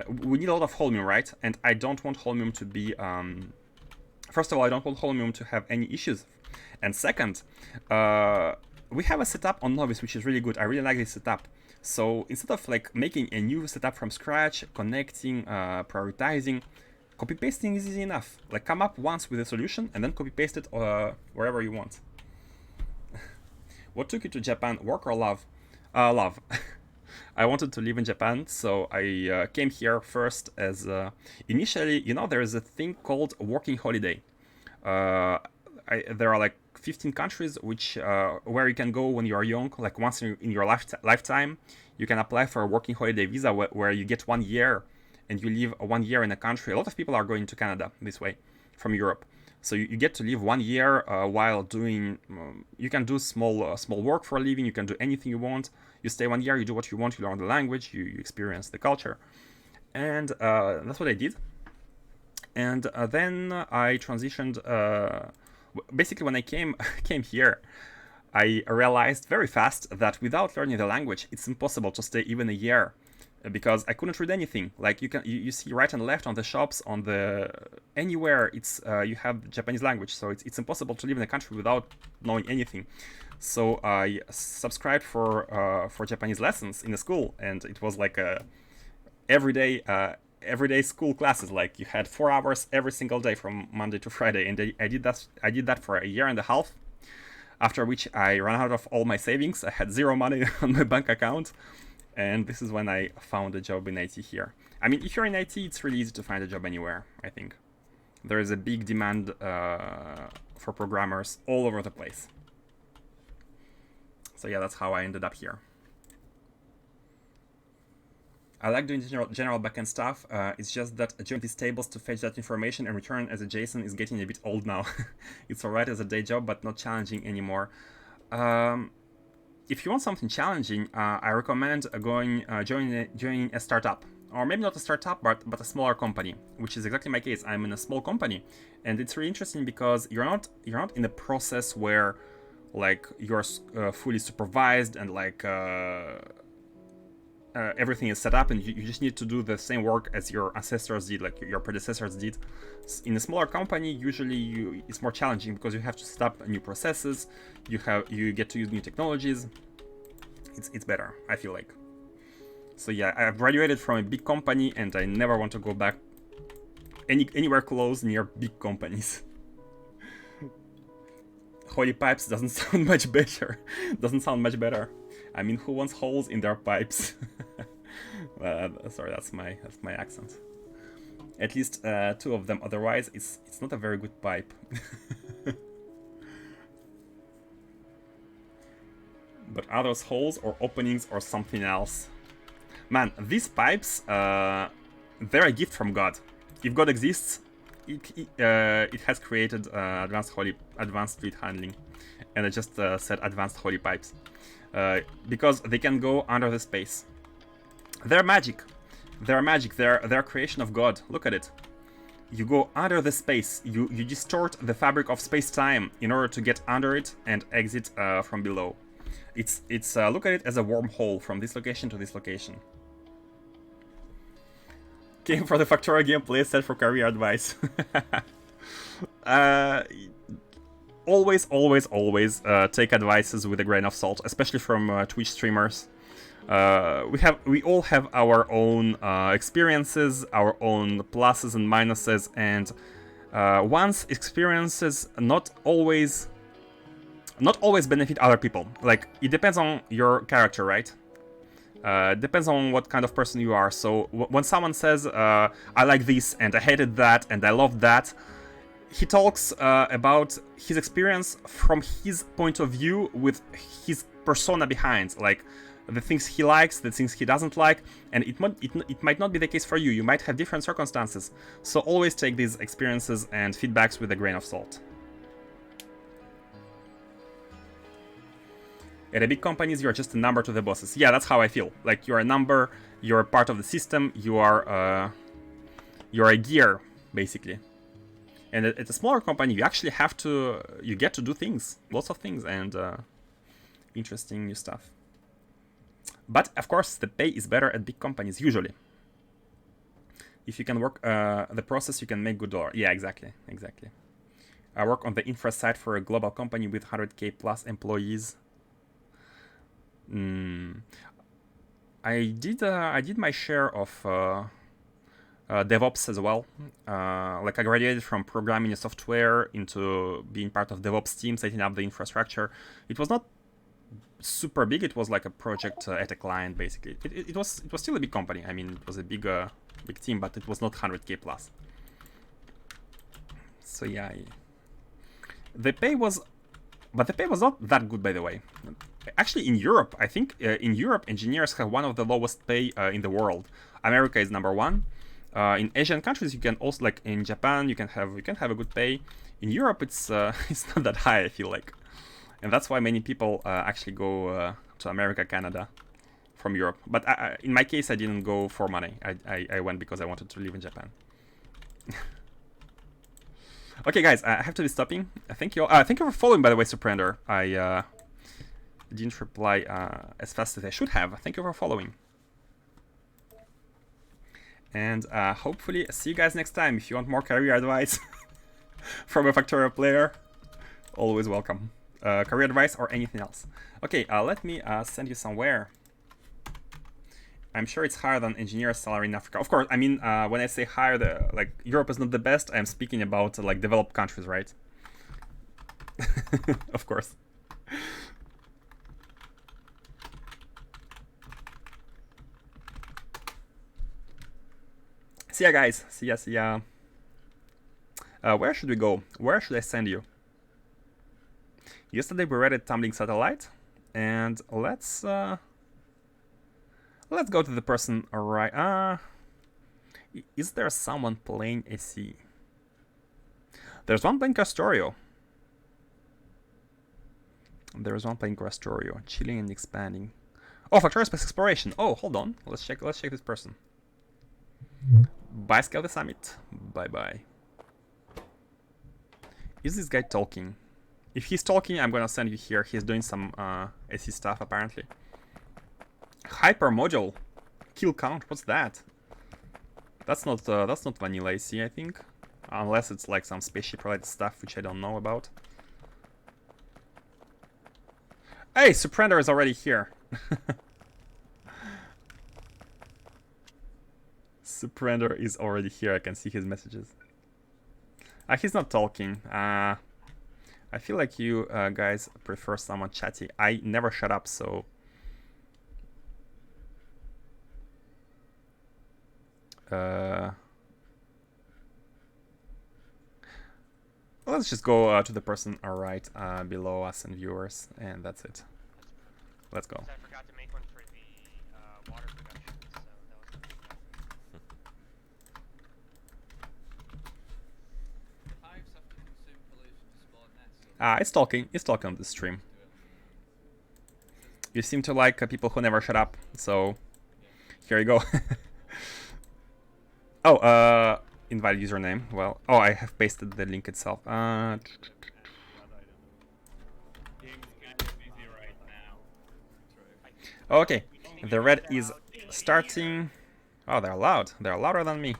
Speaker 1: We need a lot of holmium, right? And I don't want holmium to be... First of all, I don't want holmium to have any issues. And second, we have a setup on Novice, which is really good. I really like this setup. So instead of like making a new setup from scratch, connecting, prioritizing, copy-pasting is easy enough. Like come up once with a solution and then copy-paste it wherever you want. What took you to Japan, work or love? Love. I wanted to live in Japan, so I came here first as initially, you know, there is a thing called working holiday. There are like 15 countries which where you can go when you are young, like once in your lifetime. You can apply for a working holiday visa where you get 1 year and you live 1 year in a country. A lot of people are going to Canada this way from Europe. So you get to live 1 year while doing, you can do small work for a living, you can do anything you want. You stay 1 year, you do what you want, you learn the language, you experience the culture. And that's what I did. And then I transitioned, basically when I came here, I realized very fast that without learning the language, it's impossible to stay even a year because I couldn't read anything. Like you see right and left on the shops, on the anywhere it's you have Japanese language, so it's impossible to live in a country without knowing anything. So I subscribed for Japanese lessons in the school, and it was like a everyday school classes. Like you had 4 hours every single day from Monday to Friday, and I did that for a year and a half. After which I ran out of all my savings. I had zero money on my bank account. And this is when I found a job in IT here. I mean, if you're in IT, it's really easy to find a job anywhere, I think. There is a big demand for programmers all over the place. So yeah, that's how I ended up here. I like doing general backend stuff. It's just that joining these tables to fetch that information and return as a JSON is getting a bit old now. It's alright as a day job, but not challenging anymore. If you want something challenging, I recommend joining a startup, or maybe not a startup, but a smaller company, which is exactly my case. I'm in a small company, and it's really interesting because you're not in a process where like you're fully supervised and like everything is set up, and you just need to do the same work as your ancestors did, like your predecessors did. In a smaller company, usually it's more challenging because you have to set up new processes, you get to use new technologies. It's better, I feel like. So yeah, I've graduated from a big company, and I never want to go back anywhere close near big companies. Holy pipes doesn't sound much better. I mean, who wants holes in their pipes? Sorry, that's my accent. At least 2 of them. Otherwise, it's not a very good pipe. But are those holes or openings or something else? Man, these pipes, they're a gift from God. If God exists, it has created advanced fluid handling, and I just said advanced holy pipes. Because they can go under the space. They're magic. They're a creation of God. Look at it. You go under the space. You distort the fabric of space-time in order to get under it and exit from below. It's look at it as a wormhole from this location to this location. Game for the Factorio gameplay set for career advice. Always take advices with a grain of salt, especially from Twitch streamers. We all have our own experiences, our own pluses and minuses, and one's experiences not always benefit other people. Like, it depends on your character, right? Depends on what kind of person you are. So when someone says, I like this, and I hated that, and I loved that, he talks about his experience from his point of view with his persona behind, like the things he likes, the things he doesn't like, and it might not be the case for you. You might have different circumstances. So always take these experiences and feedbacks with a grain of salt. At a big companies, you're just a number to the bosses. Yeah, that's how I feel. Like, you're a number, you're a part of the system, you're a gear, basically. And at a smaller company, you actually you get to do things, lots of things, and interesting new stuff. But, of course, the pay is better at big companies, usually. If you can work the process, you can make good dollar. Yeah, exactly. I work on the infra side for a global company with 100k plus employees. I did my share of DevOps as well. Like, I graduated from programming a software into being part of DevOps team, setting up the infrastructure. It was not super big. It was like a project at a client, basically. It was still a big company. I mean, it was a big team, but it was not 100k plus. So yeah, the pay was not that good, by the way. Actually, in Europe, I think in Europe, engineers have one of the lowest pay in the world. America is number 1. In Asian countries, you can also, like in Japan, you can have a good pay. In Europe, it's not that high, I feel like, and that's why many people actually go to America, Canada, from Europe. But in my case, I didn't go for money. I went because I wanted to live in Japan. Okay, guys, I have to be stopping. Thank you all. Thank you for following, by the way, Surprender. I didn't reply as fast as I should have. Thank you for following. And hopefully see you guys next time. If you want more career advice from a Factorio player, always welcome. Career advice or anything else. Okay, let me send you somewhere. I'm sure it's higher than engineer's salary in Africa. Of course, I mean, when I say higher, like Europe is not the best, I'm speaking about like developed countries, right? Of course. See ya, guys. See ya, see ya. Where should we go? Where should I send you? Yesterday we read a tumbling satellite, and let's go to the person right. Is there someone playing AC? There's one playing Castorio. There's one playing Castorio, chilling and expanding. Oh, Factorio Space Exploration. Oh, hold on. Let's check this person. Bye, Scale the Summit. Bye bye. Is this guy talking? If he's talking, I'm gonna send you here. He's doing some AC stuff apparently. Hyper module, kill count. What's that? That's not vanilla AC, I think, unless it's like some spaceship related stuff which I don't know about. Hey, Surprender is already here. Surprender is already here. I can see his messages. He's not talking. I feel like you guys prefer someone chatty. I never shut up, so... let's just go to the person right below us and viewers, and that's it. Let's go.
Speaker 2: I forgot to make one for the water production, so that was
Speaker 3: Hives have to consume pollution to spawn nests.
Speaker 1: It's talking on the stream. You seem to like people who never shut up, so here you go. Oh, invalid username. Well, oh, I have pasted the link itself. Okay, the red is starting. Oh, they're loud. They're louder than me.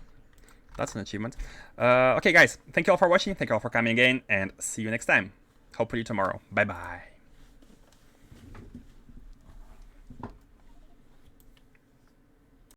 Speaker 1: That's an achievement. Okay, guys, thank you all for watching. Thank you all for coming again, and see you next time. Hopefully tomorrow. Bye-bye.